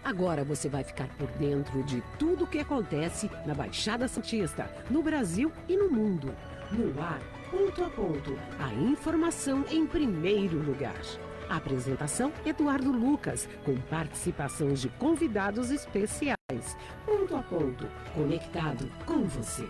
Agora você vai ficar por dentro de tudo o que acontece na Baixada Santista, no Brasil e no mundo. No ar, ponto a ponto, a informação em primeiro lugar. A apresentação, Eduardo Lucas, com participação de convidados especiais. Ponto a ponto, conectado com você.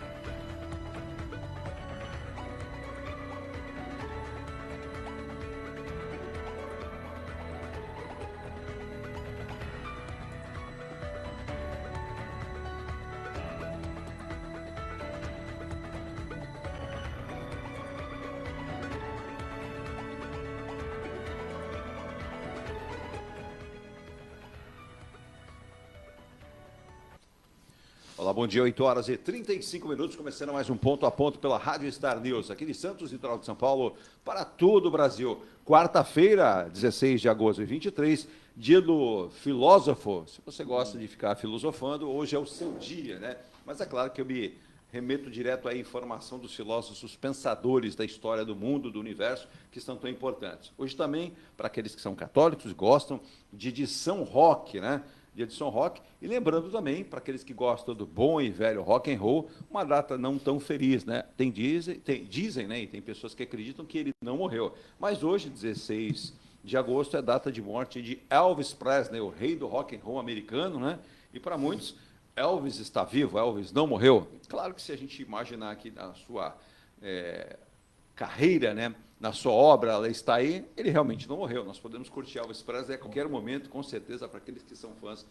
Olá, bom dia, 8 horas e 35 minutos, começando mais um Ponto a Ponto pela Rádio Star News, aqui de Santos, litoral de São Paulo, para todo o Brasil. Quarta-feira, 16 de agosto de 23, dia do filósofo. Se você gosta de ficar filosofando, hoje é o seu dia, né? Mas é claro que eu me remeto direto à informação dos filósofos, os pensadores da história do mundo, do universo, que são tão importantes. Hoje também, para aqueles que são católicos e gostam, de São Roque, né? Dia de São Roque, e lembrando também, para aqueles que gostam do bom e velho rock and roll, uma data não tão feliz, né? Dizem, né? E tem pessoas que acreditam que ele não morreu. Mas hoje, 16 de agosto, é data de morte de Elvis Presley, o rei do rock and roll americano, né? E para muitos, Elvis está vivo, Elvis não morreu. Claro que se a gente imaginar aqui na sua carreira, né? Na sua obra, ela está aí, ele realmente não morreu. Nós podemos curtir Elvis Presley a qualquer momento, com certeza, para aqueles que são fãs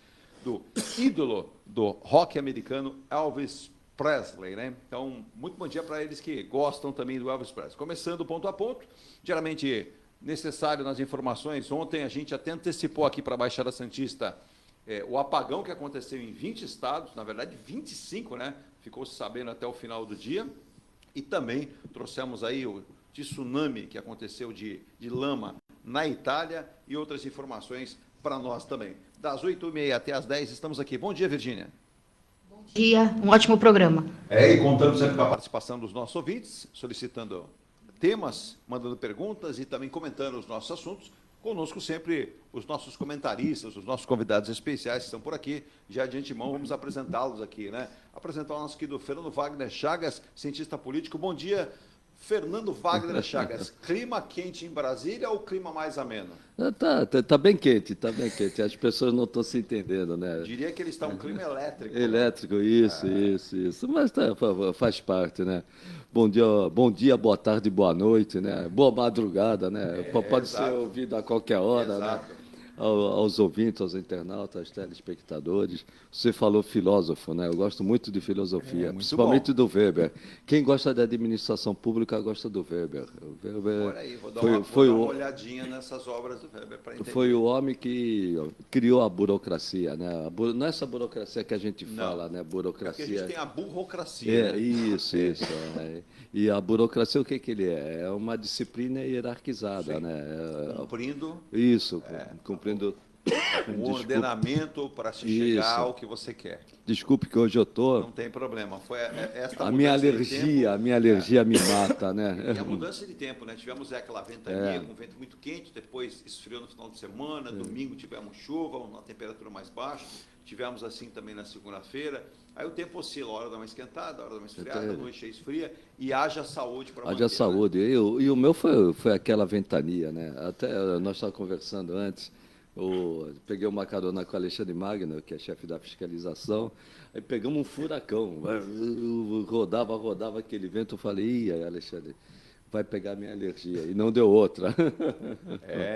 do ídolo do rock americano, Elvis Presley, né? Então, muito bom dia para eles que gostam também do Elvis Presley. Começando ponto a ponto, geralmente necessário nas informações, ontem a gente até antecipou aqui para a Baixada Santista o apagão que aconteceu em 20 estados, na verdade 25, né? Ficou-se sabendo até o final do dia. E também trouxemos aí o tsunami que aconteceu de lama na Itália e outras informações para nós também. Das 8h30 até as 10 estamos aqui. Bom dia, Virgínia. Bom dia, um ótimo programa. E contamos sempre com a participação dos nossos ouvintes, solicitando temas, mandando perguntas e também comentando os nossos assuntos. Conosco sempre os nossos comentaristas, os nossos convidados especiais que estão por aqui. Já de antemão vamos apresentá-los aqui, né? Apresentar o nosso querido Fernando Wagner Chagas, cientista político. Bom dia, Fernando Wagner Chagas. Clima quente em Brasília ou clima mais ameno? Tá bem quente, tá bem quente. As pessoas não estão se entendendo, né? Diria que ele está um clima elétrico. Elétrico, isso. Mas faz parte, né? Bom dia, boa tarde, boa noite, né? Boa madrugada, né? Pode ser ouvido a qualquer hora, exato, né? Aos ouvintes, aos internautas, aos telespectadores. Você falou filósofo, né? Eu gosto muito de filosofia, principalmente do Weber. Quem gosta de administração pública gosta do Weber. O Weber por aí, vou dar uma olhadinha nessas obras do Weber para entender. Foi o homem que criou a burocracia, né? Não é essa burocracia que a gente fala, né? Burocracia. Porque a gente tem a burocracia. Isso. E a burocracia, o que ele é? É uma disciplina hierarquizada, sim, né? Cumprindo. Isso, cumprindo um ordenamento para se chegar ao que você quer. Desculpe que hoje eu estou. Não tem problema. Foi esta a minha alergia me mata, né? E a mudança de tempo, né? Tivemos aquela ventania com vento muito quente, depois esfriou no final de semana, domingo tivemos chuva, uma temperatura mais baixa, tivemos assim também na segunda-feira. Aí o tempo oscila, a hora dá uma esquentada, a hora dá uma esfriada, a noite é esfria, e haja saúde para manter. Haja saúde. Né? E o meu foi aquela ventania, né? Até nós estávamos conversando antes. Peguei uma carona com o Alexandre Magno, que é chefe da fiscalização, aí pegamos um furacão, rodava aquele vento, eu falei, aí, Alexandre, vai pegar minha alergia, e não deu outra.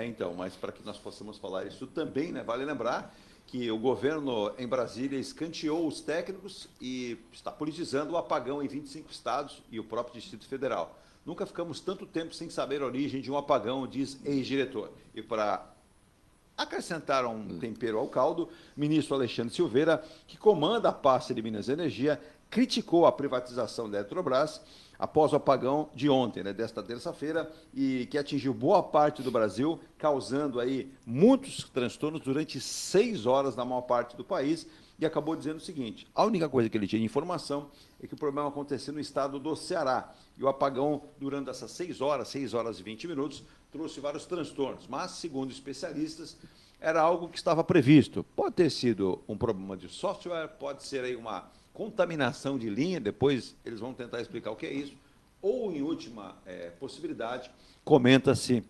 Então, mas para que nós possamos falar isso também, né, vale lembrar que o governo em Brasília escanteou os técnicos e está politizando o apagão em 25 estados e o próprio Distrito Federal. Nunca ficamos tanto tempo sem saber a origem de um apagão, diz ex-diretor. E para acrescentar um tempero ao caldo, o ministro Alexandre Silveira, que comanda a pasta de Minas e Energia, criticou a privatização da Eletrobras após o apagão de ontem, né, desta terça-feira, e que atingiu boa parte do Brasil, causando aí muitos transtornos durante 6 horas na maior parte do país, e acabou dizendo o seguinte: a única coisa que ele tinha de informação é que o problema aconteceu no estado do Ceará, e o apagão, durante essas 6 horas e 20 minutos, trouxe vários transtornos, mas, segundo especialistas, era algo que estava previsto. Pode ter sido um problema de software, pode ser aí uma contaminação de linha, depois eles vão tentar explicar o que é isso, ou, em última possibilidade, comenta-se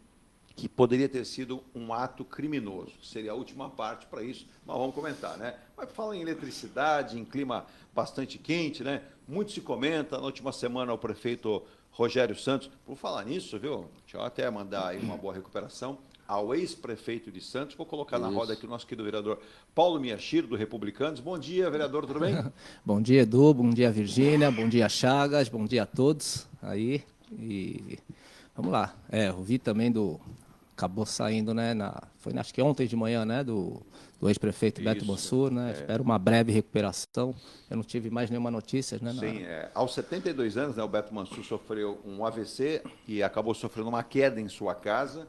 que poderia ter sido um ato criminoso. Seria a última parte para isso, mas vamos comentar, né? Mas fala em eletricidade, em clima bastante quente, né? Muito se comenta. Na última semana, o prefeito Rogério Santos, por falar nisso, viu? Deixa eu até mandar aí uma boa recuperação ao ex-prefeito de Santos. Vou colocar na roda aqui o nosso querido vereador Paulo Miyashiro, do Republicanos. Bom dia, vereador, tudo bem? Bom dia, Edu, bom dia, Virgínia, bom dia, Chagas, bom dia a todos aí. E vamos lá. Eu vi também acabou saindo, né, foi acho que ontem de manhã, né, do ex-prefeito Beto Mansur, né, espero uma breve recuperação. Eu não tive mais nenhuma notícia, né? Sim, aos 72 anos, né, o Beto Mansur sofreu um AVC e acabou sofrendo uma queda em sua casa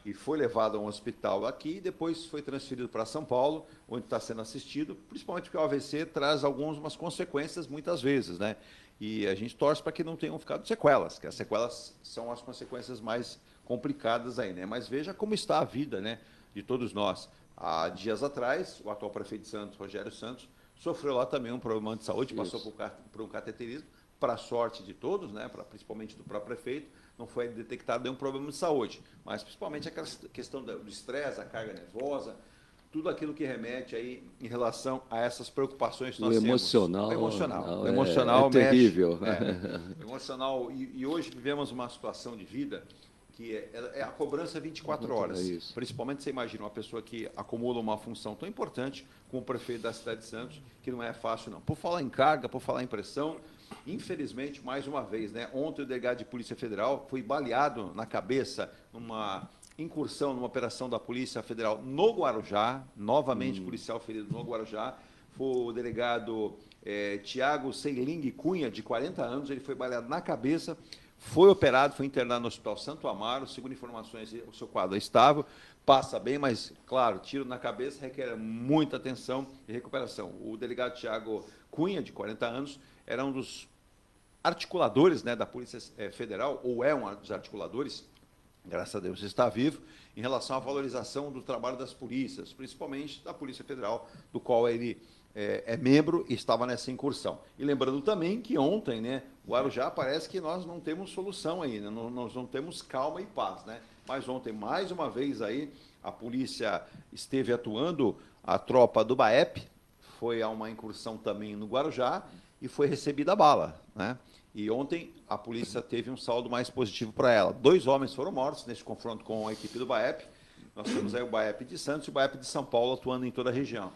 e foi levado a um hospital aqui e depois foi transferido para São Paulo, onde está sendo assistido, principalmente porque o AVC traz algumas consequências muitas vezes, né? E a gente torce para que não tenham ficado sequelas, que as sequelas são as consequências mais complicadas aí, né? Mas veja como está a vida, né, de todos nós. Há dias atrás, o atual prefeito de Santos, Rogério Santos, sofreu lá também um problema de saúde, passou por um cateterismo, para a sorte de todos, né, principalmente do próprio prefeito, não foi detectado nenhum problema de saúde, mas principalmente aquela questão do estresse, a carga nervosa, tudo aquilo que remete aí em relação a essas preocupações que nós temos. O emocional é terrível. Emocional. E hoje vivemos uma situação de vida que é a cobrança 24 horas. Principalmente, você imagina uma pessoa que acumula uma função tão importante como o prefeito da cidade de Santos, que não é fácil, não. Por falar em carga, por falar em pressão, infelizmente, mais uma vez, né? Ontem o delegado de Polícia Federal foi baleado na cabeça numa incursão, numa operação da Polícia Federal no Guarujá, novamente policial ferido no Guarujá. Foi o delegado Tiago Seiling Cunha, de 40 anos, ele foi baleado na cabeça, foi operado, foi internado no Hospital Santo Amaro. Segundo informações, o seu quadro é estável, passa bem, mas, claro, tiro na cabeça requer muita atenção e recuperação. O delegado Tiago Cunha, de 40 anos, era um dos articuladores, né, da Polícia Federal, ou é um dos articuladores, graças a Deus está vivo, em relação à valorização do trabalho das polícias, principalmente da Polícia Federal, do qual ele é membro e estava nessa incursão. E lembrando também que ontem, né, o Guarujá parece que nós não temos solução ainda, nós não temos calma e paz, né? Mas ontem, mais uma vez aí, a polícia esteve atuando, a tropa do BAEP foi a uma incursão também no Guarujá e foi recebida a bala, né? E ontem a polícia teve um saldo mais positivo para ela. 2 homens foram mortos nesse confronto com a equipe do BAEP. Nós temos aí o BAEP de Santos e o BAEP de São Paulo atuando em toda a região.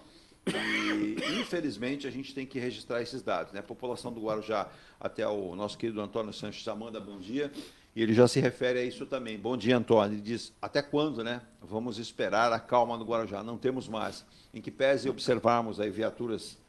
E, infelizmente, a gente tem que registrar esses dados, né? A população do Guarujá, até o nosso querido Antônio Sanches manda bom dia, e ele já se refere a isso também. Bom dia, Antônio. Ele diz, até quando, né? Vamos esperar a calma no Guarujá? Não temos mais. Em que pese observarmos aí viaturas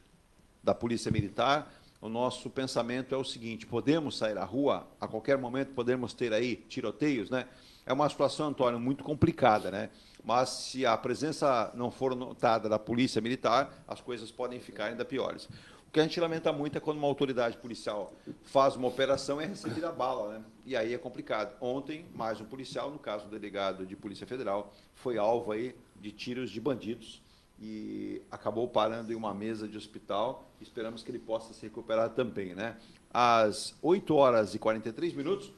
da Polícia Militar, o nosso pensamento é o seguinte: podemos sair à rua, a qualquer momento podemos ter aí tiroteios, né? É uma situação, Antônio, muito complicada, né? Mas se a presença não for notada da Polícia Militar, as coisas podem ficar ainda piores. O que a gente lamenta muito é quando uma autoridade policial faz uma operação e é recebida a bala, né? E aí é complicado. Ontem, mais um policial, no caso o delegado de Polícia Federal, foi alvo aí de tiros de bandidos e acabou parando em uma mesa de hospital. Esperamos que ele possa se recuperar também, né? Às 8h43,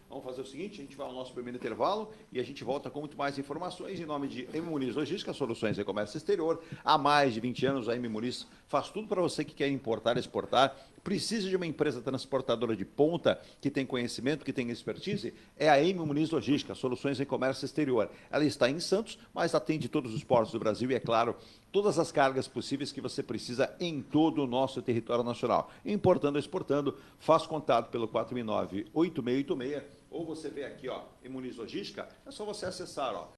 vamos fazer o seguinte: a gente vai ao nosso primeiro intervalo e a gente volta com muito mais informações em nome de M. Muniz Logística, Soluções em Comércio Exterior. Há mais de 20 anos a M. Muniz faz tudo para você que quer importar e exportar. Precisa de uma empresa transportadora de ponta que tem conhecimento, que tem expertise? É a M. Muniz Logística, Soluções em Comércio Exterior. Ela está em Santos, mas atende todos os portos do Brasil e, é claro, todas as cargas possíveis que você precisa em todo o nosso território nacional. Importando ou exportando, faz contato pelo 469-8686, ou você vê aqui, ó, em Muniz Logística, é só você acessar, ó,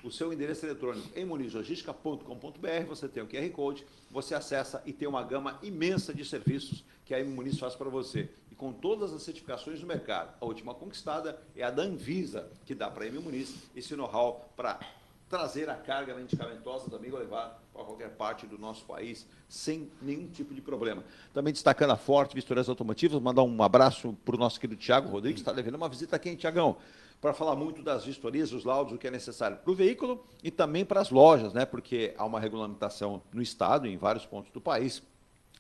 o seu endereço eletrônico em munizlogistica.com.br, você tem o QR Code, você acessa e tem uma gama imensa de serviços que a M. Muniz faz para você. E com todas as certificações do mercado. A última conquistada é a da Anvisa, que dá para a M. Muniz esse know-how para trazer a carga medicamentosa também ou levar para qualquer parte do nosso país sem nenhum tipo de problema. Também destacando a Forte Vistoria Automotivas, mandar um abraço para o nosso querido Thiago Rodrigues, está devendo uma visita aqui, hein, Thiagão? para falar muito das vistorias, os laudos, o que é necessário para o veículo e também para as lojas, né? Porque há uma regulamentação no Estado, em vários pontos do país,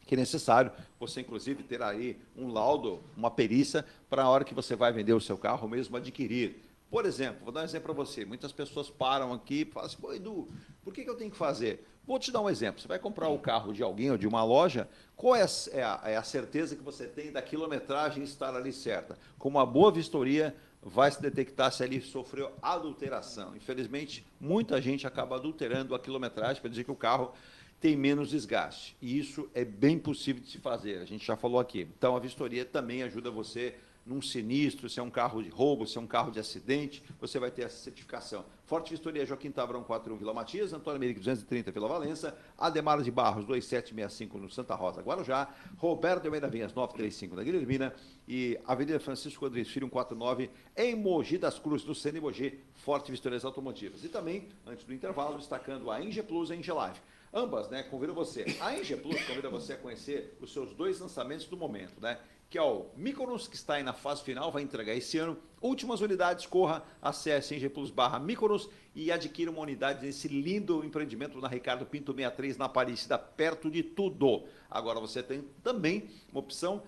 que é necessário você, inclusive, ter aí um laudo, uma perícia, para a hora que você vai vender o seu carro, ou mesmo adquirir. Por exemplo, vou dar um exemplo para você. Muitas pessoas param aqui e falam assim, pô, Edu, por que eu tenho que fazer? Vou te dar um exemplo. Você vai comprar o carro de alguém ou de uma loja, qual é a certeza que você tem da quilometragem estar ali certa? Com uma boa vistoria, vai se detectar se ele sofreu adulteração. Infelizmente, muita gente acaba adulterando a quilometragem para dizer que o carro tem menos desgaste. E isso é bem possível de se fazer, a gente já falou aqui. Então, a vistoria também ajuda você num sinistro, se é um carro de roubo, se é um carro de acidente, você vai ter essa certificação. Forte Vistoria, Joaquim Tabrão, 41, Vila Matias, Antônio Américo, 230, Vila Valença, Ademar de Barros, 2765, no Santa Rosa, Guarujá, Roberto Almeida Vinhas, 935, na Guilhermina, e Avenida Francisco Rodrigues Filho, 149, em Mogi das Cruzes, no Centro de Mogi, Forte Vistorias Automotivas. E também, antes do intervalo, destacando a Enge Plus e a Enge Life. Ambas, né, convido você. A Enge Plus convida você a conhecer os seus dois lançamentos do momento, né? Que é o Mykonos, que está aí na fase final, vai entregar esse ano. Últimas unidades, corra, acesse engeplus.com/Mykonos e adquira uma unidade nesse lindo empreendimento na Ricardo Pinto 63, na Aparecida, perto de tudo. Agora você tem também uma opção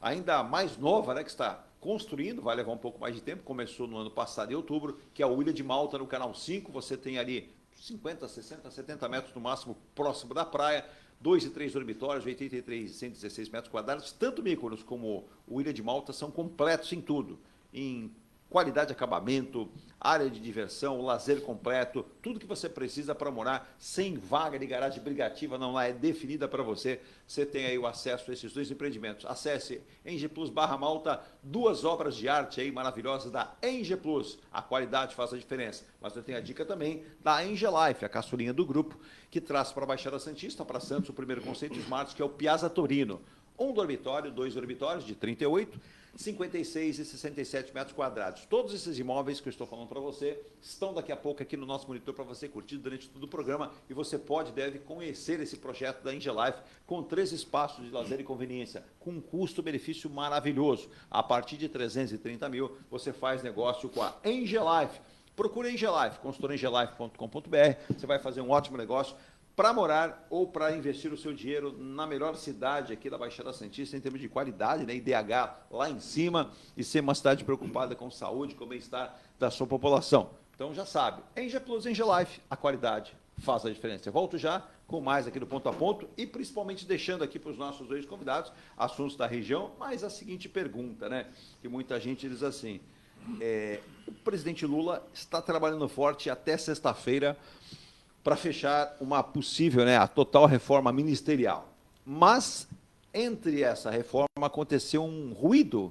ainda mais nova, né, que está construindo, vai levar um pouco mais de tempo, começou no ano passado, em outubro, que é a Ilha de Malta, no Canal 5. Você tem ali 50, 60, 70 metros no máximo, próximo da praia, 2 e 3 dormitórios, 83 e 116 metros quadrados. Tanto Mykonos como o Ilha de Malta são completos em tudo, em qualidade de acabamento, área de diversão, lazer completo, tudo que você precisa para morar, sem vaga de garagem brigativa, não lá é definida para você. Você tem aí o acesso a esses dois empreendimentos. Acesse Enge Plus/Malta, 2 obras de arte aí maravilhosas da Enge Plus. A qualidade faz a diferença. Mas eu tenho a dica também da Enge Life, a caçulinha do grupo, que traz para a Baixada Santista, para Santos, o primeiro conceito Smart, que é o Piazza Torino. 1 dormitório, 2 dormitórios de 38, 56 e 67 metros quadrados. Todos esses imóveis que eu estou falando para você estão daqui a pouco aqui no nosso monitor para você curtir durante todo o programa, e você pode e deve conhecer esse projeto da Enge Life com 3 espaços de lazer e conveniência, com um custo-benefício maravilhoso. A partir de 330 mil, você faz negócio com a Enge Life. Procure a Enge Life, consultorengelife.com.br, você vai fazer um ótimo negócio para morar ou para investir o seu dinheiro na melhor cidade aqui da Baixada Santista, em termos de qualidade, né? IDH lá em cima, e ser uma cidade preocupada com saúde, com o bem-estar da sua população. Então já sabe, Enge Plus, Enge Life, a qualidade faz a diferença. Eu volto já com mais aqui do Ponto a Ponto e principalmente deixando aqui para os nossos dois convidados assuntos da região, mas a seguinte pergunta, né? Que muita gente diz assim, o presidente Lula está trabalhando forte até sexta-feira para fechar uma possível, né, a total reforma ministerial. Mas, entre essa reforma, aconteceu um ruído,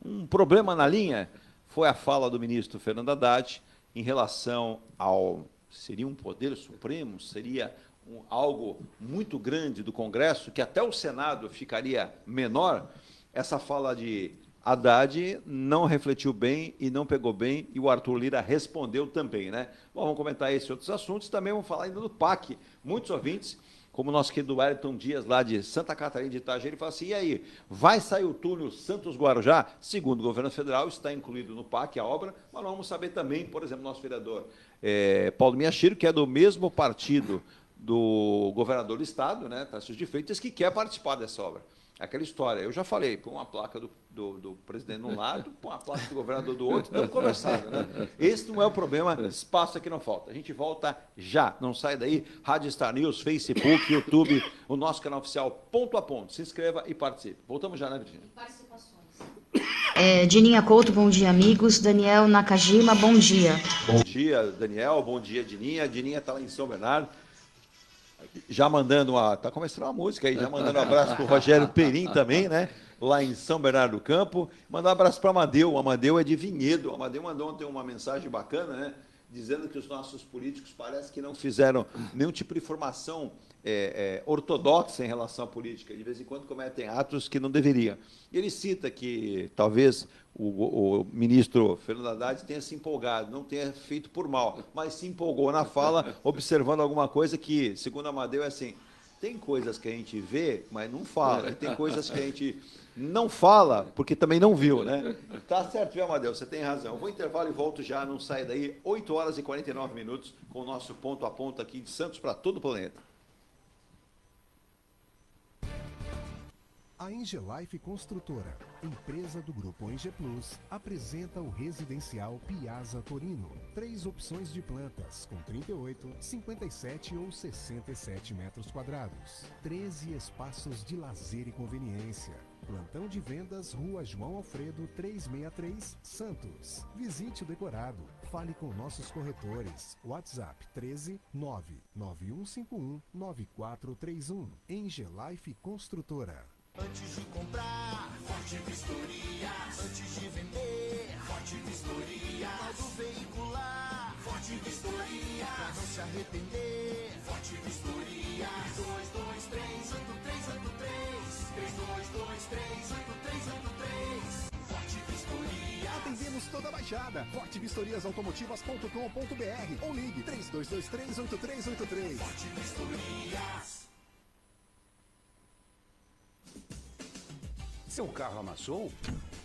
um problema na linha. Foi a fala do ministro Fernando Haddad em relação ao... Seria um poder supremo? Seria algo muito grande do Congresso, que até o Senado ficaria menor? Essa fala de Haddad não refletiu bem e não pegou bem, e o Arthur Lira respondeu também, né? Bom, vamos comentar esses outros assuntos, também vamos falar ainda do PAC. Muitos ouvintes, como o nosso querido Wellington Dias, lá de Santa Catarina de Itajaí, ele fala assim, e aí, vai sair o túnel Santos-Guarujá? Segundo o governo federal, está incluído no PAC a obra, mas nós vamos saber também, por exemplo, nosso vereador Paulo Miyashiro, que é do mesmo partido do governador do estado, né, Tarcísio de Freitas, que quer participar dessa obra. Aquela história, eu já falei, põe uma placa do presidente de um lado, põe uma placa do governador do outro, estamos conversando, né? Esse não é o problema, espaço aqui não falta. A gente volta já, não sai daí. Rádio Star News, Facebook, YouTube, o nosso canal oficial Ponto a Ponto. Se inscreva e participe. Voltamos já, né, Virginia? Dininha Couto, bom dia, amigos. Daniel Nakajima, bom dia. Bom dia, Daniel. Bom dia, Dininha. Dininha está lá em São Bernardo. Já mandando tá começando uma música aí, já mandando um abraço para o Rogério Perim também, né? Lá em São Bernardo do Campo. Mandar um abraço para o Amadeu. O Amadeu é de Vinhedo. O Amadeu mandou ontem uma mensagem bacana, né? Dizendo que os nossos políticos parece que não fizeram nenhum tipo de formação ortodoxa em relação à política. De vez em quando cometem atos que não deveriam. E ele cita que talvez o ministro Fernando Haddad tenha se empolgado, não tenha feito por mal, mas se empolgou na fala, observando alguma coisa que, segundo Amadeu, é assim, tem coisas que a gente vê, mas não fala, e tem coisas que a gente Não fala, porque também não viu, né? Tá certo, viu, Amadeu? Você tem razão. Vou intervalo e volto já, não sai daí. 8 horas e 49 minutos com o nosso ponto a ponto aqui de Santos para todo o planeta. A Engelife Construtora, empresa do Grupo Enge Plus, apresenta o residencial Piazza Torino. 3 opções de plantas, com 38, 57 ou 67 metros quadrados. 13 espaços de lazer e conveniência. Plantão de vendas, Rua João Alfredo, 363, Santos. Visite o decorado. Fale com nossos corretores. WhatsApp 13 99151 9431. Engelife Construtora. Antes de comprar, Forte Vistoria. Antes de vender, Forte Vistoria. Modo veicular, Forte Vistoria. Pra não se arrepender, Forte Vistoria. 3223-8383. 3223-8383. Forte Vistoria. Atendemos toda a Baixada. fortevistoriasautomotivas.com.br ou ligue 3223-8383. Forte Vistorias. Seu carro amassou?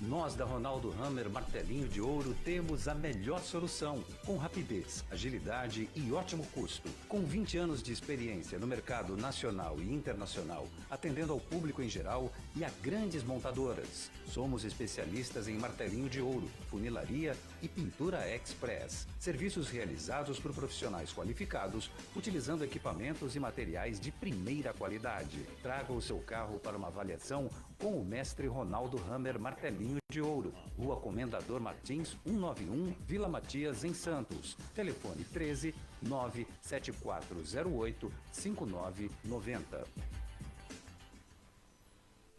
Nós da Ronaldo Hammer Martelinho de Ouro temos a melhor solução, com rapidez, agilidade e ótimo custo. Com 20 anos de experiência no mercado nacional e internacional, atendendo ao público em geral e a grandes montadoras. Somos especialistas em martelinho de ouro, funilaria e pintura express. Serviços realizados por profissionais qualificados, utilizando equipamentos e materiais de primeira qualidade. Traga o seu carro para uma avaliação com o mestre Ronaldo Hammer Martelinho de Ouro, Rua Comendador Martins, 191, Vila Matias, em Santos. Telefone 13 97408 5990.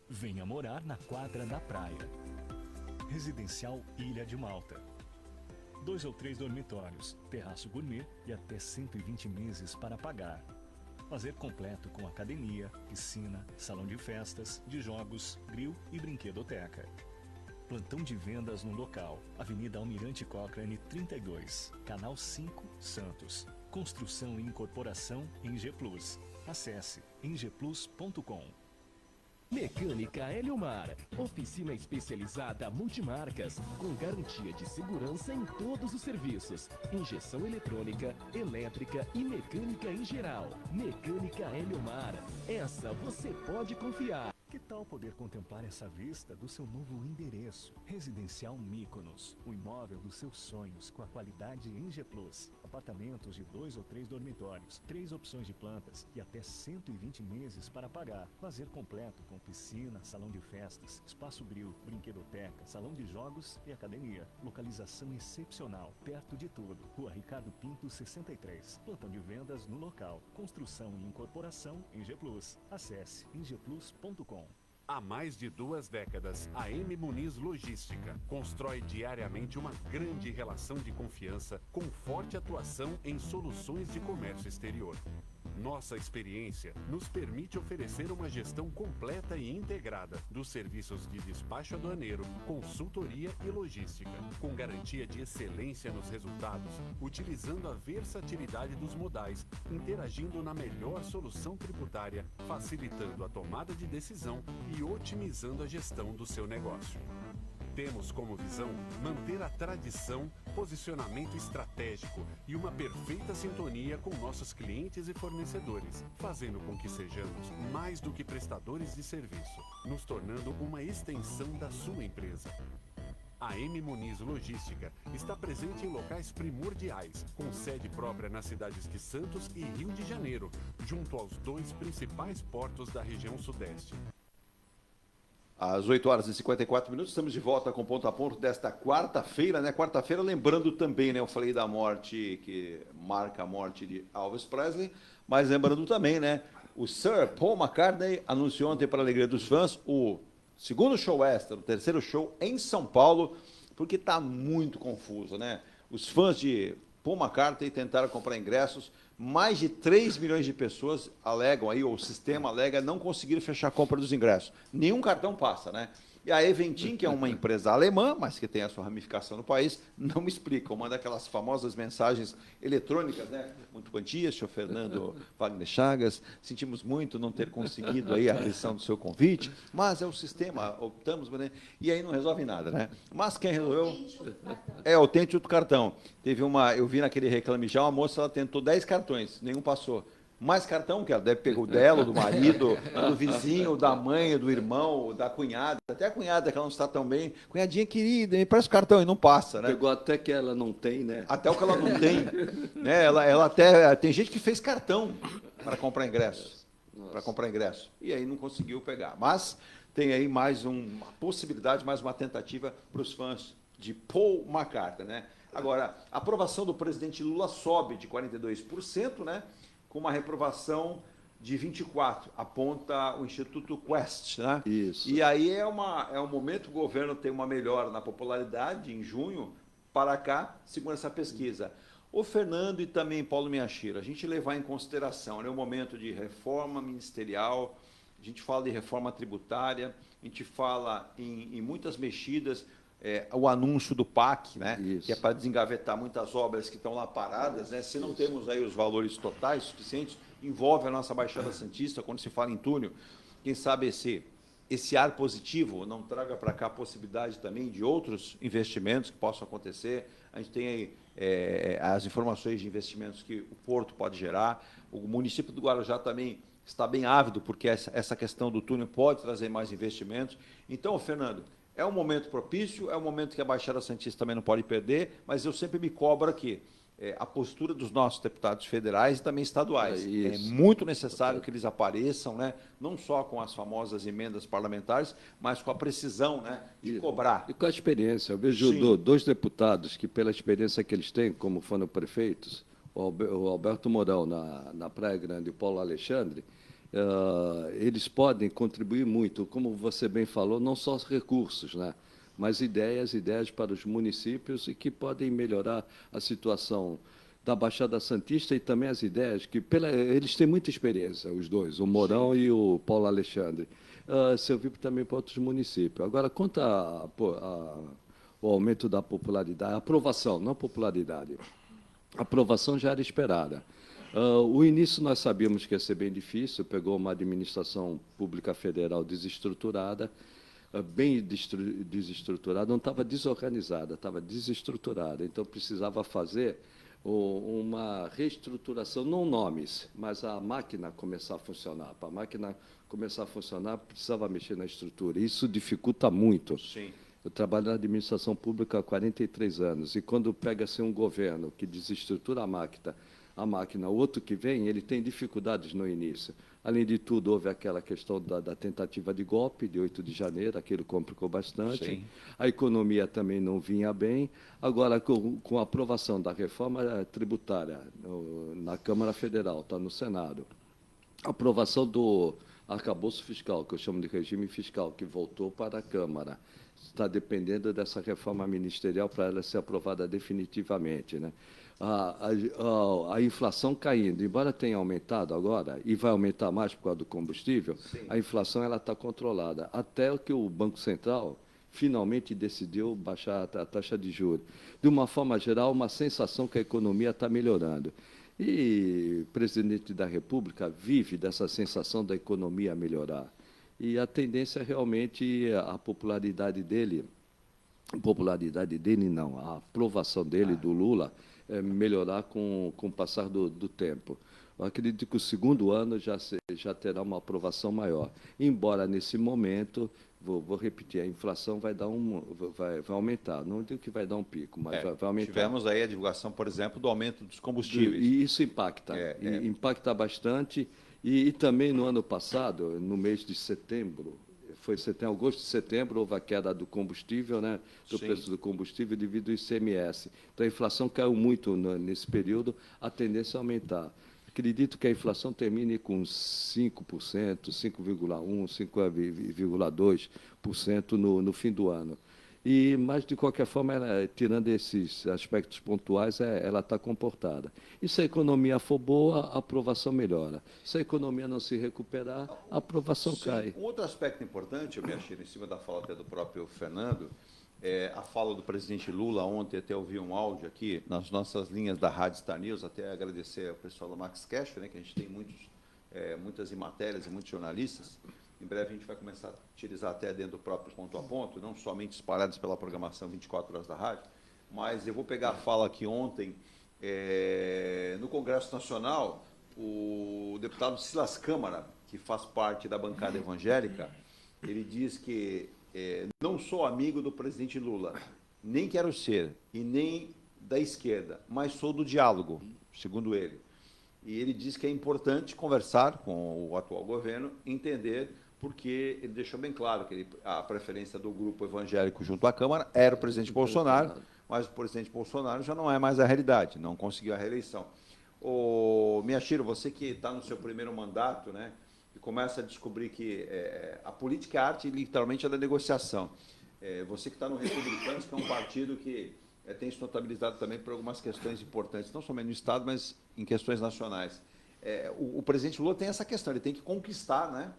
Venha morar na quadra da praia. Residencial Ilha de Malta. 2 ou 3 dormitórios, terraço gourmet e até 120 meses para pagar. Lazer completo com academia, piscina, salão de festas, de jogos, grill e brinquedoteca. Plantão de vendas no local. Avenida Almirante Cochrane 32, Canal 5, Santos. Construção e incorporação Enge Plus. Acesse engeplus.com. Mecânica Heliomar, oficina especializada multimarcas, com garantia de segurança em todos os serviços, injeção eletrônica, elétrica e mecânica em geral. Mecânica Heliomar, essa você pode confiar. Que tal poder contemplar essa vista do seu novo endereço? Residencial Mykonos, o imóvel dos seus sonhos com a qualidade Enge Plus. Apartamentos de 2 ou 3 dormitórios, 3 opções de plantas e até 120 meses para pagar. Lazer completo com piscina, salão de festas, espaço grill, brinquedoteca, salão de jogos e academia. Localização excepcional, perto de tudo. Rua Ricardo Pinto 63. Plantão de vendas no local. Construção e incorporação Enge Plus. Acesse engeplus.com. Há mais de 2 décadas, a M. Muniz Logística constrói diariamente uma grande relação de confiança com forte atuação em soluções de comércio exterior. Nossa experiência nos permite oferecer uma gestão completa e integrada dos serviços de despacho aduaneiro, consultoria e logística, com garantia de excelência nos resultados, utilizando a versatilidade dos modais, interagindo na melhor solução tributária, facilitando a tomada de decisão e otimizando a gestão do seu negócio. Temos como visão manter a tradição, posicionamento estratégico e uma perfeita sintonia com nossos clientes e fornecedores, fazendo com que sejamos mais do que prestadores de serviço, nos tornando uma extensão da sua empresa. A M. Muniz Logística está presente em locais primordiais, com sede própria nas cidades de Santos e Rio de Janeiro, junto aos 2 principais portos da região sudeste. Às 8 horas e 54 minutos, estamos de volta com o ponto a ponto desta quarta-feira, né? Quarta-feira, lembrando também, né? Eu falei da morte, que marca a morte de Elvis Presley, mas lembrando também, né? O Sir Paul McCartney anunciou ontem, para a alegria dos fãs, o segundo show extra, o terceiro show em São Paulo, porque está muito confuso, né? Os fãs de Paul McCartney tentaram comprar ingressos, mais de 3 milhões de pessoas alegam aí, ou o sistema alega, não conseguiram fechar a compra dos ingressos. Nenhum cartão passa, né? E a Eventim, que é uma empresa alemã, mas que tem a sua ramificação no país, não me explica. Uma daquelas famosas mensagens eletrônicas, né? Muito bom dia, senhor Fernando Wagner Chagas. Sentimos muito não ter conseguido aí a realização do seu convite, mas é o sistema, optamos, né? E aí não resolve nada, né? Mas quem resolveu é autêntico do cartão. Teve eu vi naquele Reclame Já, uma moça, ela tentou 10 cartões, nenhum passou. Mais cartão, que ela deve pegar o dela, do marido, do vizinho, da mãe, do irmão, da cunhada, até a cunhada que ela não está tão bem. Cunhadinha querida, me presta o cartão e não passa, né? Pegou até que ela não tem, né? Até o que ela não tem. Né? Ela até. Tem gente que fez cartão para comprar ingresso. Para comprar ingresso. E aí não conseguiu pegar. Mas tem aí mais uma possibilidade, mais uma tentativa para os fãs de Paul McCartney, né? Agora, a aprovação do presidente Lula sobe de 42%, né? Com uma reprovação de 24%, aponta o Instituto Quest, né? Isso. E aí é um momento que o governo tem uma melhora na popularidade, em junho, para cá, segundo essa pesquisa. O Fernando e também Paulo Miyashiro, a gente levar em consideração, né, o momento de reforma ministerial, a gente fala de reforma tributária, a gente fala em muitas mexidas, o anúncio do PAC, né, que é para desengavetar muitas obras que estão lá paradas, né, se não temos aí os valores totais suficientes, envolve a nossa Baixada Santista, quando se fala em túnel, quem sabe esse ar positivo não traga para cá a possibilidade também de outros investimentos que possam acontecer. A gente tem aí as informações de investimentos que o Porto pode gerar, o município do Guarujá também está bem ávido, porque essa questão do túnel pode trazer mais investimentos. Então, Fernando, é um momento propício, é um momento que a Baixada Santista também não pode perder, mas eu sempre me cobro aqui a postura dos nossos deputados federais e também estaduais. É muito necessário que eles apareçam, né, não só com as famosas emendas parlamentares, mas com a precisão, né, de cobrar. E com a experiência. Eu vejo dois deputados que, pela experiência que eles têm, como foram prefeitos, o Alberto Mourão na Praia Grande e o Paulo Alexandre, eles podem contribuir muito, como você bem falou, não só os recursos, né, mas ideias para os municípios e que podem melhorar a situação da Baixada Santista e também as ideias que eles têm muita experiência, os dois, o Mourão e o Paulo Alexandre. Serviu também para outros municípios. Agora, quanto ao aumento da popularidade, a aprovação, não popularidade, a aprovação já era esperada. O início nós sabíamos que ia ser bem difícil, pegou uma administração pública federal desestruturada, bem desestruturada, não estava desorganizada, estava desestruturada. Então, precisava fazer uma reestruturação, não nomes, mas a máquina começar a funcionar. Para a máquina começar a funcionar, precisava mexer na estrutura. Isso dificulta muito. Sim. Eu trabalho na administração pública há 43 anos, e quando pega-se um governo que desestrutura a máquina, o outro que vem, ele tem dificuldades no início. Além de tudo, houve aquela questão da tentativa de golpe, de 8 de janeiro, aquilo complicou bastante. Sim. A economia também não vinha bem. Agora, com a aprovação da reforma tributária na Câmara Federal, está no Senado, a aprovação do arcabouço fiscal, que eu chamo de regime fiscal, que voltou para a Câmara, está dependendo dessa reforma ministerial para ela ser aprovada definitivamente, né? A inflação caindo, embora tenha aumentado agora, e vai aumentar mais por causa do combustível, a inflação está controlada, até que o Banco Central finalmente decidiu baixar a taxa de juros. De uma forma geral, uma sensação que a economia está melhorando. E o presidente da República vive dessa sensação da economia melhorar. E a tendência realmente, a popularidade dele não, a aprovação dele, do Lula, melhorar com o passar do tempo. Eu acredito que o segundo ano já terá uma aprovação maior. Embora, nesse momento, vou repetir, a inflação vai aumentar. Não digo que vai dar um pico, mas vai aumentar. Tivemos aí a divulgação, por exemplo, do aumento dos combustíveis. E isso impacta. Impacta bastante. E também, no ano passado, no mês de setembro, agosto e setembro, houve a queda do combustível, né, do preço do combustível devido ao ICMS. Então, a inflação caiu muito nesse período, a tendência é aumentar. Acredito que a inflação termine com 5%, 5,1%, 5,2% no fim do ano. Mas, de qualquer forma, tirando esses aspectos pontuais, ela está comportada. E se a economia for boa, a aprovação melhora. Se a economia não se recuperar, a aprovação cai. Um outro aspecto importante, eu me achei em cima da fala até do próprio Fernando, a fala do presidente Lula ontem, até ouvi um áudio aqui nas nossas linhas da Rádio Star News, até agradecer ao pessoal do Max Cash, né, que a gente tem muitas matérias e muitos jornalistas. Em breve a gente vai começar a utilizar até dentro do próprio ponto a ponto, não somente espalhados pela programação 24 horas da rádio, mas eu vou pegar a fala aqui ontem, no Congresso Nacional, o deputado Silas Câmara, que faz parte da bancada evangélica, ele diz que não sou amigo do presidente Lula, nem quero ser, e nem da esquerda, mas sou do diálogo, segundo ele. E ele diz que é importante conversar com o atual governo, entender, porque ele deixou bem claro que a preferência do grupo evangélico junto à Câmara era o presidente Bolsonaro, mas o presidente Bolsonaro já não é mais a realidade, não conseguiu a reeleição. Miyashiro, você que está no seu primeiro mandato, né, e começa a descobrir que a política é arte, literalmente, é da negociação. Você que está no Republicanos, que é um partido que tem se notabilizado também por algumas questões importantes, não somente no Estado, mas em questões nacionais. O presidente Lula tem essa questão, ele tem que conquistar, né,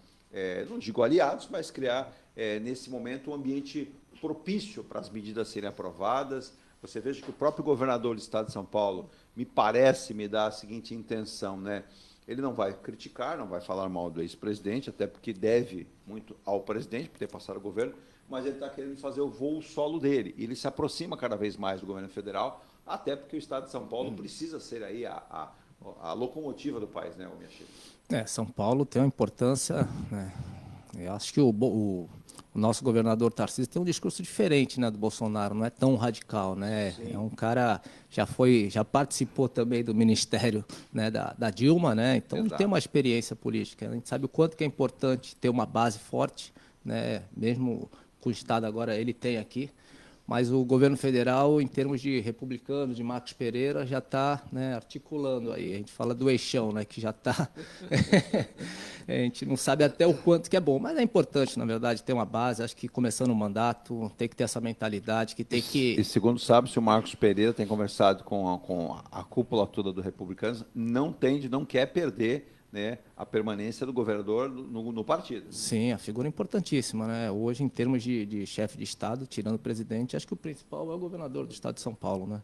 não digo aliados, mas criar, nesse momento, um ambiente propício para as medidas serem aprovadas. Você veja que o próprio governador do Estado de São Paulo, me dá a seguinte intenção, né? Ele não vai criticar, não vai falar mal do ex-presidente, até porque deve muito ao presidente, por ter passado o governo, mas ele está querendo fazer o voo solo dele. E ele se aproxima cada vez mais do governo federal, até porque o Estado de São Paulo precisa ser aí a locomotiva do país, né, Miyashiro? São Paulo tem uma importância, né? Eu acho que o nosso governador Tarcísio tem um discurso diferente, né, do Bolsonaro, não é tão radical, né? Sim. É um cara já participou também do ministério, né, da Dilma, né? Então ele tem uma experiência política. A gente sabe o quanto que é importante ter uma base forte, né? Mesmo com o Estado agora ele tem aqui. Mas o governo federal, em termos de republicanos, de Marcos Pereira, já está, né, articulando aí. A gente fala do eixão, né, que já está... A gente não sabe até o quanto que é bom, mas é importante, na verdade, ter uma base. Acho que começando o mandato, tem que ter essa mentalidade, que tem que... E segundo sabe-se, o Marcos Pereira tem conversado com a cúpula toda do Republicanos, não quer perder, né, a permanência do governador no partido. Sim, a figura importantíssima, né? Hoje, em termos de chefe de Estado, tirando o presidente, acho que o principal é o governador do Estado de São Paulo, né?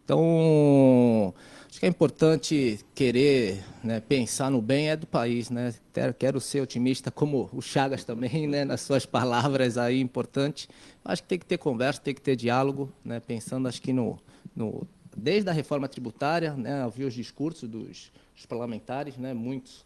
Então, acho que é importante querer, né, pensar no bem do país, né? Quero ser otimista, como o Chagas também, né, nas suas palavras aí, importante. Acho que tem que ter conversa, tem que ter diálogo, né? Pensando, acho que desde a reforma tributária, né, eu vi os discursos dos parlamentares, né, muitos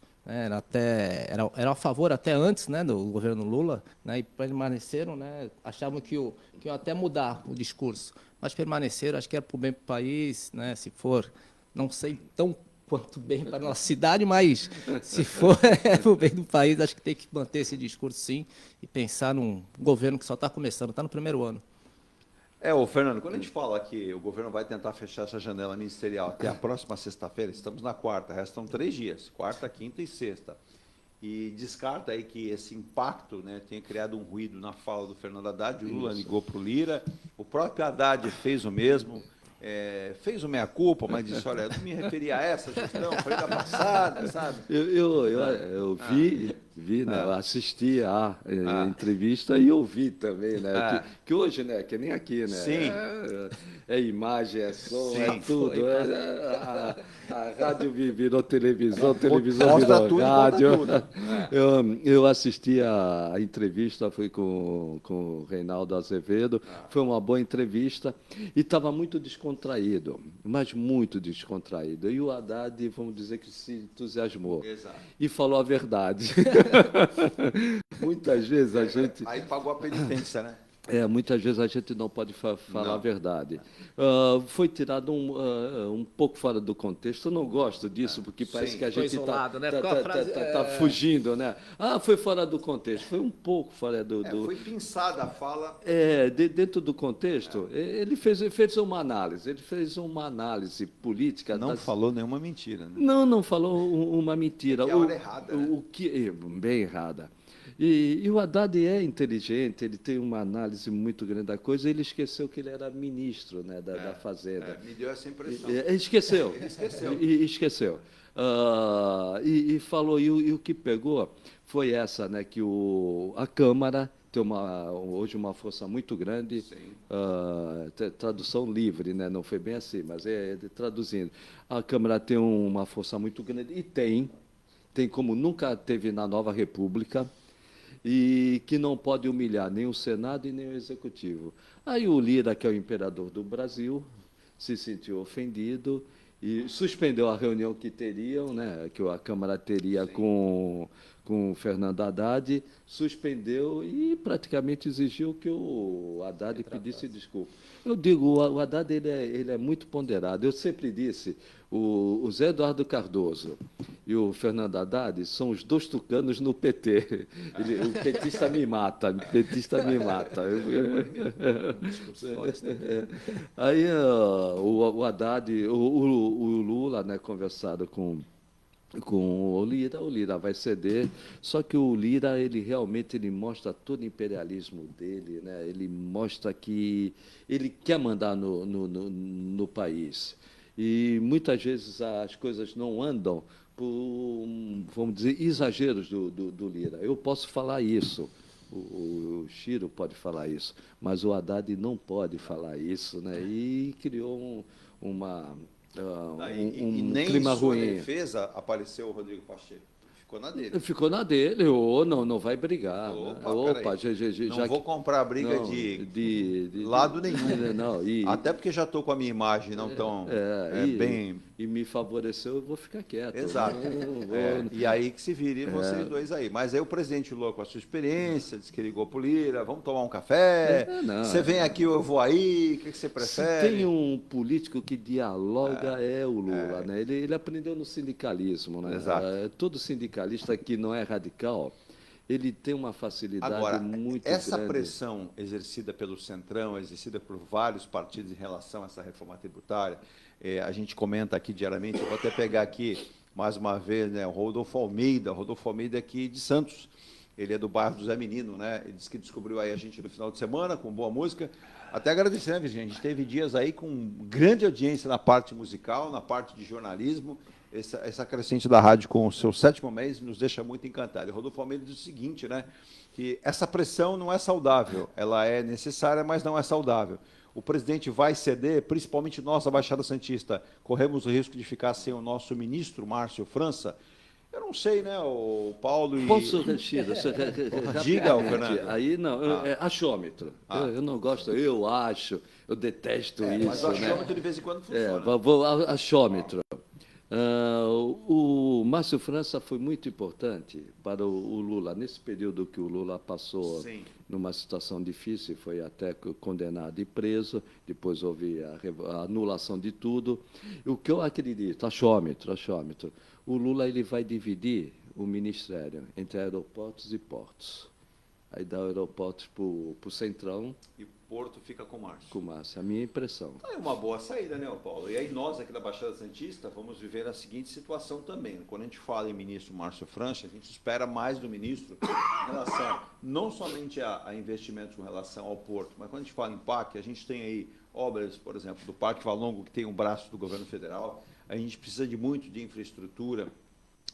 eram a favor até antes, né, do governo Lula, né, e permaneceram, né, achavam que iam até mudar o discurso, mas permaneceram, acho que era para o bem do país, né, se for, não sei tão quanto bem para a nossa cidade, mas se for para o bem do país, acho que tem que manter esse discurso sim e pensar num governo que só está começando, está no primeiro ano. Fernando, quando a gente fala que o governo vai tentar fechar essa janela ministerial até a próxima sexta-feira, estamos na quarta, restam 3 dias, quarta, quinta e sexta. E descarta aí que esse impacto, né, tenha criado um ruído na fala do Fernando Haddad, o Lula ligou para o Lira, o próprio Haddad fez o mesmo, fez o meia-culpa, mas disse, olha, eu não me referi a essa gestão, foi da passada, sabe? Eu vi, né? Eu assisti a entrevista e ouvi também, né? Que hoje, né? Que nem aqui, né? Sim. É imagem, é som, é tudo. A rádio virou televisão, televisão virou rádio. Eu assisti a entrevista, fui com o Reinaldo Azevedo, foi uma boa entrevista e estava muito descontraído, mas muito descontraído. E o Haddad, vamos dizer que se entusiasmou. Exato. E falou a verdade. Muitas vezes a gente... Aí pagou a penitência, né? Muitas vezes a gente não pode falar a verdade. Foi tirado um pouco fora do contexto. Eu não gosto disso, porque parece que a gente está fugindo, né? Foi fora do contexto. Foi um pouco fora do... Foi pinçada a fala. Dentro do contexto, ele fez uma análise. Ele fez uma análise política. Não falou nenhuma mentira, né? Não falou uma mentira. Que é a hora errada, né? Bem errada. E o Haddad é inteligente, ele tem uma análise muito grande da coisa. Ele esqueceu que ele era ministro, né, da Fazenda. Me deu essa impressão. Esqueceu. Ele esqueceu. Esqueceu. E falou, e o que pegou foi essa, né, que a Câmara tem hoje uma força muito grande, tradução livre, né, não foi bem assim, mas traduzindo. A Câmara tem uma força muito grande, e tem como nunca teve na Nova República, e que não pode humilhar nem o Senado e nem o Executivo. Aí o Lira, que é o imperador do Brasil, se sentiu ofendido e suspendeu a reunião que teriam, né, que a Câmara teria com o Fernando Haddad, suspendeu e praticamente exigiu que o Haddad pedisse desculpa. Eu digo, o Haddad ele é muito ponderado. Eu sempre disse, o Zé Eduardo Cardoso e o Fernando Haddad são os dois tucanos no PT. O petista me mata, o petista me mata. Aí o Haddad, o Lula, né, conversado com o Lira vai ceder, só que o Lira ele realmente mostra todo o imperialismo dele, né? Ele mostra que ele quer mandar no país. E muitas vezes as coisas não andam por, vamos dizer, exageros do Lira. Eu posso falar isso, o Ciro pode falar isso, mas o Haddad não pode falar isso, né? E criou um nem clima em sua ruim. defesa apareceu o Rodrigo Pacheco. Ficou na dele. Ficou na dele, ou não vai brigar. Opa, não vou comprar a briga de lado nenhum. Não, até porque já estou com a minha imagem não tão bem... E me favoreceu, eu vou ficar quieto. Exato. E aí que se virem vocês dois aí. Mas aí o presidente Lula, com a sua experiência, disse que ligou para o Lira, vamos tomar um café, você vem aqui, eu vou aí, o que você prefere? Se tem um político que dialoga, é o Lula. Né? Ele aprendeu no sindicalismo. Né? Exato. Todo sindicalista que não é radical, ele tem uma facilidade muito grande. Essa pressão exercida pelo Centrão, exercida por vários partidos em relação a essa reforma tributária, a gente comenta aqui diariamente, eu vou até pegar aqui, mais uma vez, né, o Rodolfo Almeida aqui de Santos, ele é do bairro do Zé Menino, né? Ele disse que descobriu aí a gente no final de semana, com boa música. Até agradecer, né, Virgínia? A gente teve dias aí com grande audiência na parte musical, na parte de jornalismo. Essa crescente da rádio com o seu 7º mês nos deixa muito encantado. E o Rodolfo Almeida diz o seguinte, né, que essa pressão não é saudável, ela é necessária, mas não é saudável. O presidente vai ceder, principalmente nós da Baixada Santista, corremos o risco de ficar sem o nosso ministro, Márcio França. Eu não sei, né, o Paulo e... Posso, Chida? Diga, Fernando. Aí não, é achômetro. Eu não gosto, eu acho, eu detesto isso. Mas o achômetro, né? de vez em quando funciona. Achômetro. O Márcio França foi muito importante para o Lula. Nesse período que o Lula passou numa situação difícil, foi até condenado e preso, depois houve a anulação de tudo. O que eu acredito, achômetro. O Lula ele vai dividir o ministério entre aeroportos e portos. Aí dá aeroportos para o Centrão. E Porto fica com o Márcio. Com o Márcio, a minha impressão. É uma boa saída, né, Paulo? E aí nós aqui da Baixada Santista vamos viver a seguinte situação também. Quando a gente fala em ministro Márcio França, a gente espera mais do ministro em relação não somente a investimentos com relação ao Porto, mas quando a gente fala em PAC, a gente tem aí obras, por exemplo, do Parque Valongo, que tem um braço do governo federal. A gente precisa de muito de infraestrutura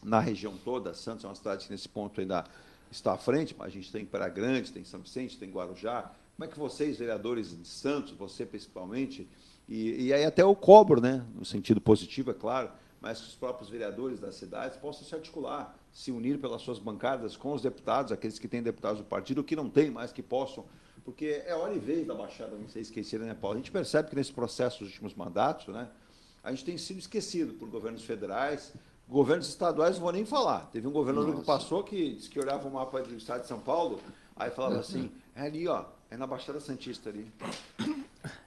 na região toda. Santos é uma cidade que nesse ponto ainda está à frente, mas a gente tem Praia Grande, tem São Vicente, tem Guarujá. Como é que vocês, vereadores de Santos, você principalmente, e aí até eu cobro, né, no sentido positivo, é claro, mas que os próprios vereadores das cidades possam se articular, se unir pelas suas bancadas com os deputados, aqueles que têm deputados do partido, que não têm, mas que possam, porque é hora e vez da Baixada, não sei esquecer, né, Paulo? A gente percebe que nesse processo dos últimos mandatos, né, a gente tem sido esquecido por governos federais, governos estaduais, não vou nem falar. Teve um governador que passou que disse que olhava o mapa do estado de São Paulo, aí falava assim, é ali, ó, é na Baixada Santista ali.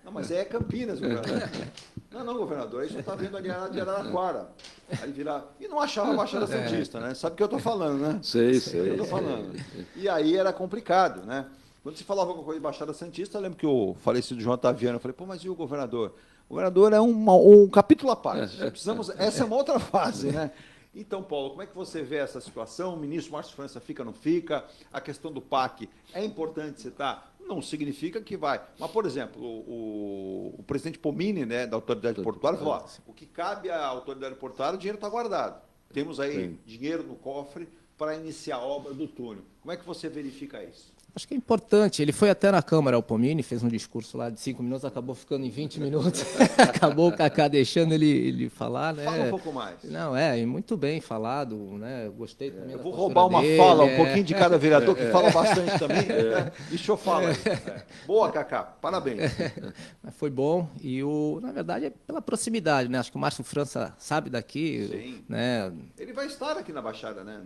Não, mas é Campinas, governador. Não, governador, aí você está vendo ali de Araraquara. Aí virar. E não achava a Baixada Santista, né? Sabe o que eu estou falando, né? Sei. Eu estou falando. E aí era complicado, né? Quando se falava alguma coisa de Baixada Santista, eu lembro que o falecido João Otaviano, eu falei, pô, mas e o governador? O governador é um capítulo à parte. Essa é uma outra fase, né? Então, Paulo, como é que você vê essa situação? O ministro Márcio França fica ou não fica? A questão do PAC é importante citar? Não significa que vai. Mas, por exemplo, o presidente Pomini, né, da autoridade portuária, falou: ó, o que cabe à autoridade portuária, o dinheiro está guardado. Temos aí dinheiro no cofre para iniciar a obra do túnel. Como é que você verifica isso? Acho que é importante. Ele foi até na Câmara, o Pomini, fez um discurso lá de 5 minutos, acabou ficando em 20 minutos. Acabou o Cacá deixando ele falar, né? Fala um pouco mais. Não, e muito bem falado, né? Eu gostei também da vou roubar uma dele, fala, um pouquinho de cada vereador, que fala bastante também. Deixa eu falar. Boa, Cacá, parabéns. Mas foi bom. E, na verdade, é pela proximidade, né? Acho que o Márcio França sabe daqui. Sim. Né? Ele vai estar aqui na Baixada, né?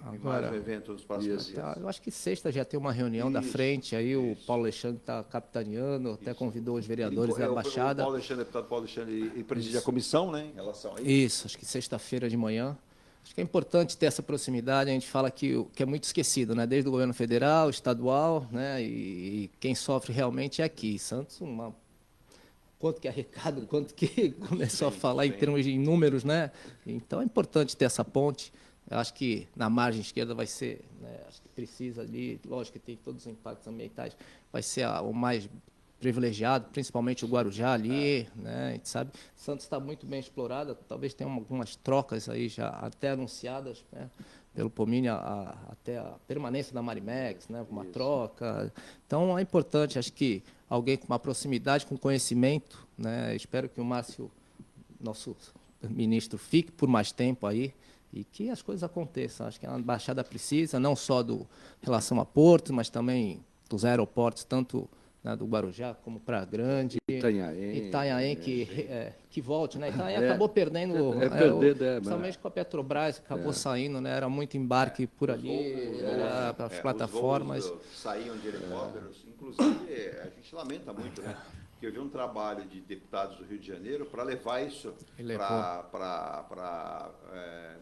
Agora, mais um evento nos próximos dias. Eu acho que sexta já tem uma reunião da frente, aí o Paulo Alexandre está capitaneando, até convidou os vereadores da Baixada. O deputado Paulo Alexandre, e preside a comissão, né, em relação a isso. Isso, acho que sexta-feira de manhã. Acho que é importante ter essa proximidade, a gente fala que é muito esquecido, né, desde o governo federal, estadual, né, e quem sofre realmente é aqui. Santos, quanto que arrecada, quanto que começou a falar em termos de números, né? Então é importante ter essa ponte. Eu acho que na margem esquerda vai ser, né, acho que precisa ali, lógico que tem todos os impactos ambientais, vai ser o mais privilegiado, principalmente o Guarujá ali, né, a gente sabe. Santos está muito bem explorada, talvez tenha algumas trocas aí já até anunciadas, né, pelo Pomini, até a permanência da Marimex, né, uma troca. Então é importante, acho que alguém com uma proximidade, com conhecimento, né, espero que o Márcio, nosso ministro, fique por mais tempo aí, e que as coisas aconteçam. Acho que a Baixada precisa, não só do relação a Porto, mas também dos aeroportos, tanto, né, do Guarujá como Praia Grande. Itanhaém que volte, né? Itanhaém acabou perdendo, principalmente com a Petrobras, acabou saindo, né? Era muito embarque por ali, para as plataformas. Os voos saíam de helicópteros, inclusive a gente lamenta muito, né? Que eu vi um trabalho de deputados do Rio de Janeiro para levar isso para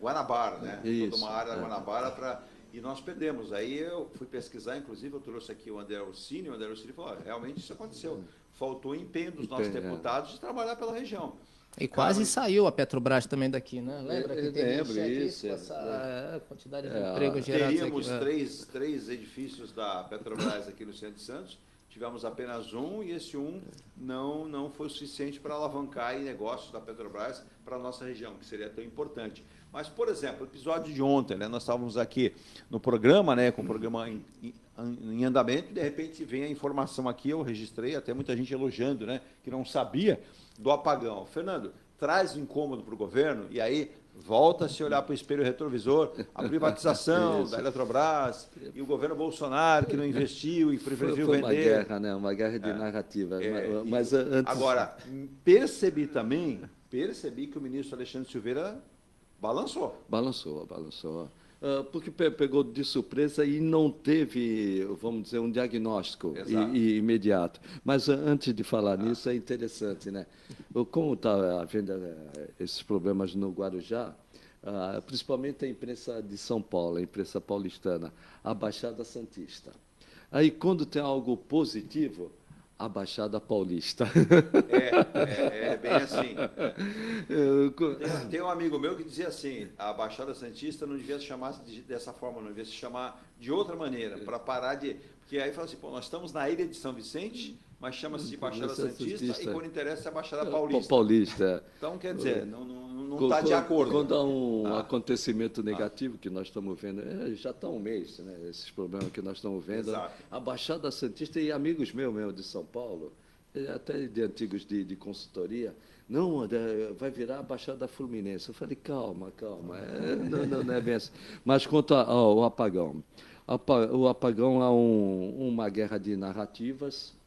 Guanabara, né? Toda uma área da Guanabara, e nós perdemos. Aí eu fui pesquisar, inclusive eu trouxe aqui o André Orsini, falou: realmente isso aconteceu. Faltou empenho dos nossos deputados de trabalhar pela região. E quase saiu a Petrobras também daqui, né? Lembra que teve essa quantidade de empregos gerados aqui. Teríamos três edifícios da Petrobras aqui no centro de Santos. Tivemos apenas um, e esse não foi o suficiente para alavancar em negócios da Petrobras para a nossa região, que seria tão importante. Mas, por exemplo, o episódio de ontem, né, nós estávamos aqui no programa, né, com o programa em andamento, e de repente vem a informação aqui, eu registrei, até muita gente elogiando, né, que não sabia do apagão. Fernando, traz incômodo para o governo, e aí volta a se olhar para o espelho retrovisor, a privatização da Eletrobras e o governo Bolsonaro que não investiu e preferiu vender. Foi uma guerra, né? Uma guerra de narrativa. Mas antes... Agora, percebi que o ministro Alexandre Silveira balançou. Balançou. Porque pegou de surpresa e não teve, vamos dizer, um diagnóstico imediato. Mas antes de falar nisso, é interessante, né? Como está havendo esses problemas no Guarujá, principalmente a imprensa de São Paulo, a imprensa paulistana, a Baixada Santista. Aí, quando tem algo positivo, a Baixada Paulista. É bem assim. Tem um amigo meu que dizia assim: a Baixada Santista não devia se chamar dessa forma, não devia se chamar de outra maneira, para parar de... Porque aí fala assim: nós estamos na ilha de São Vicente, mas chama-se de Baixada Santista, e quando interessa é a Baixada Paulista. Então, quer dizer, não está de acordo. Quando há um acontecimento negativo que nós estamos vendo, já está um mês, né, esses problemas que nós estamos vendo, a Baixada Santista, e amigos meus mesmo de São Paulo, até de antigos de consultoria, não, vai virar a Baixada Fluminense. Eu falei: calma, não é bem assim. Mas quanto ao apagão, o apagão é uma guerra de narrativas.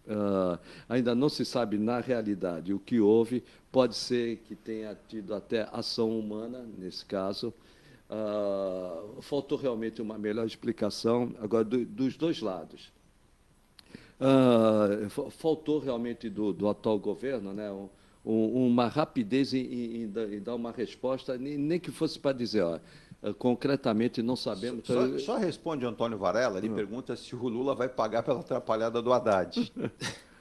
Ainda não se sabe na realidade o que houve. Pode ser que tenha tido até ação humana nesse caso. Faltou realmente uma melhor explicação agora dos dois lados. Faltou realmente do atual governo, né, uma rapidez em dar uma resposta, nem que fosse para dizer, concretamente não sabemos. Só responde Antônio Varela, ele pergunta se o Lula vai pagar pela atrapalhada do Haddad.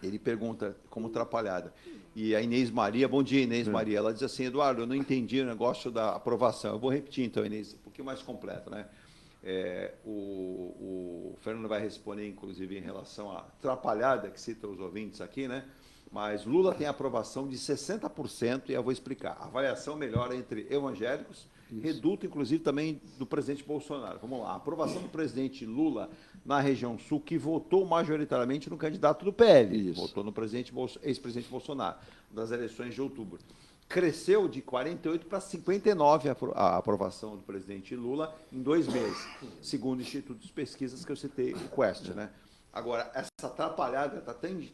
Ele pergunta como atrapalhada. E a Inês Maria, bom dia, Inês Maria, ela diz assim, Eduardo, eu não entendi o negócio da aprovação. Eu vou repetir, então, Inês, um pouquinho mais completo, né? O Fernando vai responder, inclusive, em relação à atrapalhada que cita os ouvintes aqui, né? Mas Lula tem aprovação de 60%, e eu vou explicar. A avaliação melhora entre evangélicos, reduto, inclusive, também do presidente Bolsonaro. Vamos lá. A aprovação do presidente Lula na região sul, que votou majoritariamente no candidato do PL, votou no ex-presidente Bolsonaro, das eleições de outubro. Cresceu de 48 para 59 a aprovação do presidente Lula em 2 meses, segundo o Instituto de Pesquisas que eu citei, o Quest, né? Agora, essa atrapalhada,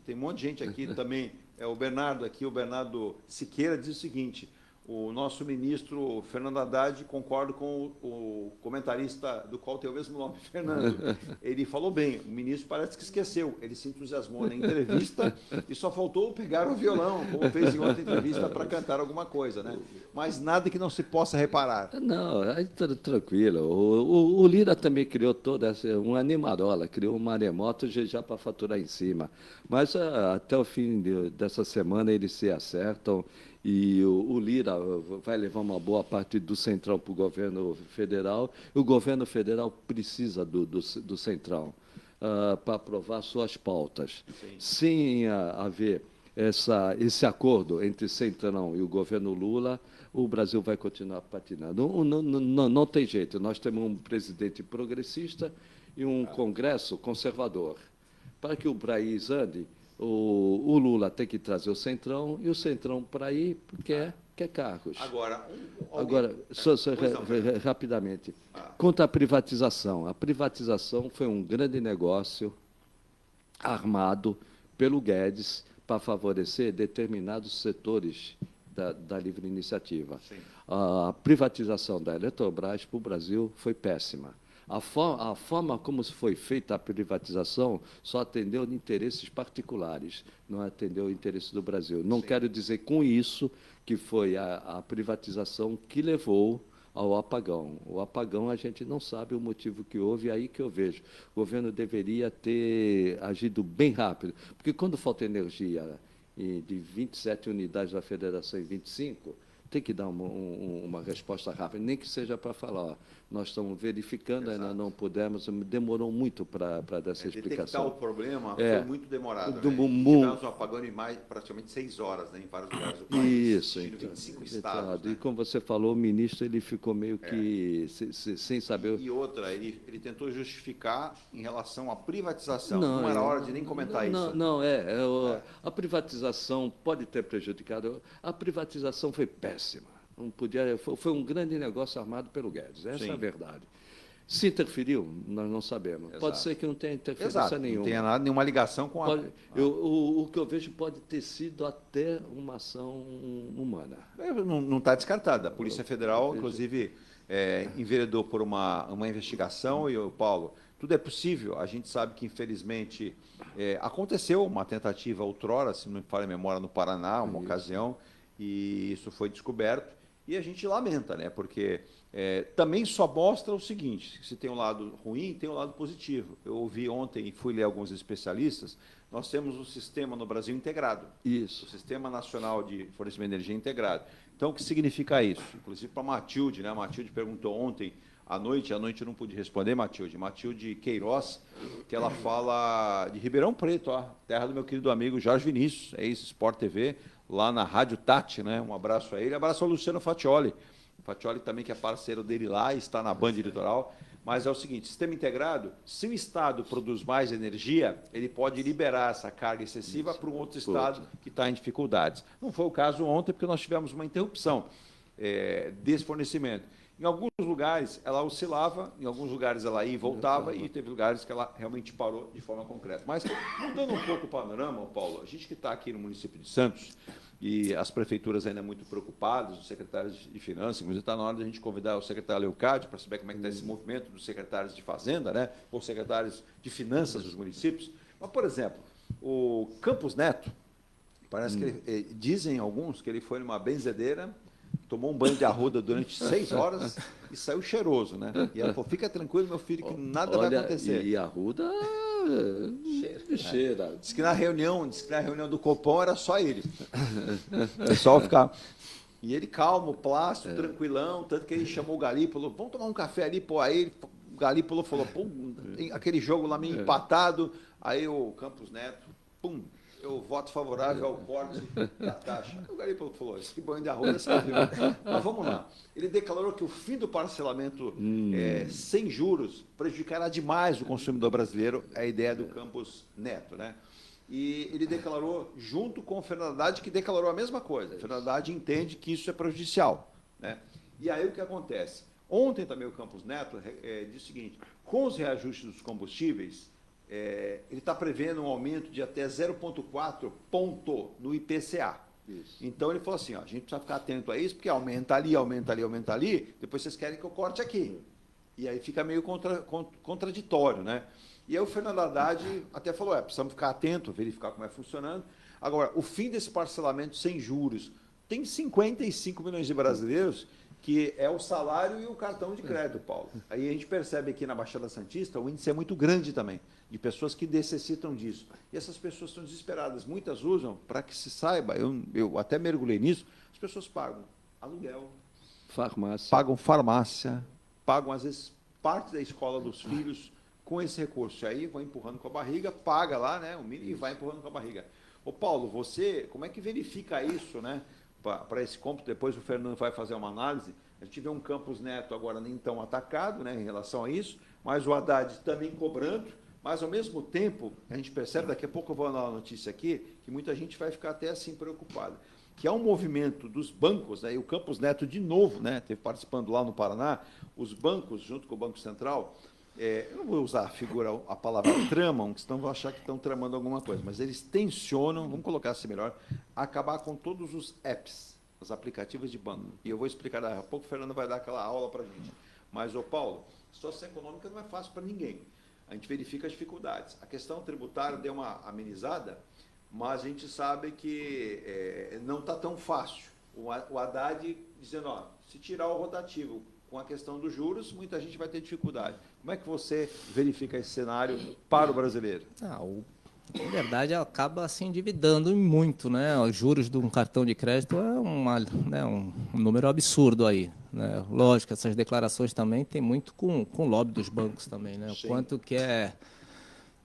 tem um monte de gente aqui também, o Bernardo Siqueira diz o seguinte, o nosso ministro Fernando Haddad, concordo com o comentarista do qual tem o mesmo nome, Fernando. Ele falou bem, o ministro parece que esqueceu, ele se entusiasmou na entrevista e só faltou pegar o violão, como fez em outra entrevista, para cantar alguma coisa, né? Mas nada que não se possa reparar. Não, tranquilo. O Lira também criou toda uma animarola, criou um maremoto já para faturar em cima. Mas até o fim dessa semana eles se acertam. E o Lira vai levar uma boa parte do Centrão para o governo federal. E o governo federal precisa do Centrão para aprovar suas pautas. Sim. Sem haver esse acordo entre Centrão e o governo Lula, o Brasil vai continuar patinando. Não tem jeito. Nós temos um presidente progressista e um Congresso conservador. Para que o país ande, o Lula tem que trazer o Centrão e o Centrão para ir quer cargos. Agora, rapidamente, quanto à privatização. A privatização foi um grande negócio armado pelo Guedes para favorecer determinados setores da livre iniciativa. Sim. A privatização da Eletrobras para o Brasil foi péssima. A forma como foi feita a privatização só atendeu interesses particulares, não atendeu o interesse do Brasil. Não Sim. quero dizer com isso que foi a privatização que levou ao apagão. O apagão a gente não sabe o motivo que houve, é aí que eu vejo. O governo deveria ter agido bem rápido, porque quando falta energia de 27 unidades da Federação em 25, tem que dar uma resposta rápida, nem que seja para falar, ó, nós estamos verificando, ainda não pudemos, demorou muito para dar essa explicação. Detectar o problema foi muito demorado. Tivemos um apagão de praticamente 6 horas, né, em vários lugares do país. Isso, então, 25 estados. Né? E como você falou, o ministro ele ficou meio que sem saber. E outra, ele tentou justificar em relação à privatização. Não era hora de nem comentar isso. A privatização pode ter prejudicado. A privatização foi péssima. Não podia, foi um grande negócio armado pelo Guedes, essa Sim. é a verdade. Se interferiu, nós não sabemos. Exato. Pode ser que não tenha interferência nenhuma. Não tenha nenhuma ligação com o que eu vejo pode ter sido até uma ação humana. Não está descartada. A Polícia Federal, inclusive, enveredou por uma investigação, e, Paulo, tudo é possível. A gente sabe que, infelizmente, aconteceu uma tentativa outrora, se não me falha a memória, no Paraná, uma ocasião, e isso foi descoberto, e a gente lamenta, né? Porque também só mostra o seguinte, se tem um lado ruim, tem um lado positivo. Eu ouvi ontem e fui ler alguns especialistas, nós temos um sistema no Brasil integrado. Isso. O Sistema Nacional de Fornecimento de Energia integrado. Então, o que significa isso? Inclusive para a Matilde, né? A Matilde perguntou ontem à noite eu não pude responder, Matilde Queiroz, que ela fala de Ribeirão Preto, terra do meu querido amigo Jorge Vinícius, ex-Sport TV, lá na Rádio Tati, né? Um abraço a ele, abraço ao Luciano Faccioli. O Faccioli também, que é parceiro dele lá, está na Band Litoral. Mas é o seguinte, sistema integrado, se o Estado produz mais energia, ele pode liberar essa carga excessiva para um outro Estado que está em dificuldades. Não foi o caso ontem, porque nós tivemos uma interrupção desse fornecimento. Em alguns lugares ela oscilava, em alguns lugares ela ia e voltava, e teve lugares que ela realmente parou de forma concreta. Mas, mudando um pouco o panorama, Paulo, a gente que está aqui no município de Santos, e as prefeituras ainda muito preocupadas, os secretários de Finanças, inclusive está na hora de a gente convidar o secretário Leocádio para saber como é que está esse movimento dos secretários de Fazenda, né, ou secretários de Finanças dos municípios. Mas, por exemplo, o Campos Neto, parece que dizem alguns que ele foi numa benzedeira, tomou um banho de arruda durante 6 horas e saiu cheiroso, né? E ela falou, fica tranquilo, meu filho, que nada vai acontecer. E arruda cheira. Diz que na reunião do Copom era só ele. O pessoal ficava... E ele calmo, plástico, tranquilão, tanto que ele chamou o Galípolo, vamos tomar um café ali, pô, aí o Galípolo falou, pum, aquele jogo lá meio empatado, aí o Campos Neto, pum, eu voto favorável ao corte da taxa. O Galípolo falou, esse banho de arroz saiu. Mas vamos lá. Ele declarou que o fim do parcelamento sem juros prejudicará demais o consumidor brasileiro, é a ideia do Campos Neto, né? E ele declarou, junto com o Fernando Haddad, que declarou a mesma coisa. O Fernando Haddad entende que isso é prejudicial, né? E aí o que acontece? Ontem também o Campos Neto disse o seguinte, com os reajustes dos combustíveis, ele está prevendo um aumento de até 0,4 ponto no IPCA. Isso. Então ele falou assim, ó, a gente precisa ficar atento a isso, porque aumenta ali, depois vocês querem que eu corte aqui. E aí fica meio contraditório, né? E aí o Fernando Haddad até falou, precisamos ficar atento, verificar como é funcionando. Agora, o fim desse parcelamento sem juros, tem 55 milhões de brasileiros que é o salário e o cartão de crédito, Paulo. Aí a gente percebe aqui na Baixada Santista, o índice é muito grande também, de pessoas que necessitam disso. E essas pessoas estão desesperadas. Muitas usam, para que se saiba, eu até mergulhei nisso, as pessoas pagam aluguel, pagam farmácia, pagam, às vezes, parte da escola dos filhos com esse recurso. Aí vão empurrando com a barriga, paga lá, né, o mínimo, e vai empurrando com a barriga. Ô, Paulo, você, como é que verifica isso, né? Para esse cômputo, depois o Fernando vai fazer uma análise. A gente vê um Campos Neto agora nem tão atacado, né, em relação a isso, mas o Haddad também cobrando, mas ao mesmo tempo, a gente percebe, daqui a pouco eu vou dar uma notícia aqui, que muita gente vai ficar até assim preocupada, que há um movimento dos bancos, né, e o Campos Neto de novo, né, esteve participando lá no Paraná, os bancos, junto com o Banco Central, eu não vou usar a palavra tramam, senão vão achar que estão tramando alguma coisa, mas eles tensionam, vamos colocar assim melhor, acabar com todos os apps, os aplicativos de banco. E eu vou explicar daqui a pouco, o Fernando vai dar aquela aula para a gente. Mas, ô Paulo, a situação econômica não é fácil para ninguém. A gente verifica as dificuldades. A questão tributária deu uma amenizada, mas a gente sabe que não está tão fácil. O Haddad dizendo, ó, se tirar o rotativo com a questão dos juros, muita gente vai ter dificuldade. Como é que você verifica esse cenário para o brasileiro? Na verdade, acaba se endividando muito, né? Os juros de um cartão de crédito é um número absurdo aí, né? Lógico, essas declarações também tem muito com o lobby dos bancos também, né? O quanto que é...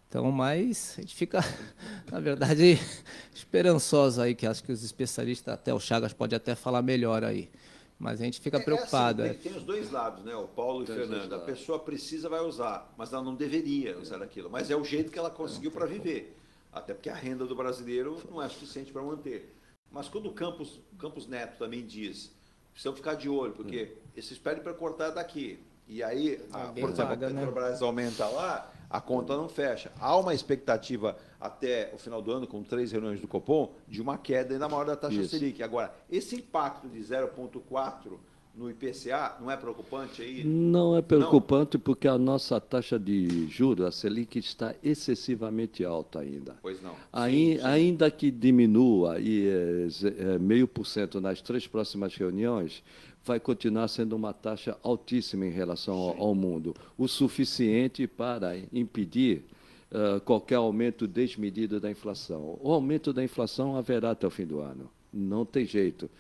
Então, mas a gente fica, na verdade, esperançoso aí, que acho que os especialistas, até o Chagas pode até falar melhor aí. Mas a gente fica preocupado. Assim, tem os dois lados, né? O Paulo e o Fernando. A pessoa precisa, vai usar, mas ela não deveria usar aquilo. Mas é o jeito que ela conseguiu para viver. Até porque a renda do brasileiro não é suficiente para manter. Mas quando o Campos Neto também diz, precisamos ficar de olho, porque esses pedem para cortar daqui. E aí, por exemplo, a Petrobras aumenta lá, a conta não fecha. Há uma expectativa até o final do ano, com 3 reuniões do Copom, de uma queda ainda maior da taxa Selic. Agora, esse impacto de 0,4 no IPCA não é preocupante aí? Não é preocupante, não? Porque a nossa taxa de juros, a Selic, está excessivamente alta ainda. Pois não. Ainda que diminua 0,5% nas 3 próximas reuniões, vai continuar sendo uma taxa altíssima em relação ao mundo, o suficiente para impedir qualquer aumento desmedido da inflação. O aumento da inflação haverá até o fim do ano, não tem jeito,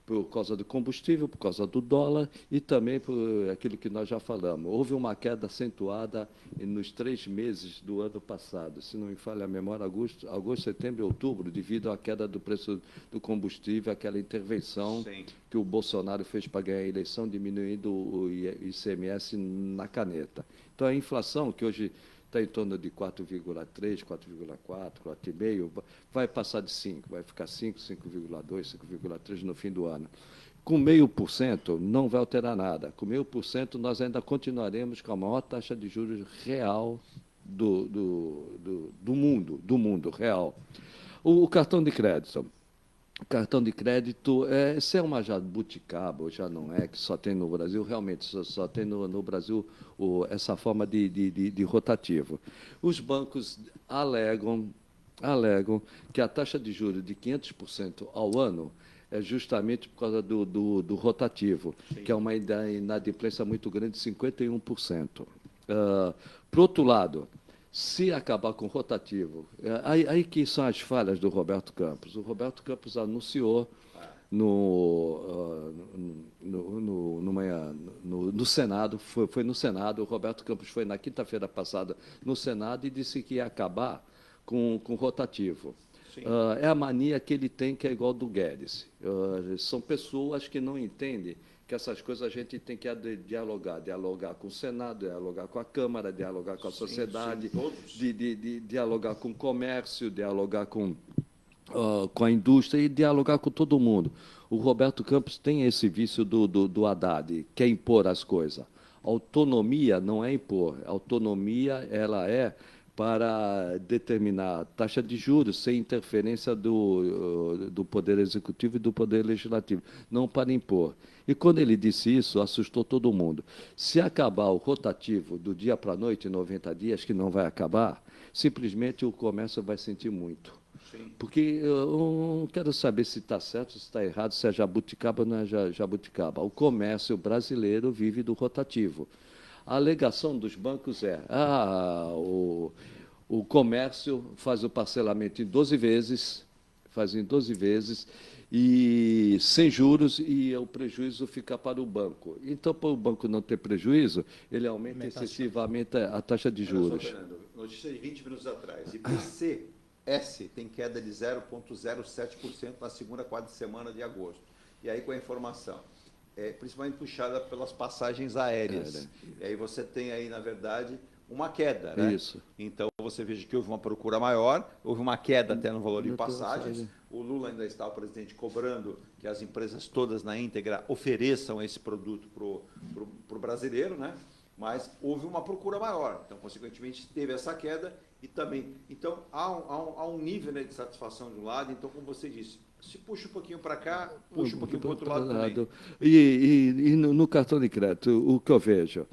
por causa do combustível, por causa do dólar e também por aquilo que nós já falamos. Houve uma queda acentuada nos 3 meses do ano passado, se não me falha a memória, agosto, setembro e outubro, devido à queda do preço do combustível, aquela intervenção que o Bolsonaro fez para ganhar a eleição, diminuindo o ICMS na caneta. Então, a inflação, que hoje está em torno de 4,3, 4,4, 4,5, vai passar de 5, vai ficar 5, 5,2, 5,3 no fim do ano. Com 0,5% não vai alterar nada. Com 0,5% nós ainda continuaremos com a maior taxa de juros real do mundo real. O cartão de crédito. O cartão de crédito, se é uma jabuticaba, ou já não é, que só tem no Brasil, realmente só tem no Brasil essa forma de rotativo. Os bancos alegam que a taxa de juros de 500% ao ano é justamente por causa do rotativo, que é uma inadimplência muito grande, 51%. Por outro lado, Se acabar com o rotativo, aí que são as falhas do Roberto Campos. O Roberto Campos anunciou no Senado, foi no Senado, o Roberto Campos foi na quinta-feira passada no Senado e disse que ia acabar com o rotativo. É a mania que ele tem, que é igual do Guedes. São pessoas que não entendem que essas coisas a gente tem que dialogar com o Senado, dialogar com a Câmara, dialogar com a sociedade, dialogar com o comércio, dialogar com a indústria e dialogar com todo mundo. O Roberto Campos tem esse vício do Haddad, quer impor as coisas. Autonomia não é impor, autonomia ela é para determinar a taxa de juros sem interferência do Poder Executivo e do Poder Legislativo, não para impor. E quando ele disse isso, assustou todo mundo. Se acabar o rotativo do dia para a noite, em 90 dias, que não vai acabar, simplesmente o comércio vai sentir muito. Sim. Porque eu não quero saber se está certo, se está errado, se é jabuticaba ou não é jabuticaba. O comércio brasileiro vive do rotativo. A alegação dos bancos é o comércio faz o parcelamento em 12 vezes, e sem juros, e o prejuízo fica para o banco. Então, para o banco não ter prejuízo, ele aumenta excessivamente a taxa de juros. Olha só, Fernando, notícia de 20 minutos atrás. IPCS tem queda de 0,07% na segunda quadra de semana de agosto. E aí, com a informação, principalmente puxada pelas passagens aéreas. E aí você tem aí, na verdade, uma queda, né? Isso. Então, você veja que houve uma procura maior, houve uma queda até no valor de passagens. O Lula ainda está, o presidente, cobrando que as empresas todas na íntegra ofereçam esse produto para o brasileiro, né? Mas houve uma procura maior. Então, consequentemente, teve essa queda e também... Então, há um nível, né, de satisfação de um lado. Então, como você disse, se puxa um pouquinho para cá, puxa um pouquinho para o outro lado também. E no cartão de crédito, o que eu vejo...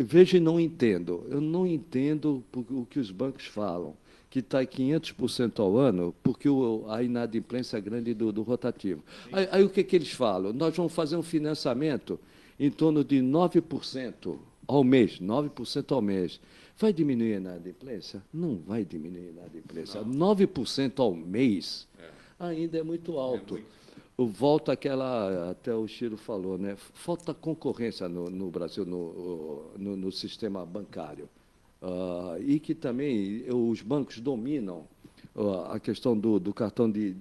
vejo e não entendo. Eu não entendo o que os bancos falam, que está em 500% ao ano, porque a inadimplência é grande do rotativo. Aí o que eles falam? Nós vamos fazer um financiamento em torno de 9% ao mês, 9% ao mês. Vai diminuir a inadimplência? Não vai diminuir a inadimplência. 9% ao mês ainda é muito alto. Volta àquela, até o Chiro falou, né? Falta concorrência no Brasil, no sistema bancário. E que também os bancos dominam a questão do cartão de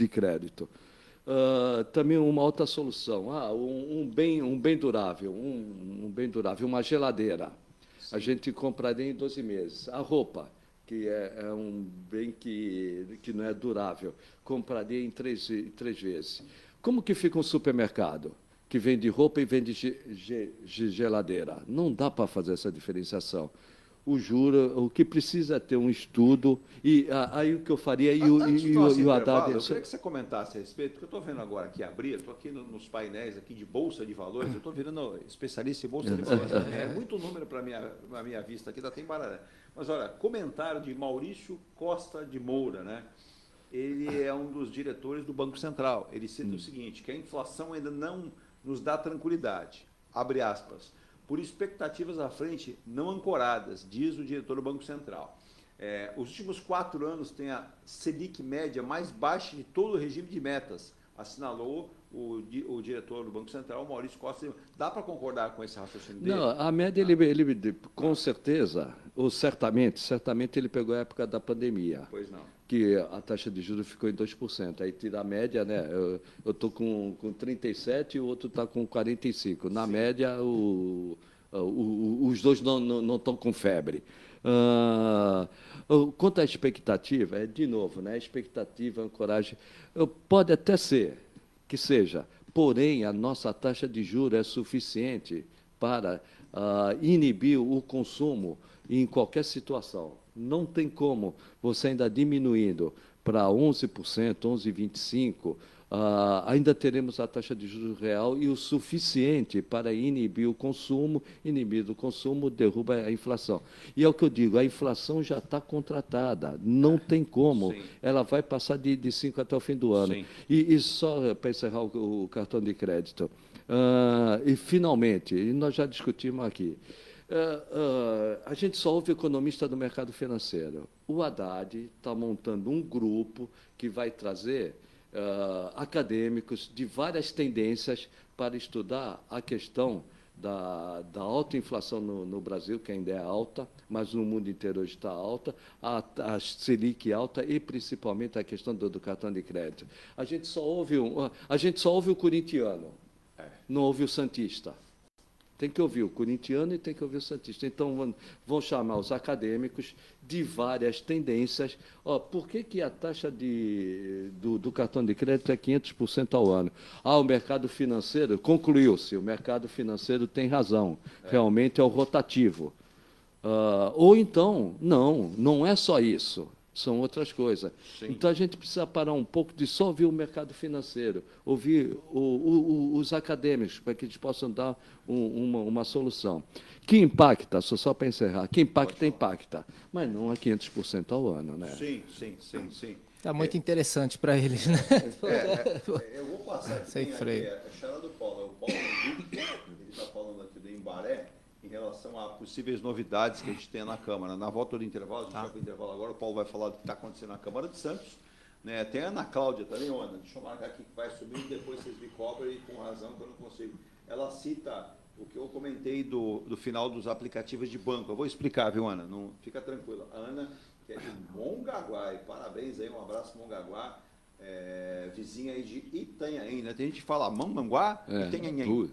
crédito. Também uma outra solução, um bem durável, uma geladeira. Sim. A gente compraria em 12 meses. A roupa, que é um bem que não é durável, compraria em três vezes. Como que fica um supermercado que vende roupa e vende geladeira? Não dá para fazer essa diferenciação. O que precisa é ter um estudo, e aí o que eu faria, e o Haddad... Eu queria que você comentasse a respeito, porque eu estou vendo agora aqui abrir, estou aqui nos painéis aqui de Bolsa de Valores, eu estou virando especialista em Bolsa de Valores. É muito número para a minha vista aqui, ainda tem baralho. Mas, olha, comentário de Maurício Costa de Moura, né? Ele é um dos diretores do Banco Central. Ele cita o seguinte, que a inflação ainda não nos dá tranquilidade, abre aspas, por expectativas à frente não ancoradas, diz o diretor do Banco Central. Os últimos 4 anos têm a Selic média mais baixa de todo o regime de metas, assinalou o diretor do Banco Central, Maurício Costa. Dá para concordar com esse raciocínio dele? Não, a média, ele com certeza, ou certamente ele pegou a época da pandemia. Pois não. Que a taxa de juros ficou em 2%. Aí tira a média, né? Eu estou com 37% e o outro está com 45%. Na Sim. média, os dois não estão com febre. Quanto à expectativa, de novo, né? A expectativa, a ancoragem, pode até ser que seja, porém, a nossa taxa de juros é suficiente para inibir o consumo em qualquer situação. Não tem como você ainda diminuindo para 11%, 11,25%, ainda teremos a taxa de juros real e o suficiente para inibir o consumo derruba a inflação. E é o que eu digo, a inflação já está contratada, não tem como, Sim. ela vai passar de 5% até o fim do ano. E só para encerrar o cartão de crédito, e finalmente, e nós já discutimos aqui, A gente só ouve economista do mercado financeiro. O Haddad está montando um grupo que vai trazer acadêmicos de várias tendências para estudar a questão da alta inflação no Brasil, que ainda é alta, mas no mundo inteiro hoje está alta, a Selic alta e, principalmente, a questão do cartão de crédito. A gente só ouve o corintiano, não ouve o santista. Tem que ouvir o corintiano e tem que ouvir o santista. Então, vão chamar os acadêmicos de várias tendências. Por que a taxa do cartão de crédito é 500% ao ano? O mercado financeiro, concluiu-se, o mercado financeiro tem razão, realmente é o rotativo. Ou então, não é só isso. São outras coisas. Sim. Então, a gente precisa parar um pouco de só ouvir o mercado financeiro, ouvir os acadêmicos, para que eles possam dar uma solução. Que impacta, só para encerrar, que impacta, mas não a 500% ao ano. Né? Sim. Está muito interessante para eles, né? Eu vou passar sem freio. É a charada do Paulo. O Paulo ele está falando aqui do Embaré, em relação a possíveis novidades que a gente tem na Câmara. Na volta do intervalo, a gente vai para o intervalo agora, o Paulo vai falar do que está acontecendo na Câmara de Santos. Né? Tem a Ana Cláudia também, Ana, deixa eu marcar aqui que vai subir e depois vocês me cobram e com razão que eu não consigo. Ela cita o que eu comentei do final dos aplicativos de banco. Eu vou explicar, viu, Ana? Não, fica tranquila. A Ana, que é de Mongaguá, e parabéns aí, um abraço, Mongaguá. Vizinha aí de Itanhaém, né? Tem gente que fala Mongaguá e Itanhaém. O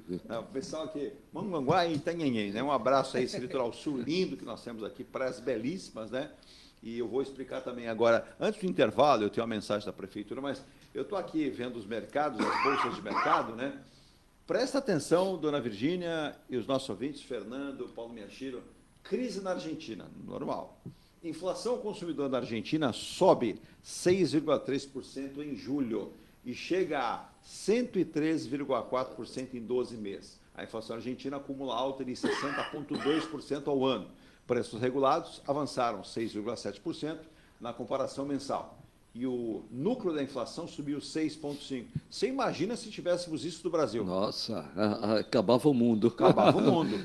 pessoal aqui, Mongaguá e Itanhaém, né? Um abraço aí, esse litoral sul lindo que nós temos aqui, praias belíssimas, né? E eu vou explicar também agora, antes do intervalo, eu tenho uma mensagem da Prefeitura, mas eu estou aqui vendo os mercados, as bolsas de mercado, né? Presta atenção, dona Virgínia e os nossos ouvintes, Fernando, Paulo Miyashiro, crise na Argentina, normal. Inflação consumidor na Argentina sobe 6,3% em julho e chega a 103,4% em 12 meses. A inflação argentina acumula alta de 60,2% ao ano. Preços regulados avançaram 6,7% na comparação mensal. E o núcleo da inflação subiu 6,5%. Você imagina se tivéssemos isso no Brasil? Nossa, acabava o mundo. Acabava o mundo.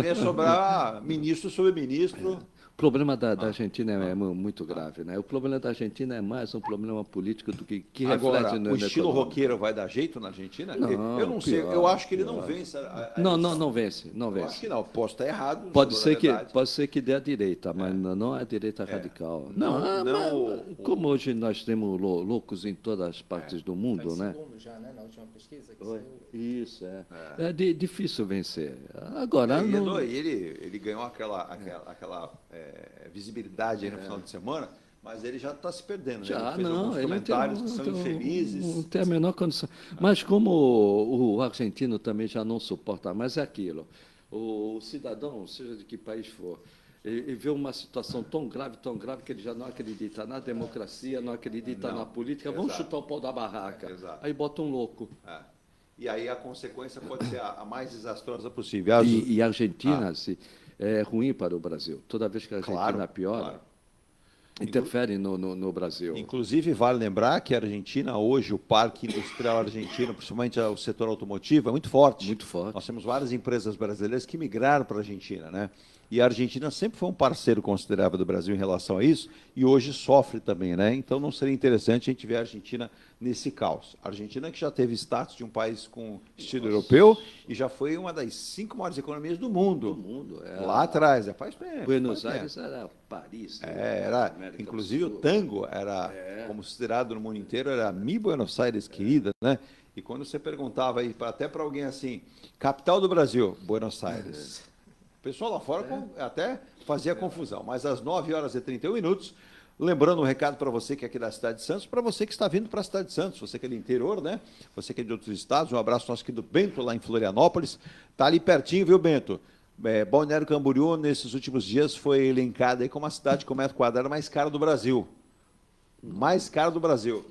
Ia sobrar ministro sobre ministro. O problema da Argentina é muito grave, né? O problema da Argentina é mais um problema político do que agora, reflete no o estilo econômico. roqueiro vai dar jeito na Argentina? Não, eu não sei, eu acho que ele não vence. Não vence. Eu acho que não, posso estar errado. Pode ser que dê a direita, mas não é a direita radical. Como hoje nós temos loucos em todas as partes do mundo, né? Segundo já, né? Na última pesquisa que Isso, é difícil vencer. Agora, ele ganhou aquela visibilidade aí no final de semana, mas ele já está se perdendo. Já, ele fez alguns comentários que são infelizes. Não tem a menor condição. Mas como o argentino também já não suporta mais, é aquilo. O cidadão, seja de que país for, ele vê uma situação tão grave, que ele já não acredita na democracia, não acredita na política. Vamos chutar o pau da barraca. Aí bota um louco. E aí a consequência pode ser a mais desastrosa possível. E a Argentina é ruim para o Brasil. Toda vez que a Argentina piora, interfere no Brasil. Inclusive, vale lembrar que a Argentina, hoje, o parque industrial argentino, principalmente o setor automotivo, é muito forte. Muito forte. Nós temos várias empresas brasileiras que migraram para a Argentina, né? E a Argentina sempre foi um parceiro considerável do Brasil em relação a isso, e hoje sofre também, né? Então não seria interessante a gente ver a Argentina nesse caos. A Argentina que já teve status de um país com estilo europeu e já foi uma das 5 maiores economias do mundo. Lá atrás, faz tempo. Buenos Aires era Paris. Inclusive o tango era, como considerado no mundo inteiro, era Mi Buenos Aires querida, né? E quando você perguntava aí, até para alguém assim, capital do Brasil, Buenos Aires. O pessoal lá fora até fazia confusão, mas às 9h31, lembrando um recado para você que é aqui da cidade de Santos, para você que está vindo para a cidade de Santos, você que é do interior, né? Você que é de outros estados, um abraço nosso querido Bento lá em Florianópolis, está ali pertinho, viu, Bento? Balneário Camboriú, nesses últimos dias, foi elencada aí como a cidade com metro quadrado mais cara do Brasil. Mais cara do Brasil.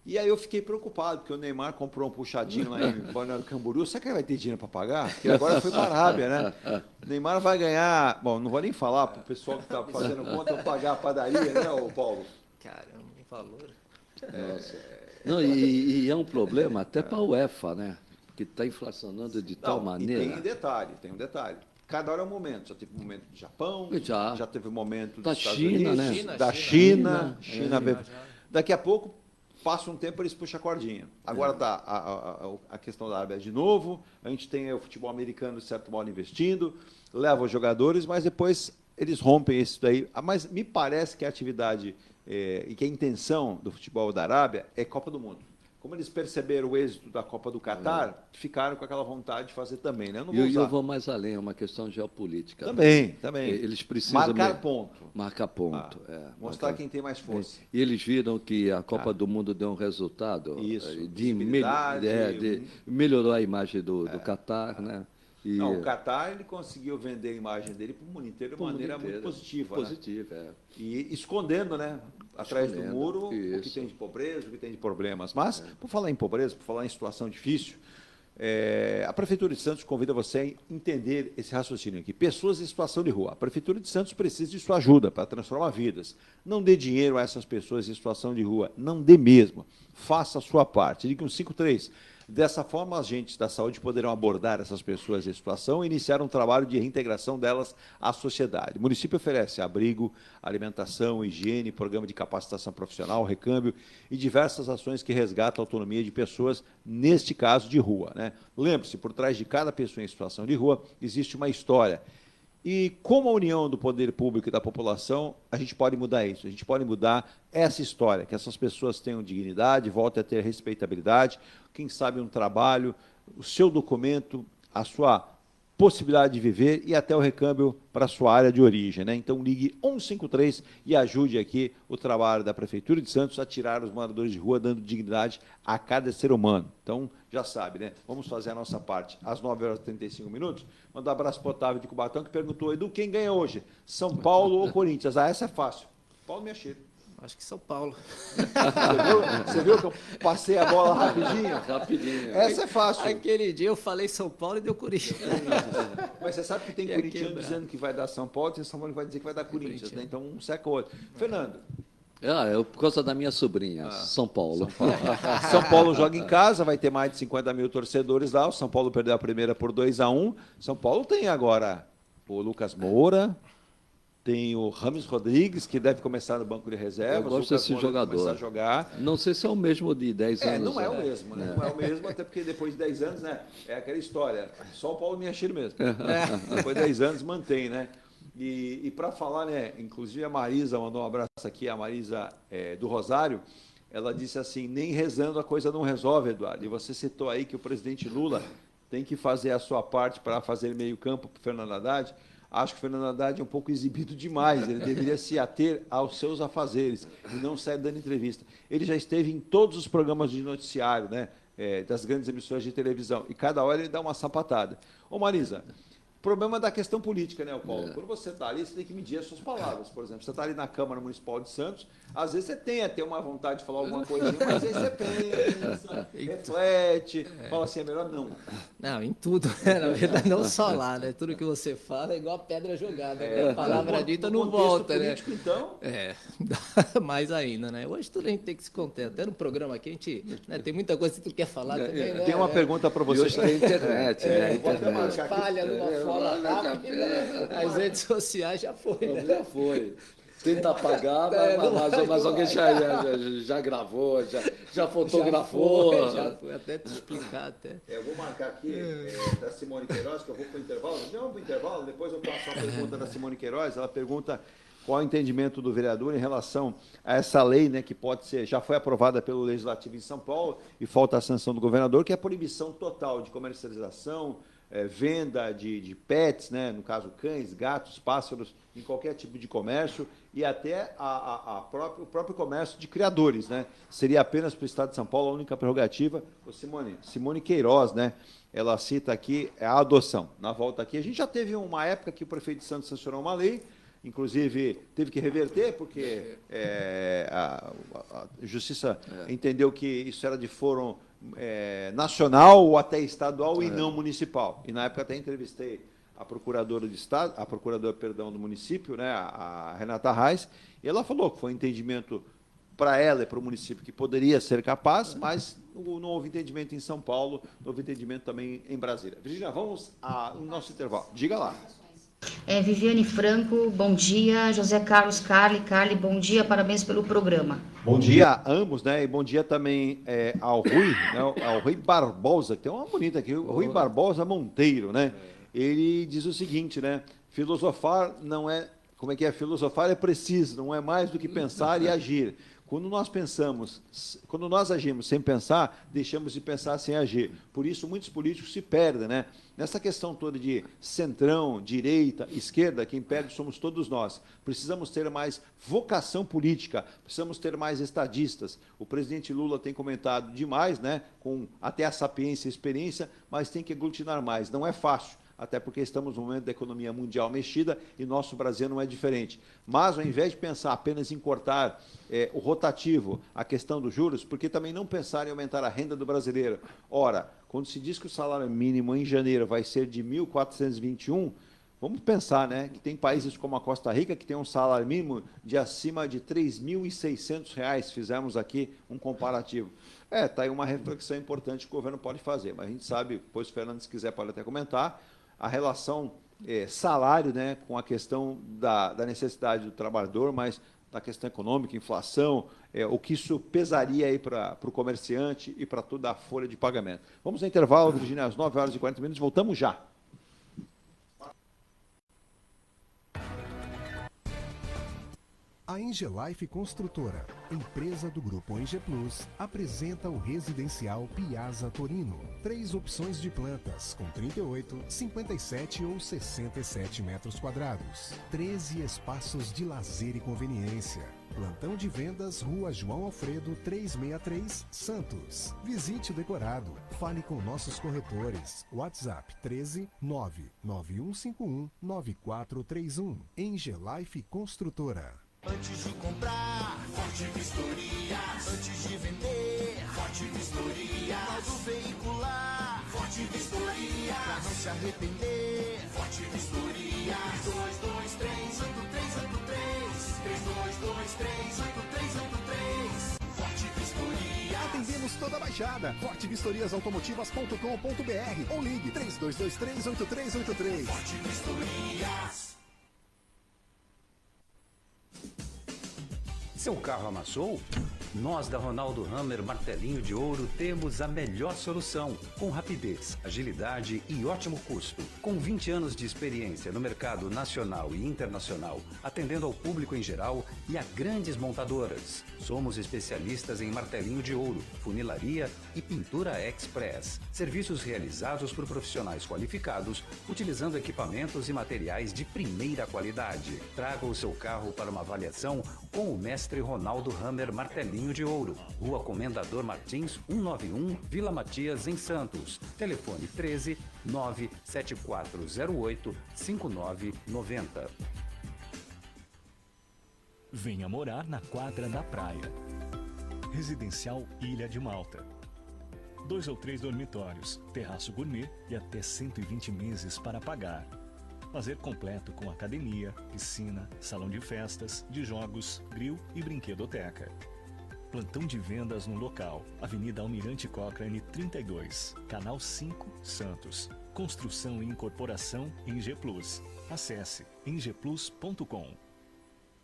E aí eu fiquei preocupado, porque o Neymar comprou um puxadinho lá em Balneário Camboriú. Será que ele vai ter dinheiro para pagar? Porque agora foi para a Arábia, né? O Neymar vai ganhar... Bom, não vou nem falar para o pessoal que está fazendo conta pagar a padaria, né, ô Paulo? Caramba, que valor. Não, e é um problema até para a UEFA, né? Que está inflacionando de tal maneira. E tem um detalhe. cada hora é um momento. Já teve um momento do Japão, já teve um momento da dos Estados China, Unidos, né? da China. Daqui a pouco, passa um tempo, eles puxam a cordinha. Agora está a questão da Arábia de novo, a gente tem o futebol americano, de certo modo, investindo, leva os jogadores, mas depois eles rompem isso daí. Mas me parece que a atividade e que a intenção do futebol da Arábia é Copa do Mundo. Como eles perceberam o êxito da Copa do Catar, ficaram com aquela vontade de fazer também, né? Eu vou mais além, é uma questão geopolítica. Também. Eles precisam marcar ponto. Marcar ponto. Mostrar quem tem mais força. E eles viram que a Copa do Mundo deu um resultado melhorou a imagem do Catar, né? Não, o Catar ele conseguiu vender a imagem dele para o mundo inteiro de maneira muito positiva. Positiva, né? E escondendo, né? Atrás do muro, o que tem de pobreza, o que tem de problemas. Mas, por falar em pobreza, por falar em situação difícil, a Prefeitura de Santos convida você a entender esse raciocínio aqui. Pessoas em situação de rua. A Prefeitura de Santos precisa de sua ajuda para transformar vidas. Não dê dinheiro a essas pessoas em situação de rua. Não dê mesmo. Faça a sua parte. Ligue 153. Dessa forma, os agentes da saúde poderão abordar essas pessoas em situação e iniciar um trabalho de reintegração delas à sociedade. O município oferece abrigo, alimentação, higiene, programa de capacitação profissional, recâmbio e diversas ações que resgatam a autonomia de pessoas, neste caso, de rua, né? Lembre-se, por trás de cada pessoa em situação de rua existe uma história. E como a união do poder público e da população, a gente pode mudar isso, a gente pode mudar essa história, que essas pessoas tenham dignidade, voltem a ter respeitabilidade, quem sabe um trabalho, o seu documento, a sua possibilidade de viver e até o recâmbio para a sua área de origem, né? Então ligue 153 e ajude aqui o trabalho da Prefeitura de Santos a tirar os moradores de rua, dando dignidade a cada ser humano. Então, já sabe, né? Vamos fazer a nossa parte. Às 9h35, mandar um abraço para o Otávio de Cubatão, que perguntou, Edu, quem ganha hoje? São Paulo ou Corinthians? Essa é fácil. Paulo Miachiro. Acho que São Paulo. Você viu que eu passei a bola rapidinho? Rapidinho. Essa é fácil. Aquele dia eu falei São Paulo e deu Corinthians. Mas você sabe que tem corintiano dizendo que vai dar São Paulo, tem São Paulo que vai dizer que vai dar Corinthians, né? Então um seca o outro. Fernando. Por causa da minha sobrinha, São Paulo. São Paulo joga em casa, vai ter mais de 50 mil torcedores lá. O São Paulo perdeu a primeira por 2-1. São Paulo tem agora o Lucas Moura, tem o Rames Rodrigues, que deve começar no banco de reservas. Eu gosto desse jogador. A jogar. Não sei se é o mesmo de 10 anos. Não é o mesmo, né? Não é o mesmo, até porque depois de 10 anos, né? É aquela história. Só o Paulo Miachiro mesmo. Depois de 10 anos mantém, né? E para falar, né? Inclusive a Marisa mandou um abraço aqui, a Marisa do Rosário. Ela disse assim: nem rezando a coisa não resolve, Eduardo. E você citou aí que o presidente Lula tem que fazer a sua parte para fazer meio-campo para o Fernando Haddad. Acho que o Fernando Haddad é um pouco exibido demais. Ele deveria se ater aos seus afazeres e não sair dando entrevista. Ele já esteve em todos os programas de noticiário, né, das grandes emissoras de televisão, e cada hora ele dá uma sapatada. Ô, Marisa, problema da questão política, né, Paulo? Quando você está ali, você tem que medir as suas palavras. Por exemplo, você está ali na Câmara Municipal de Santos, às vezes você tem até uma vontade de falar alguma coisinha, mas aí você pensa, reflete, fala assim, é melhor não. Não, em tudo, né? Na verdade, não só lá, né? Tudo que você fala é igual a pedra jogada, né? A palavra dita não volta, político, né? Então... mais ainda, né? Hoje tudo a gente tem que se conter. Até no programa aqui, a gente tem muita coisa que tu quer falar também, né? Tem uma pergunta para você. E hoje tem internet, né? Internet. Espalha de uma forma rápida, as redes sociais já foi, né? Já foi. Tenta apagar, mas alguém já gravou, já fotografou. Já foi, até te explicar. Até. Eu vou marcar aqui da Simone Queiroz, que eu vou para o intervalo. Não, para o intervalo, depois eu passo a pergunta da Simone Queiroz. Ela pergunta qual é o entendimento do vereador em relação a essa lei, né, que pode ser, já foi aprovada pelo Legislativo em São Paulo e falta a sanção do governador, que é a proibição total de comercialização, venda de pets, né, no caso cães, gatos, pássaros, em qualquer tipo de comércio e até o próprio comércio de criadores, né? Seria apenas para o Estado de São Paulo a única prerrogativa. Simone Queiroz, né? Ela cita aqui a adoção. Na volta aqui, a gente já teve uma época que o prefeito de Santos sancionou uma lei, inclusive teve que reverter, porque a Justiça entendeu que isso era de foro nacional ou até estadual e não municipal. E na época até entrevistei a procuradora do Estado, do município, né, a Renata Reis, e ela falou que foi um entendimento para ela e para o município que poderia ser capaz, mas não houve entendimento em São Paulo, não houve entendimento também em Brasília. Virginia, vamos ao nosso intervalo. Diga lá. Viviane Franco, bom dia. José Carlos Carli, bom dia, parabéns pelo programa. Bom dia a ambos, né? E bom dia também ao Rui, né? Ao Rui Barbosa, que tem uma bonita aqui, o Rui Barbosa Monteiro, né? Ele diz o seguinte, né? Filosofar não é... Como é que é? Filosofar é preciso, não é mais do que pensar e agir. Quando nós agimos sem pensar, deixamos de pensar sem agir. Por isso, muitos políticos se perdem, né? Nessa questão toda de centrão, direita, esquerda, quem perde somos todos nós. Precisamos ter mais vocação política, precisamos ter mais estadistas. O presidente Lula tem comentado demais, né? Com até a sapiência e experiência, mas tem que aglutinar mais. Não é fácil. Até porque estamos no momento da economia mundial mexida e nosso Brasil não é diferente. Mas, ao invés de pensar apenas em cortar o rotativo, a questão dos juros, por que também não pensar em aumentar a renda do brasileiro? Ora, quando se diz que o salário mínimo em janeiro vai ser de 1.421, vamos pensar, né, que tem países como a Costa Rica que tem um salário mínimo de acima de R$ 3.600. Fizemos aqui um comparativo. Está aí uma reflexão importante que o governo pode fazer, mas a gente sabe, depois se o Fernando, se quiser, pode até comentar, a relação salário, né, com a questão da necessidade do trabalhador, mas da questão econômica, inflação, o que isso pesaria aí para o comerciante e para toda a folha de pagamento. Vamos ao intervalo, Virgínia, às 9h40, voltamos já. A Engelife Construtora, empresa do Grupo Enge Plus, apresenta o residencial Piazza Torino. 3 opções de plantas, com 38, 57 ou 67 metros quadrados. 13 espaços de lazer e conveniência. Plantão de vendas, Rua João Alfredo, 363, Santos. Visite o decorado. Fale com nossos corretores. WhatsApp 13 99151 9431. Engelife Construtora. Antes de comprar, Forte Vistoria. Antes de vender, Forte Vistoria. Laudo veicular, Forte Vistoria. Pra não se arrepender, Forte Vistoria. 322383. 322383. Forte Vistoria. Atendemos toda a Baixada. fortevistoriasautomotivas.com.br ou ligue 32238383. Forte Vistorias. Seu carro amassou? Nós da Ronaldo Hammer Martelinho de Ouro temos a melhor solução, com rapidez, agilidade e ótimo custo. Com 20 anos de experiência no mercado nacional e internacional, atendendo ao público em geral e a grandes montadoras. Somos especialistas em martelinho de ouro, funilaria e pintura express. Serviços realizados por profissionais qualificados, utilizando equipamentos e materiais de primeira qualidade. Traga o seu carro para uma avaliação com o mestre Ronaldo Hammer Martelinho de Ouro, Rua Comendador Martins, 191, Vila Matias, em Santos. Telefone 13 97408 5990. Venha morar na quadra da praia. Residencial Ilha de Malta. 2 ou 3 dormitórios, terraço gourmet e até 120 meses para pagar. Lazer completo com academia, piscina, salão de festas, de jogos, grill e brinquedoteca. Plantão de vendas no local, Avenida Almirante Cochrane 32, Canal 5, Santos. Construção e incorporação Enge Plus. Acesse engeplus.com.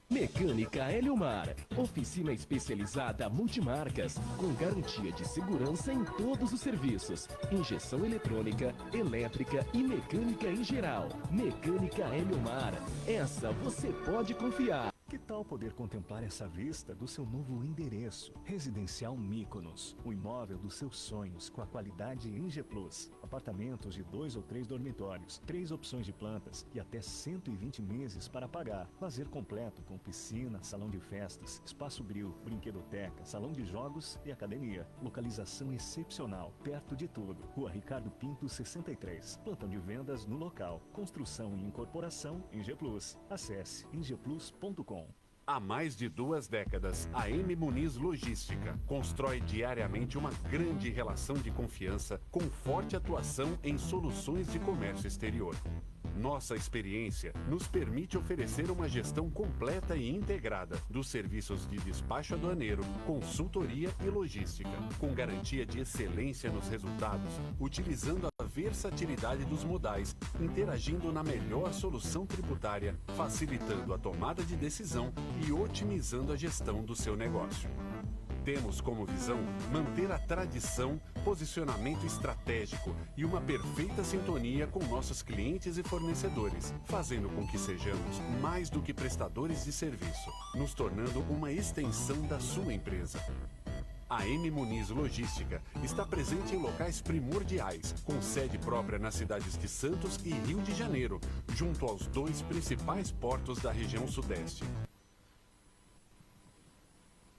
Mecânica Heliomar, oficina especializada multimarcas, com garantia de segurança em todos os serviços, injeção eletrônica, elétrica e mecânica em geral. Mecânica Heliomar, essa você pode confiar. Que tal poder contemplar essa vista do seu novo endereço? Residencial Mykonos, o imóvel dos seus sonhos com a qualidade Enge Plus. Apartamentos de 2 ou 3 dormitórios, 3 opções de plantas e até 120 meses para pagar. Lazer completo com piscina, salão de festas, espaço grill, brinquedoteca, salão de jogos e academia. Localização excepcional, perto de tudo. Rua Ricardo Pinto 63. Plantão de vendas no local. Construção e incorporação Enge Plus. Acesse engeplus.com. Há mais de 2 décadas, a M Muniz Logística constrói diariamente uma grande relação de confiança com forte atuação em soluções de comércio exterior. Nossa experiência nos permite oferecer uma gestão completa e integrada dos serviços de despacho aduaneiro, consultoria e logística, com garantia de excelência nos resultados, utilizando a versatilidade dos modais, interagindo na melhor solução tributária, facilitando a tomada de decisão e otimizando a gestão do seu negócio. Temos como visão manter a tradição, posicionamento estratégico e uma perfeita sintonia com nossos clientes e fornecedores, fazendo com que sejamos mais do que prestadores de serviço, nos tornando uma extensão da sua empresa. A M Muniz Logística está presente em locais primordiais, com sede própria nas cidades de Santos e Rio de Janeiro, junto aos 2 principais portos da região sudeste.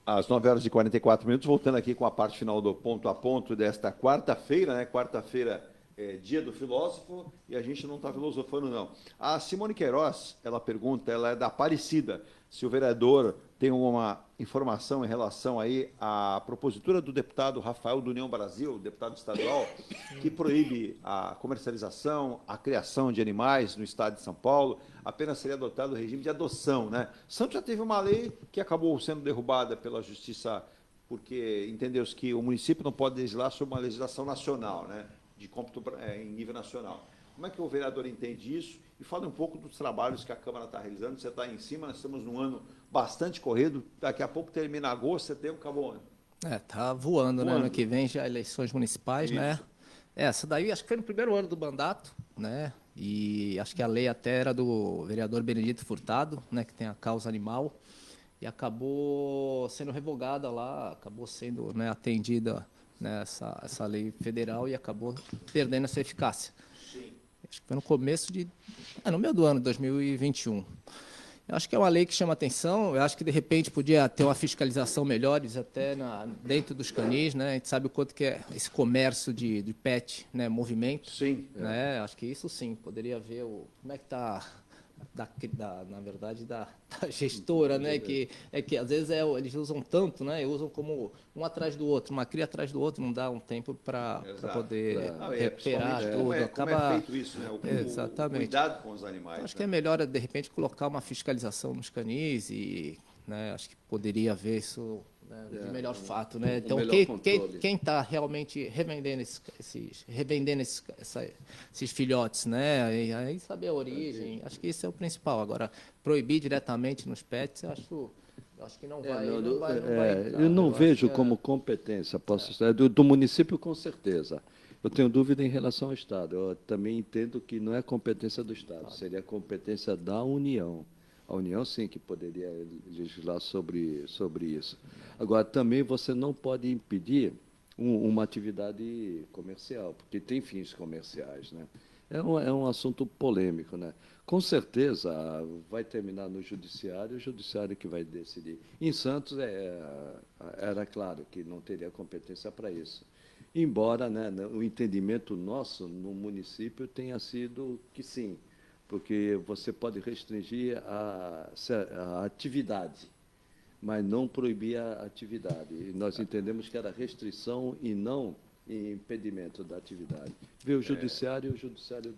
Às 9h44, voltando aqui com a parte final do ponto a ponto desta quarta-feira, né? Quarta-feira é dia do filósofo e a gente não está filosofando, não. A Simone Queiroz, ela pergunta, ela é da Aparecida, se o vereador tem uma informação em relação aí à propositura do deputado Rafael do União Brasil, deputado estadual, que proíbe a comercialização, a criação de animais no estado de São Paulo, apenas seria adotado o regime de adoção, né? Santos já teve uma lei que acabou sendo derrubada pela justiça, porque entendeu-se que o município não pode legislar sobre uma legislação nacional, né? De cômputo em nível nacional. Como é que o vereador entende isso? E fala um pouco dos trabalhos que a Câmara está realizando. Você está em cima, nós estamos num ano bastante corrido, daqui a pouco termina agosto, setembro, acabou o ano. Tá voando, né? Ano que vem já eleições municipais, Isso. né? Essa daí acho que foi no primeiro ano do mandato, né? E acho que a lei até era do vereador Benedito Furtado, né? Que tem a causa animal. E acabou sendo revogada lá, acabou sendo, né, atendida, né, essa lei federal e acabou perdendo essa eficácia. Sim. Acho que foi no começo no meio do ano de 2021. Eu acho que é uma lei que chama atenção. Eu acho que, de repente, podia ter uma fiscalização melhores até dentro dos canis, né? A gente sabe o quanto que é esse comércio de pet, né? Movimento. Sim. Né? Acho que isso, sim, poderia ver como é que está, na verdade, da gestora, né? Que às vezes eles usam tanto, né? Usam como um atrás do outro, uma cria atrás do outro, não dá um tempo para poder recuperar tudo. Como Acaba... é feito isso, né? Exatamente. O cuidado com os animais. Acho que é melhor, de repente, colocar uma fiscalização nos canis e, né, acho que poderia haver isso, né, de melhor fato, né? Então, quem está realmente revendendo esses filhotes, né? E aí saber a origem, acho que isso é o principal. Agora, proibir diretamente nos pets, eu acho que não vai. Eu não vejo como competência, posso estar do município com certeza. Eu tenho dúvida em relação ao Estado. Eu também entendo que não é competência do Estado, seria competência da União. A União, sim, que poderia legislar sobre isso. Agora, também você não pode impedir uma atividade comercial, porque tem fins comerciais, né? É um assunto polêmico, né? Com certeza vai terminar no judiciário, o judiciário que vai decidir. Em Santos, era claro que não teria competência para isso. Embora, né, o entendimento nosso no município tenha sido que sim, porque você pode restringir a atividade, mas não proibir a atividade. E nós entendemos que era restrição e não impedimento da atividade. Veio o judiciário e o judiciário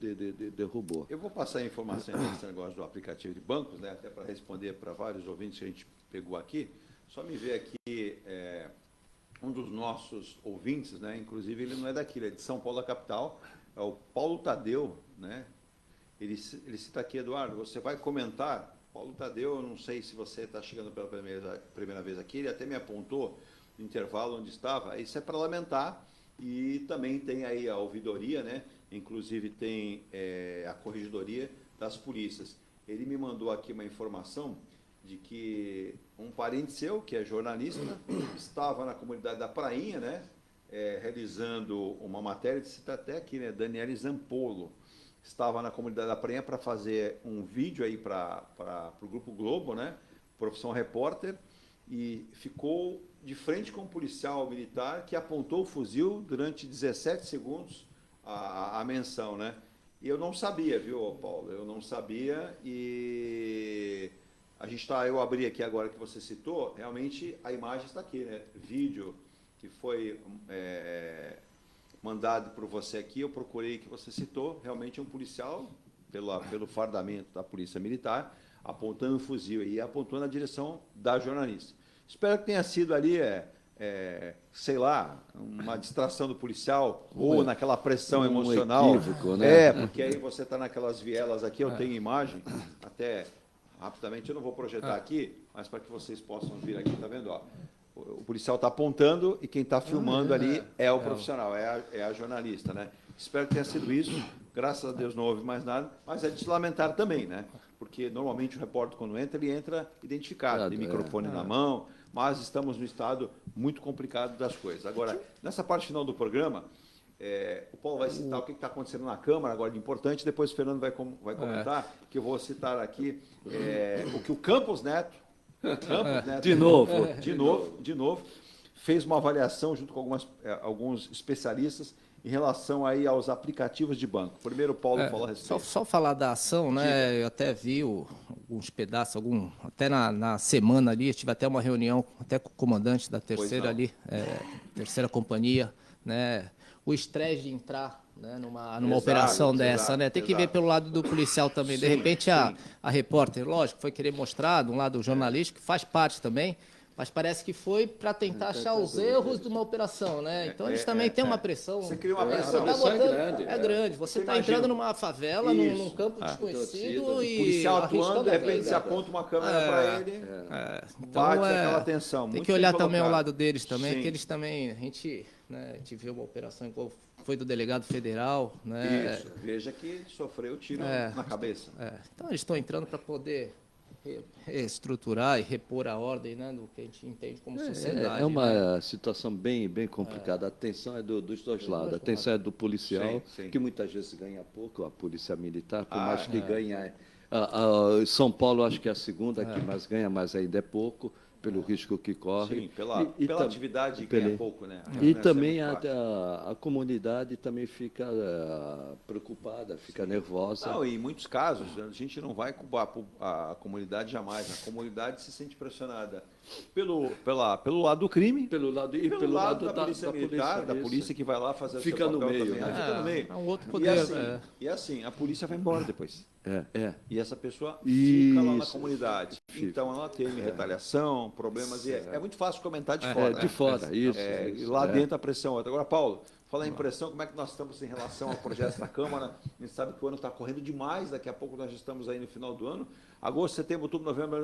derrubou. Eu vou passar a informação nesse negócio do aplicativo de bancos, né, até para responder para vários ouvintes que a gente pegou aqui. Só me ver aqui um dos nossos ouvintes, né, inclusive ele não é daqui, ele é de São Paulo, da capital, é o Paulo Tadeu, né? Ele cita aqui, Eduardo, você vai comentar. Paulo Tadeu, eu não sei se você está chegando pela primeira vez aqui, ele até me apontou no intervalo onde estava. Isso é para lamentar e também tem aí a ouvidoria, né? Inclusive tem a corregedoria das polícias. Ele me mandou aqui uma informação de que um parente seu, que é jornalista, estava na comunidade da Prainha, né? Realizando uma matéria, cita até aqui, né? Daniele Zampolo. Estava na comunidade da Prainha para fazer um vídeo aí para o Grupo Globo, né? Profissão Repórter, e ficou de frente com um policial militar que apontou o fuzil durante 17 segundos a menção, né? E eu não sabia, viu, Paulo? Eu não sabia e eu abri aqui agora que você citou, realmente a imagem está aqui, né? Vídeo que foi mandado por você aqui, eu procurei que você citou, realmente é um policial pelo fardamento da Polícia Militar, apontando o fuzil e apontou na direção da jornalista. Espero que tenha sido ali, sei lá, uma distração do policial ou naquela pressão emocional. Equívoco, né? Porque aí você está naquelas vielas aqui, eu tenho imagem, até rapidamente, eu não vou projetar aqui, mas para que vocês possam vir aqui, está vendo? Ó, o policial está apontando e quem está filmando ali é o profissional, é a jornalista, né? Espero que tenha sido isso. Graças a Deus não houve mais nada, mas é de se lamentar também, né? Porque normalmente o repórter, quando entra, ele entra identificado, tem microfone na mão, mas estamos num estado muito complicado das coisas. Agora, nessa parte final do programa, o Paulo vai citar o que está acontecendo na Câmara agora de importante, depois o Fernando vai comentar, que eu vou citar aqui o que o Campos Neto de novo, fez uma avaliação junto com alguns especialistas em relação aí aos aplicativos de banco. Primeiro, o Paulo falou a respeito. Só falar da ação, né? Eu até vi alguns pedaços, até na semana ali, tive até uma reunião até com o comandante da terceira ali, terceira companhia, né? O estresse de entrar, né, numa operação dessa, né? Tem que ver pelo lado do policial também. De repente, a repórter, lógico, foi querer mostrar de um lado jornalístico, que faz parte também, mas parece que foi para tentar achar os erros de uma operação, né? Então eles também têm uma pressão. Você cria uma pressão. É grande. Você está entrando numa favela, num campo desconhecido e. O policial atuando, de repente você aponta uma câmera para ele. Então, bate aquela tensão. Tem que olhar também ao lado deles também, que eles também. A gente viu uma operação igual foi do delegado federal, né? Isso. Veja que sofreu tiro na cabeça. Então eles estão entrando para poder reestruturar e repor a ordem, né, do que a gente entende como sociedade. É uma situação bem complicada. A tensão é dos dois lados. A tensão é do policial, que muitas vezes ganha pouco, a polícia militar, por mais que ganhe. São Paulo, acho que é a segunda que mais ganha, mas ainda é pouco, pelo risco que corre. Sim, pela atividade que é pouco, né? E também a comunidade também fica preocupada, fica nervosa. Não, e em muitos casos, a gente não vai culpar a comunidade jamais. A comunidade se sente pressionada pelo lado do crime, pelo lado da polícia militar, da polícia que vai lá fazer fica o seu papel no meio, também. né? Fica no meio. É um outro poder. E assim, a polícia vai embora depois. E essa pessoa Isso. fica lá na comunidade. Então ela teme retaliação, problemas, e é muito fácil comentar de fora. De fora, isso. E lá dentro a pressão é outra. Agora, Paulo, falar em pressão, como é que nós estamos em relação ao projeto da Câmara? A gente sabe que o ano está correndo demais, daqui a pouco nós já estamos aí no final do ano. Agosto, setembro, outubro, novembro,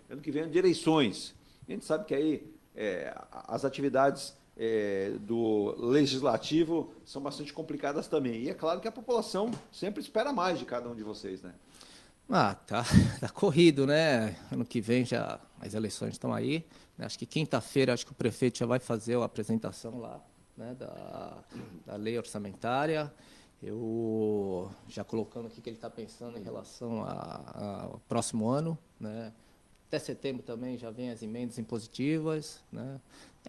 ano que vem é de eleições. A gente sabe que aí as atividades do legislativo são bastante complicadas também. E é claro que a população sempre espera mais de cada um de vocês, né? Tá corrido, né? Ano que vem já as eleições estão aí. Acho que quinta-feira acho que o prefeito já vai fazer a apresentação lá, né, da lei orçamentária. Eu já colocando aqui que ele está pensando em relação ao próximo ano, né? Até setembro também já vem as emendas impositivas, né?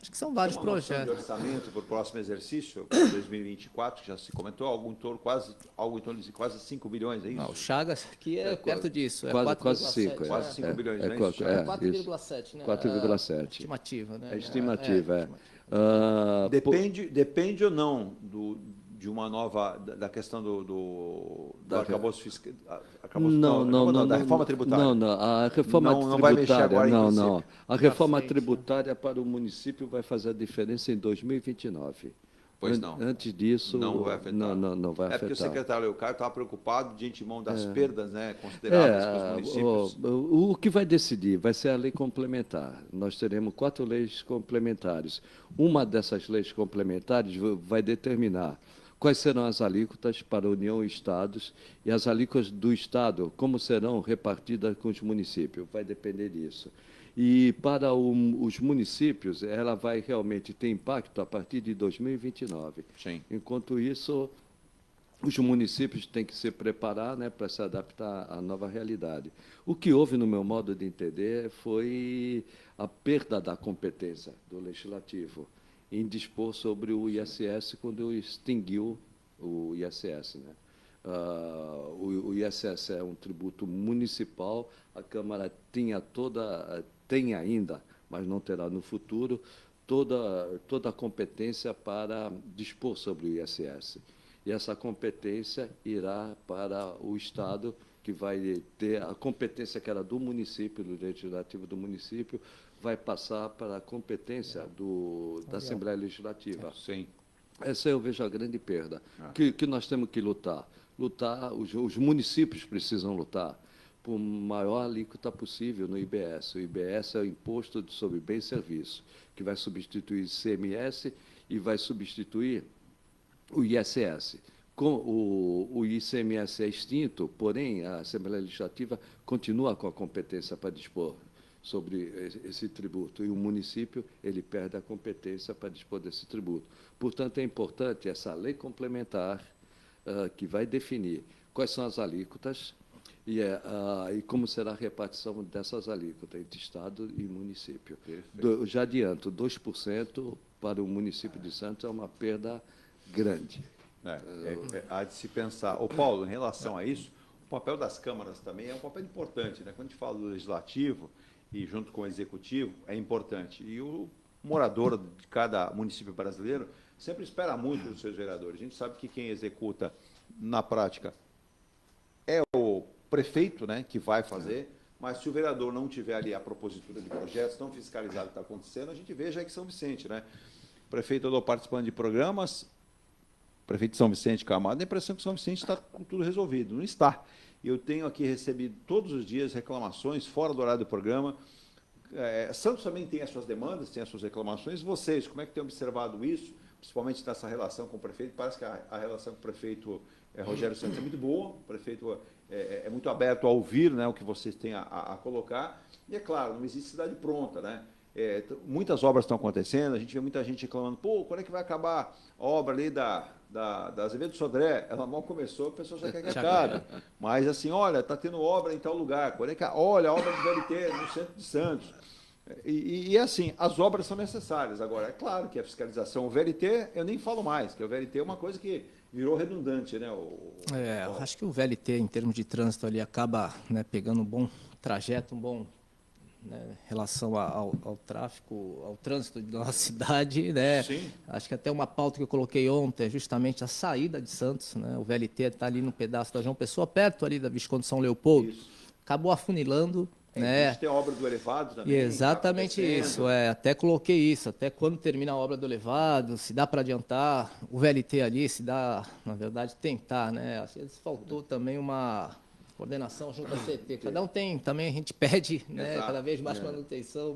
Acho que são vários projetos. De orçamento para o próximo exercício, para 2024, que já se comentou, algo em torno de quase 5 bilhões, é isso? Não, o Chagas aqui é perto disso. Quase 5. Quase 5 bilhões, não é isso? 4,7, né? 4,7. Estimativa, né? Estimativa. Depende ou não de uma nova, da questão do arcabouço fiscal, da reforma tributária. Não, a reforma não vai mexer agora não. A reforma tributária para o município vai fazer a diferença em 2029. Pois não. Antes disso, não vai afetar. Não vai afetar. Porque o secretário Leocádio estava preocupado de antemão das perdas, né, consideráveis para os municípios. O que vai decidir vai ser a lei complementar. Nós teremos 4 leis complementares. Uma dessas leis complementares vai determinar quais serão as alíquotas para a União e Estados e as alíquotas do Estado, como serão repartidas com os municípios. Vai depender disso. E para os municípios, ela vai realmente ter impacto a partir de 2029. Sim. Enquanto isso, os municípios têm que se preparar, né, para se adaptar à nova realidade. O que houve, no meu modo de entender, foi a perda da competência do Legislativo em dispor sobre o ISS quando extinguiu o ISS, né? O ISS é um tributo municipal, a Câmara tem ainda, mas não terá no futuro, toda a competência para dispor sobre o ISS. e essa competência irá para o Estado, que vai ter a competência que era do município, do legislativo do município, vai passar para a competência da Assembleia Legislativa. Sim. Essa eu vejo a grande perda. Que nós temos que lutar. Os municípios precisam lutar por maior alíquota possível no IBS. O IBS é o Imposto sobre Bens e Serviços, que vai substituir o ICMS e vai substituir o ISS. O ICMS é extinto, porém, a Assembleia Legislativa continua com a competência para dispor sobre esse tributo, e o município ele perde a competência para dispor desse tributo. Portanto, é importante essa lei complementar que vai definir quais são as alíquotas e como será a repartição dessas alíquotas entre Estado e município. Já adianto, 2% para o município de Santos é uma perda grande. Há de se pensar. Ô, Paulo, em relação a isso, o papel das câmaras também é um papel importante, né? Quando a gente fala do legislativo e junto com o executivo, é importante. E o morador de cada município brasileiro sempre espera muito dos seus vereadores. A gente sabe que quem executa, na prática, é o prefeito, né, que vai fazer, mas se o vereador não tiver ali a propositura de projetos, não fiscalizar o que está acontecendo, a gente vê já que São Vicente, né? O prefeito andou participando de programas, o prefeito de São Vicente Camargo, a impressão que São Vicente está com tudo resolvido. Não está. Eu tenho aqui recebido todos os dias reclamações fora do horário do programa. Santos também tem as suas demandas, tem as suas reclamações. Vocês, como é que têm observado isso, principalmente nessa relação com o prefeito? Parece que a relação com o prefeito Rogério Santos é muito boa, o prefeito é muito aberto a ouvir, né, o que vocês têm a colocar. E, é claro, não existe cidade pronta, né? Muitas obras estão acontecendo, a gente vê muita gente reclamando, quando é que vai acabar a obra ali da Azevedo Sodré? Ela mal começou, a pessoa já quer que acabe. Mas assim, olha, está tendo obra em tal lugar, quando é que olha, a obra do VLT no centro de Santos. E assim, as obras são necessárias. Agora, é claro que a fiscalização, o VLT, eu nem falo mais, que o VLT é uma coisa que virou redundante, né? Eu acho que o VLT, em termos de trânsito, ali acaba, né, pegando um bom trajeto, um bom, né, em relação ao tráfego, ao trânsito da nossa cidade, né? Sim. Acho que até uma pauta que eu coloquei ontem é justamente a saída de Santos, né? O VLT está ali no pedaço da João Pessoa, perto ali da Visconde São Leopoldo. Isso. Acabou afunilando, né? A gente tem a obra do elevado também. E exatamente isso, até coloquei isso, até quando termina a obra do elevado, se dá para adiantar o VLT ali, se dá, na verdade, tentar, né? Às vezes faltou também uma coordenação junto à CT. Cada um tem, também a gente pede, né, cada vez mais manutenção,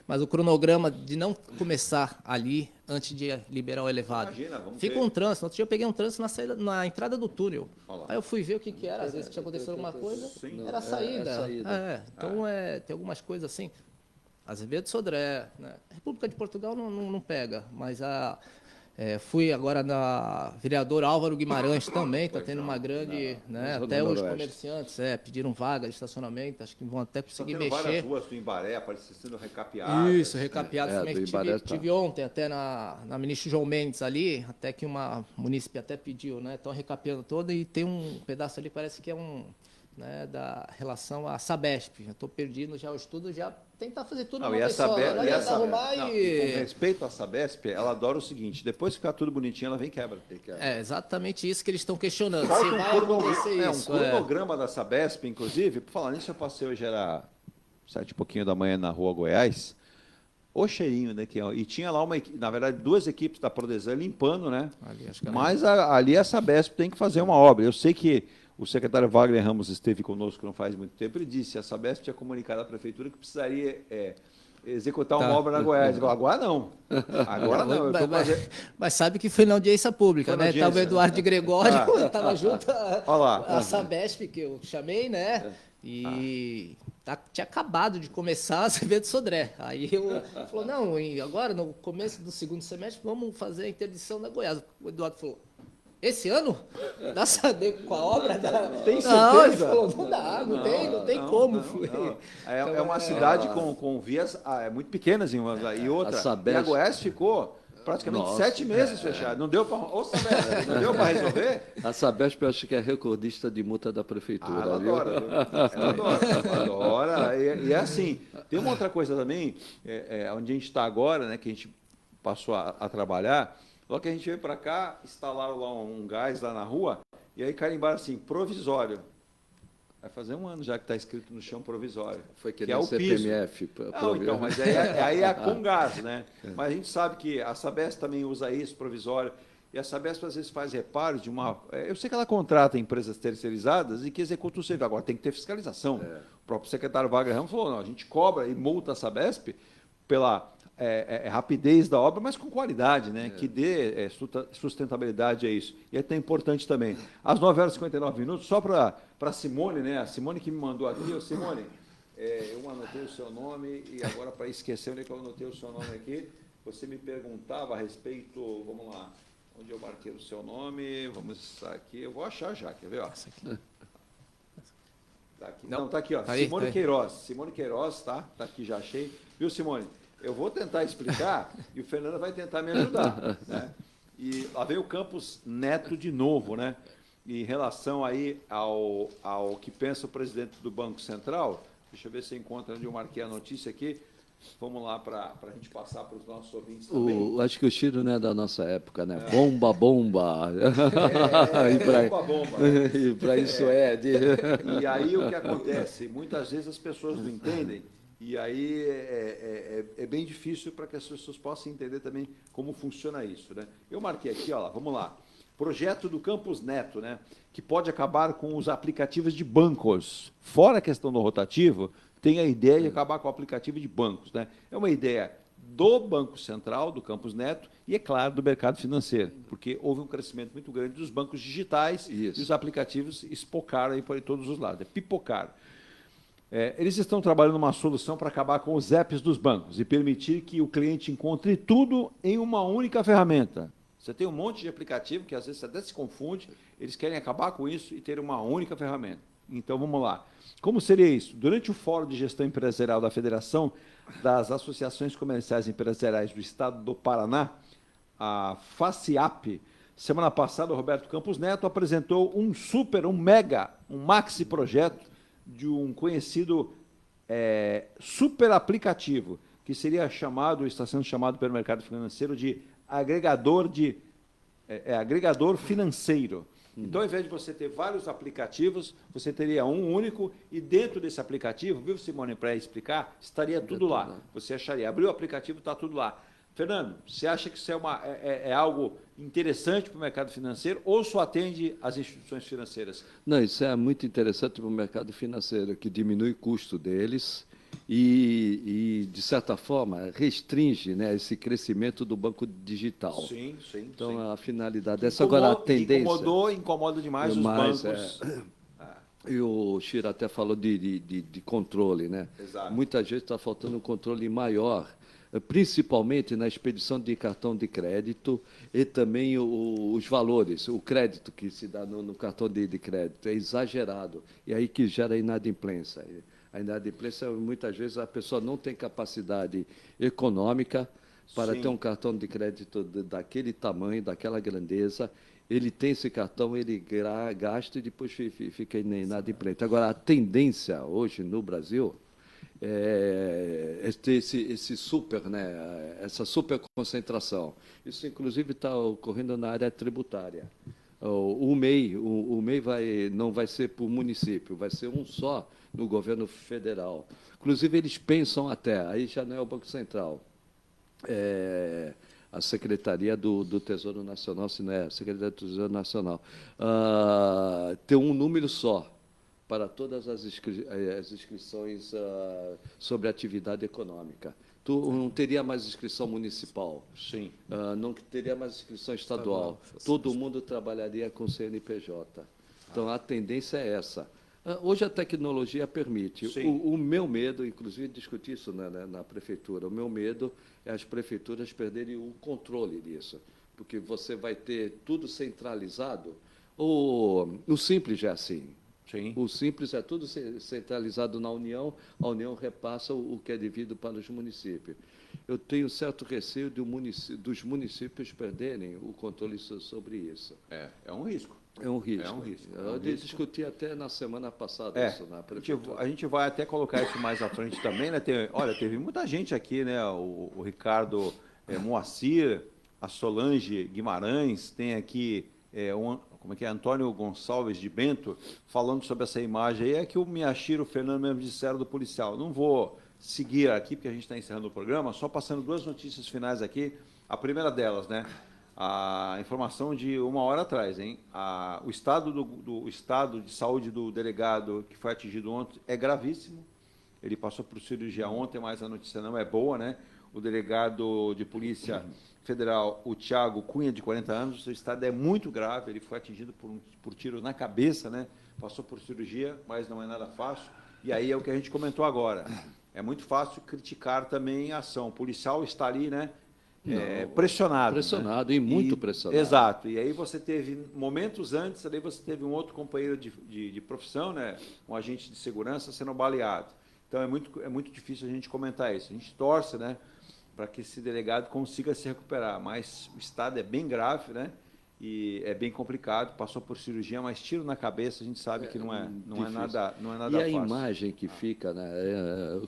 mas o cronograma de não começar ali antes de liberar o elevado. Imagina, fica um trânsito. Outro dia eu peguei um trânsito na entrada do túnel. Aí eu fui ver o que era, às vezes tinha acontecido alguma coisa, era a saída. Então, tem algumas coisas assim. Azevedo Sodré, né? A República de Portugal não pega, mas fui agora na vereador Álvaro Guimarães também, está tendo uma grande, né, até os comerciantes pediram vaga de estacionamento, acho que vão até conseguir mexer. Várias ruas do Imbaré aparecem sendo recapeadas. Isso, recapeadas também. Tive ontem até na ministra João Mendes ali, até que uma munícipe até pediu, né, estão recapeando toda e tem um pedaço ali, parece que é né, da relação à Sabesp. Eu estou perdido já o estudo, já tentar fazer tudo com respeito à Sabesp, ela adora o seguinte, depois que ficar tudo bonitinho, ela vem e quebra. É exatamente isso que eles estão questionando. Um cronograma da Sabesp, inclusive, por falar nisso, eu passei hoje, era 7 e pouquinho da manhã na Rua Goiás, o cheirinho, né? E tinha lá, na verdade, 2 equipes da Prodesan limpando, né? Mas ali a Sabesp tem que fazer uma obra. Eu sei que o secretário Wagner Ramos esteve conosco não faz muito tempo, ele disse que a Sabesp tinha comunicado à prefeitura que precisaria executar uma obra na Goiás. Agora não. Agora não. Mas sabe que foi na audiência pública, né? Estava o Eduardo de Gregório, estava junto a Sabesp, que eu chamei, né? E tinha acabado de começar a Azevedo Sodré. Aí eu falou, não, agora no começo do segundo semestre vamos fazer a interdição da Goiás. O Eduardo falou, esse ano? Dá saber com a obra? Tem certeza? Não, ele falou, não dá, não tem como. Não. É uma cidade com vias muito pequenas e outra. E a Goiás ficou praticamente 7 meses fechada. Não deu para resolver? A Sabesp eu acho que é recordista de multa da prefeitura. Ela adora. E é assim, tem uma outra coisa também, onde a gente está agora, né, que a gente passou a trabalhar. Logo que a gente veio para cá, instalaram lá um gás lá na rua, e aí carimbaram assim, provisório. Vai fazer 1 ano já que está escrito no chão provisório. Foi que é o CPMF. piso. Não, então, mas aí é com gás, né? Mas a gente sabe que a Sabesp também usa isso, provisório, e a Sabesp às vezes faz reparos de uma... Eu sei que ela contrata empresas terceirizadas e que executam o serviço. Agora tem que ter fiscalização. O próprio secretário Wagner Ramos falou, não, a gente cobra e multa a Sabesp pela rapidez da obra, mas com qualidade, né? Que dê sustentabilidade a isso. E é importante também. Às 9h59, só para a Simone, né? A Simone que me mandou aqui. Ô, Simone, eu anotei o seu nome e agora, para esquecer onde é que eu anotei o seu nome aqui, você me perguntava a respeito, vamos lá, onde eu marquei o seu nome, vamos aqui, eu vou achar já, quer ver? Ó. Tá aqui. Não, tá aqui, ó. Tá aí, Simone tá aí. Queiroz. Simone Queiroz, tá? Tá aqui, já achei. Viu, Simone? Eu vou tentar explicar e o Fernando vai tentar me ajudar. Né? E lá vem o Campos Neto de novo, né? Em relação aí ao que pensa o presidente do Banco Central, deixa eu ver se eu encontro onde eu marquei a notícia aqui. Vamos lá para a gente passar para os nossos ouvintes também. Acho que o Chiro não é da nossa época, né? Bomba, bomba. Bomba. E para isso E aí o que acontece? Muitas vezes as pessoas não entendem. E aí é bem difícil para que as pessoas possam entender também como funciona isso, né? Eu marquei aqui, ó, vamos lá. Projeto do Campos Neto, né? Que pode acabar com os aplicativos de bancos. Fora a questão do rotativo, tem a ideia de acabar com o aplicativo de bancos, né? É uma ideia do Banco Central, do Campos Neto, e, é claro, do mercado financeiro, porque houve um crescimento muito grande dos bancos digitais e os aplicativos espocaram aí por todos os lados, pipocaram. Eles estão trabalhando uma solução para acabar com os apps dos bancos e permitir que o cliente encontre tudo em uma única ferramenta. Você tem um monte de aplicativo que às vezes até se confunde, eles querem acabar com isso e ter uma única ferramenta. Então, vamos lá. Como seria isso? Durante o Fórum de Gestão Empresarial da Federação das Associações Comerciais e Empresariais do Estado do Paraná, a FACIAP, semana passada, o Roberto Campos Neto apresentou um maxi projeto de um conhecido super aplicativo, que seria está sendo chamado pelo mercado financeiro de agregador financeiro. Então, ao invés de você ter vários aplicativos, você teria um único e dentro desse aplicativo, viu, Simone, para explicar, estaria tudo lá. Você acharia, abriu o aplicativo, está tudo lá. Fernando, você acha que isso é algo interessante para o mercado financeiro ou só atende às instituições financeiras? Não, isso é muito interessante para o mercado financeiro, que diminui o custo deles e de certa forma, restringe, né, esse crescimento do banco digital. Sim. Então, a finalidade dessa. Agora, a tendência... Incomoda demais os bancos. E o Chiro até falou de controle, né? Exato. Muitas vezes está faltando um controle maior, principalmente na expedição de cartão de crédito e também os valores, o crédito que se dá no cartão de crédito é exagerado, e aí que gera inadimplência. A inadimplência, muitas vezes, a pessoa não tem capacidade econômica para ter um cartão de crédito daquele tamanho, daquela grandeza. Ele tem esse cartão, ele gasta e depois fica inadimplente. Agora, a tendência hoje no Brasil é ter esse super, né, essa super concentração. Isso, inclusive, está ocorrendo na área tributária. O MEI não vai ser por município, vai ser um só no governo federal. Inclusive, eles pensam até, aí já não é o Banco Central, a Secretaria do Tesouro Nacional, se não é a Secretaria do Tesouro Nacional, ter um número só para todas as inscrições sobre atividade econômica. Não teria mais inscrição municipal. Sim. Não teria mais inscrição estadual. Todo mundo trabalharia com CNPJ. Então, a tendência é essa. Hoje a tecnologia permite. O meu medo, inclusive discuti isso na prefeitura, o meu medo é as prefeituras perderem o controle disso, porque você vai ter tudo centralizado. O Simples já é assim. Sim. O Simples é tudo centralizado na União, a União repassa o que é devido para os municípios. Eu tenho certo receio dos municípios perderem o controle sobre isso. É um risco. É um risco. Eu discuti até na semana passada isso na prefeitura. A gente vai até colocar isso mais à frente também, né? Teve muita gente aqui, né? O Ricardo Moacir, a Solange Guimarães, tem aqui como é que é? Antônio Gonçalves de Bento, falando sobre essa imagem aí, é que o Miyashiro e o Fernando mesmo disseram do policial. Não vou seguir aqui, porque a gente está encerrando o programa, só passando 2 notícias finais aqui. A primeira delas, né? A informação de 1 hora atrás, hein? O estado do estado de saúde do delegado que foi atingido ontem é gravíssimo. Ele passou por cirurgia ontem, mas a notícia não é boa, né? O delegado de Polícia Federal, o Thiago Cunha, de 40 anos, o seu estado é muito grave, ele foi atingido por tiro na cabeça, né? Passou por cirurgia, mas não é nada fácil. E aí é o que a gente comentou agora. É muito fácil criticar também a ação. O policial está ali, né? Pressionado. Pressionado, né? e muito pressionado. Exato. E aí você teve, momentos antes, ali você teve um outro companheiro de profissão, né? Um agente de segurança sendo baleado. Então, é muito difícil a gente comentar isso. A gente torce, né, para que esse delegado consiga se recuperar, mas o estado é bem grave, né, e é bem complicado, passou por cirurgia, mas tiro na cabeça, a gente sabe que não é nada e fácil. A imagem que fica, né,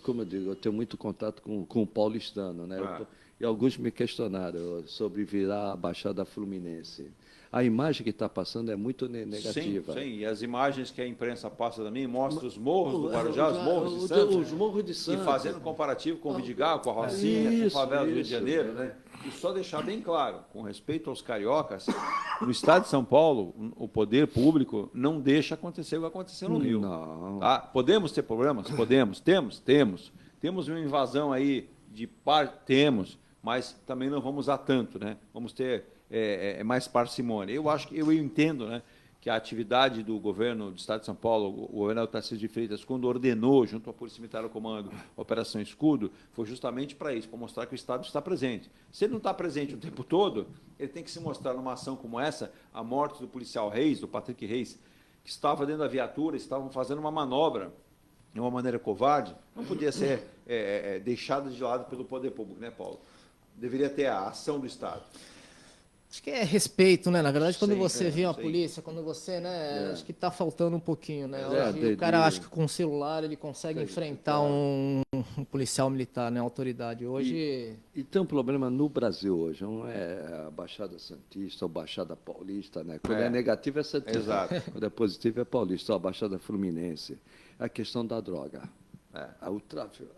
como eu digo, eu tenho muito contato com o paulistano, né, e alguns me questionaram sobre virar a Baixada Fluminense. A imagem que está passando é muito negativa. Sim, e as imagens que a imprensa passa também mostram os morros do Guarujá, os morros de Santos. Os morros de Santos. E fazendo comparativo com o Vidigal, com a Rocinha, com a favela do Rio de Janeiro. Né? E só deixar bem claro, com respeito aos cariocas, no estado de São Paulo, o poder público não deixa acontecer o que aconteceu no Rio. Não. Tá? Podemos ter problemas? Podemos. Temos. Temos uma invasão aí de temos, mas também não vamos a tanto, né? Vamos ter mais parcimônia. Eu entendo, né, que a atividade do governo do Estado de São Paulo, o governador Tarcísio de Freitas, quando ordenou, junto à Polícia Militar ao Comando, a Operação Escudo, foi justamente para isso, para mostrar que o Estado está presente. Se ele não está presente o tempo todo, ele tem que se mostrar numa ação como essa, a morte do policial Reis, do Patrick Reis, que estava dentro da viatura, estavam fazendo uma manobra de uma maneira covarde, não podia ser deixada de lado pelo poder público, né, Paulo? Deveria ter a ação do Estado. Acho que é respeito, né? Na verdade, quando você vê a polícia, quando você, né? Acho que está faltando um pouquinho, né? Hoje, o cara acha que com o celular ele consegue enfrentar um policial militar, né? Autoridade. Hoje... E tem um problema no Brasil hoje, não é a Baixada Santista ou Baixada Paulista, né? Quando é negativo é Santista. Exato. Quando é positivo é Paulista, ou a Baixada Fluminense. A questão da droga. O tráfico.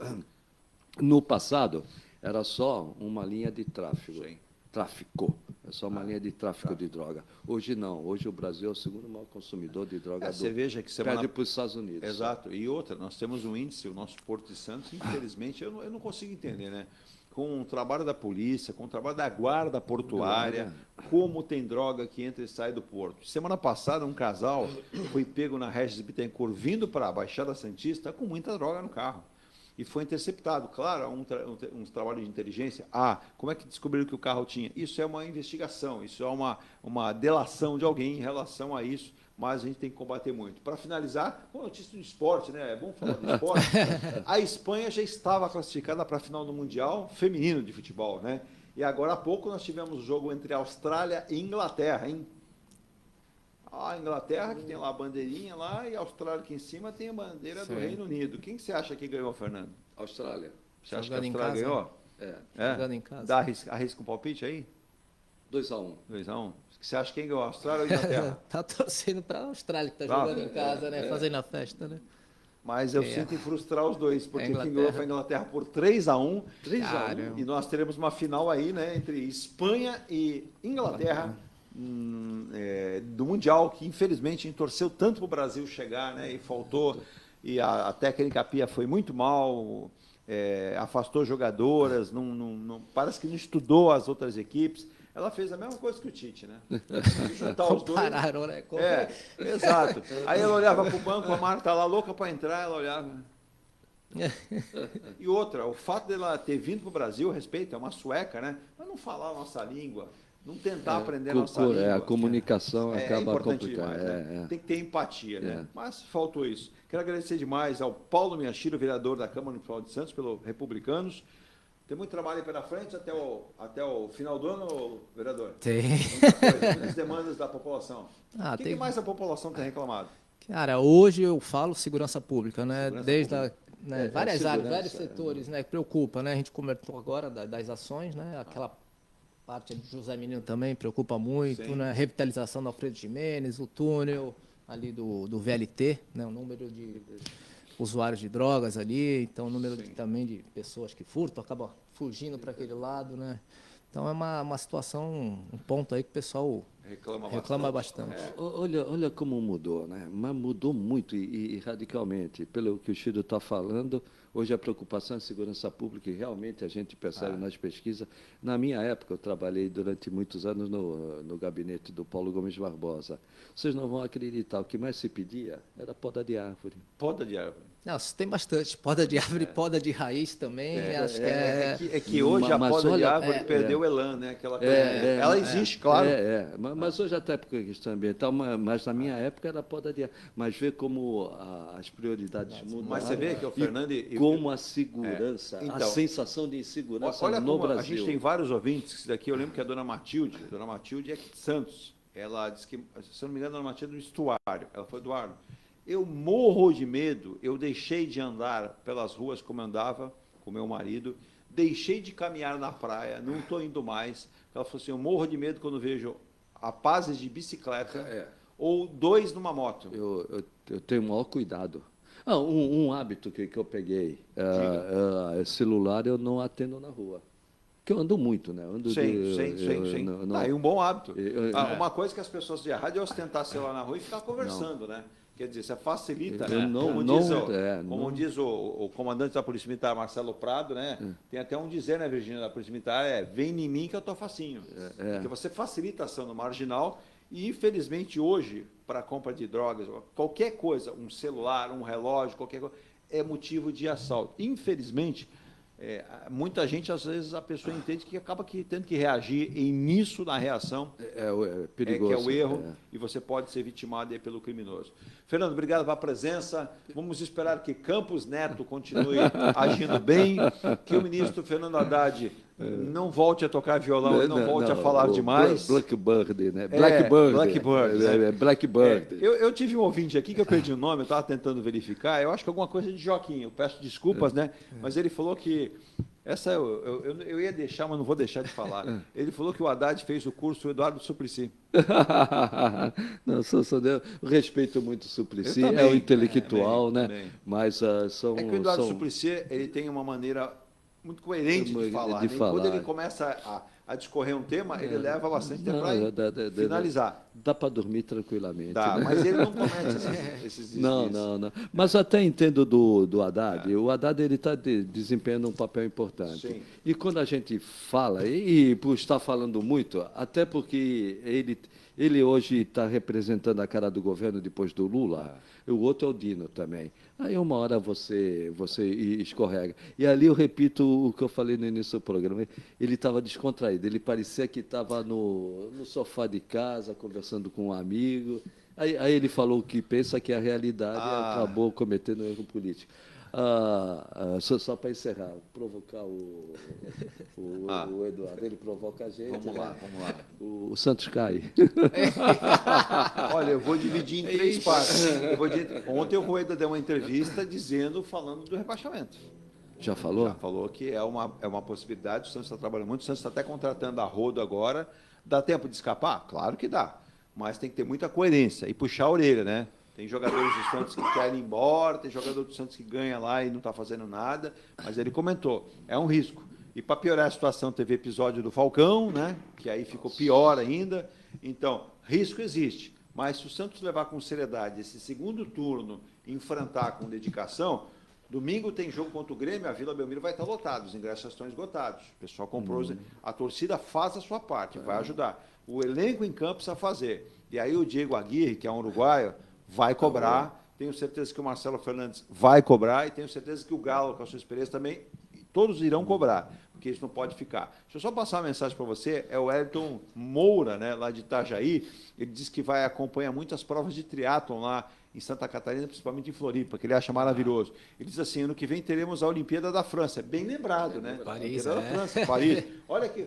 No passado, era só uma linha de tráfego. Sim. Tráfico. É só uma linha de tráfico de droga. Hoje não. Hoje o Brasil é o segundo maior consumidor de droga Você veja que perde para os Estados Unidos. Exato. E outra, nós temos um índice, o nosso Porto de Santos, infelizmente, eu não consigo entender, né? Com o trabalho da polícia, com o trabalho da guarda portuária, como tem droga que entra e sai do porto. Semana passada, um casal foi pego na Regis Bittencourt, vindo para a Baixada Santista, com muita droga no carro. E foi interceptado. Claro, um trabalho de inteligência. Como é que descobriram que o carro tinha? Isso é uma investigação, isso é uma delação de alguém em relação a isso, mas a gente tem que combater muito. Para finalizar, uma notícia do esporte, né? É bom falar do esporte. A Espanha já estava classificada para a final do Mundial Feminino de Futebol, né? E agora há pouco nós tivemos o jogo entre Austrália e Inglaterra, hein? A Inglaterra, que tem lá a bandeirinha lá, e a Austrália aqui em cima tem a bandeira do Reino Unido. Quem você acha que ganhou, Fernando? Austrália. Você acha que a Austrália ganhou? Jogando em casa. Arrisca um palpite aí? 2-1. 2-1. Você acha quem ganhou, a Austrália ou a Inglaterra? Tá torcendo para a Austrália, que tá jogando em casa, né? Fazendo a festa, né? Mas eu sinto em frustrar os dois, porque quem ganhou foi a Inglaterra por 3-1. 3-1. E nós teremos uma final aí, né, entre Espanha e Inglaterra. Do Mundial, que infelizmente a gente torceu tanto para o Brasil chegar, né, e faltou, e a técnica Pia foi muito mal, afastou jogadoras, parece que não estudou as outras equipes. Ela fez a mesma coisa que o Tite, né? Juntar os dois. Compararam, né? Exato. Aí ela olhava para o banco, a Marta lá louca para entrar, ela olhava. E outra, o fato dela ter vindo para o Brasil, respeito, é uma sueca, né? Mas não falar a nossa língua. Não tentar aprender a nossa língua. A comunicação acaba complicando. Né? Tem que ter empatia, né? Mas faltou isso. Quero agradecer demais ao Paulo Miyashiro, vereador da Câmara Municipal de Santos, pelo Republicanos. Tem muito trabalho aí pela frente até o final do ano, vereador? Tem. Muitas demandas da população. O que mais a população tem reclamado? Cara, hoje eu falo segurança pública, né? Várias áreas, vários setores, né? Que preocupa, né? A gente comentou agora das ações, né? Aquela parte do José Menino também preocupa muito, Sim. né? Revitalização do Alfredo Jimenez, o túnel ali do VLT, né? O número de usuários de drogas ali, então o número também de pessoas que furtam, acabam fugindo para aquele lado, né? Então é uma situação, um ponto aí que o pessoal reclama bastante. Olha como mudou, né? Mas mudou muito e radicalmente. Pelo que o Chido está falando, hoje a preocupação é a segurança pública e realmente a gente percebe nas pesquisas. Na minha época, eu trabalhei durante muitos anos no gabinete do Paulo Gomes Barbosa. Vocês não vão acreditar, o que mais se pedia era poda de árvore. Poda de árvore. Não, tem bastante. Poda de árvore, poda de raiz também. Acho que que hoje a poda de árvore perdeu o elan, né? Aquela coisa, ela existe, claro. Mas hoje até por questão ambiental, mas na minha época era poda de árvore. Mas vê como as prioridades mudam. Mas você vê que o Fernando... Como a segurança, a sensação de insegurança olha no Brasil. A gente tem vários ouvintes, que daqui eu lembro que a dona Matilde é aqui de Santos. Ela disse que, se eu não me engano, a dona Matilde é do Estuário. Ela foi do Arno. Eu morro de medo, eu deixei de andar pelas ruas como eu andava com meu marido, deixei de caminhar na praia, não estou indo mais. Ela falou assim, eu morro de medo quando vejo rapazes de bicicleta ou dois numa moto. Eu tenho o maior cuidado. Um hábito que eu peguei, celular eu não atendo na rua. Porque eu ando muito, né? Sim. E um bom hábito. Uma coisa que as pessoas de rádio é ostentar celular na rua e ficar conversando, né? Quer dizer, você facilita, né? Como diz o comandante da Polícia Militar, Marcelo Prado, né? Tem até um dizer, né, Virgínia, da Polícia Militar, vem em mim que eu tô facinho. Porque você facilita a ação no marginal e, infelizmente, hoje, para a compra de drogas, qualquer coisa, um celular, um relógio, qualquer coisa, é motivo de assalto. Infelizmente, muita gente, às vezes, a pessoa entende que acaba tendo que reagir, e nisso, na reação, perigoso, que é o erro, e você pode ser vitimado aí pelo criminoso. Fernando, obrigado pela presença. Vamos esperar que Campos Neto continue agindo bem, que o ministro Fernando Haddad não volte a tocar violão e não volte a falar demais. Blackbird, né? Blackbird. Eu tive um ouvinte aqui que eu perdi o nome, eu estava tentando verificar, eu acho que alguma coisa de Joaquim, eu peço desculpas, né? Mas ele falou que essa eu ia deixar, mas não vou deixar de falar. Ele falou que o Haddad fez o curso Eduardo Suplicy. Não, eu respeito muito o Suplicy, é o intelectual, né? Também. Mas são... É que o Eduardo Suplicy, ele tem uma maneira muito coerente de falar. Né? Quando ele começa a discorrer um tema, ele leva bastante tempo para finalizar. Dá para dormir tranquilamente. Dá, né? mas ele não comete esses desvios. Não. Mas até entendo do Haddad. O Haddad está desempenhando um papel importante. Sim. E quando a gente fala, e por estar falando muito, até porque ele hoje está representando a cara do governo depois do Lula, o outro é o Dino também. Aí uma hora você escorrega. E ali eu repito o que eu falei no início do programa, ele estava descontraído, ele parecia que estava no sofá de casa, conversando com um amigo. Aí ele falou o que pensa que é a realidade e acabou cometendo um erro político. Só para encerrar, provocar o Eduardo, ele provoca a gente. Vamos lá. O Santos cai. Olha, eu vou dividir em três partes. Ontem o Rueda deu uma entrevista falando do rebaixamento. Já falou? Já falou que é uma possibilidade, o Santos está trabalhando muito, o Santos está até contratando a rodo agora. Dá tempo de escapar? Claro que dá, mas tem que ter muita coerência e puxar a orelha, né? Tem jogadores do Santos que querem ir embora, tem jogador do Santos que ganha lá e não está fazendo nada, mas ele comentou, é um risco. E para piorar a situação, teve episódio do Falcão, né? Que aí ficou pior ainda. Então, risco existe, mas se o Santos levar com seriedade esse segundo turno, enfrentar com dedicação, domingo tem jogo contra o Grêmio, a Vila Belmiro vai estar lotada, os ingressos estão esgotados. O pessoal comprou, a torcida faz a sua parte, vai ajudar. O elenco em campo precisa fazer. E aí o Diego Aguirre, que é um uruguaio, vai cobrar. Tenho certeza que o Marcelo Fernandes vai cobrar e tenho certeza que o Galo, com a sua experiência também, todos irão cobrar, porque isso não pode ficar. Deixa eu só passar uma mensagem para você, é o Elton Moura, né, lá de Itajaí, ele diz que vai acompanhar muitas provas de triatlon lá em Santa Catarina, principalmente em Floripa, que ele acha maravilhoso. Ele diz assim, ano que vem teremos a Olimpíada da França, bem lembrado, né? Paris, da França, Paris. Olha aqui,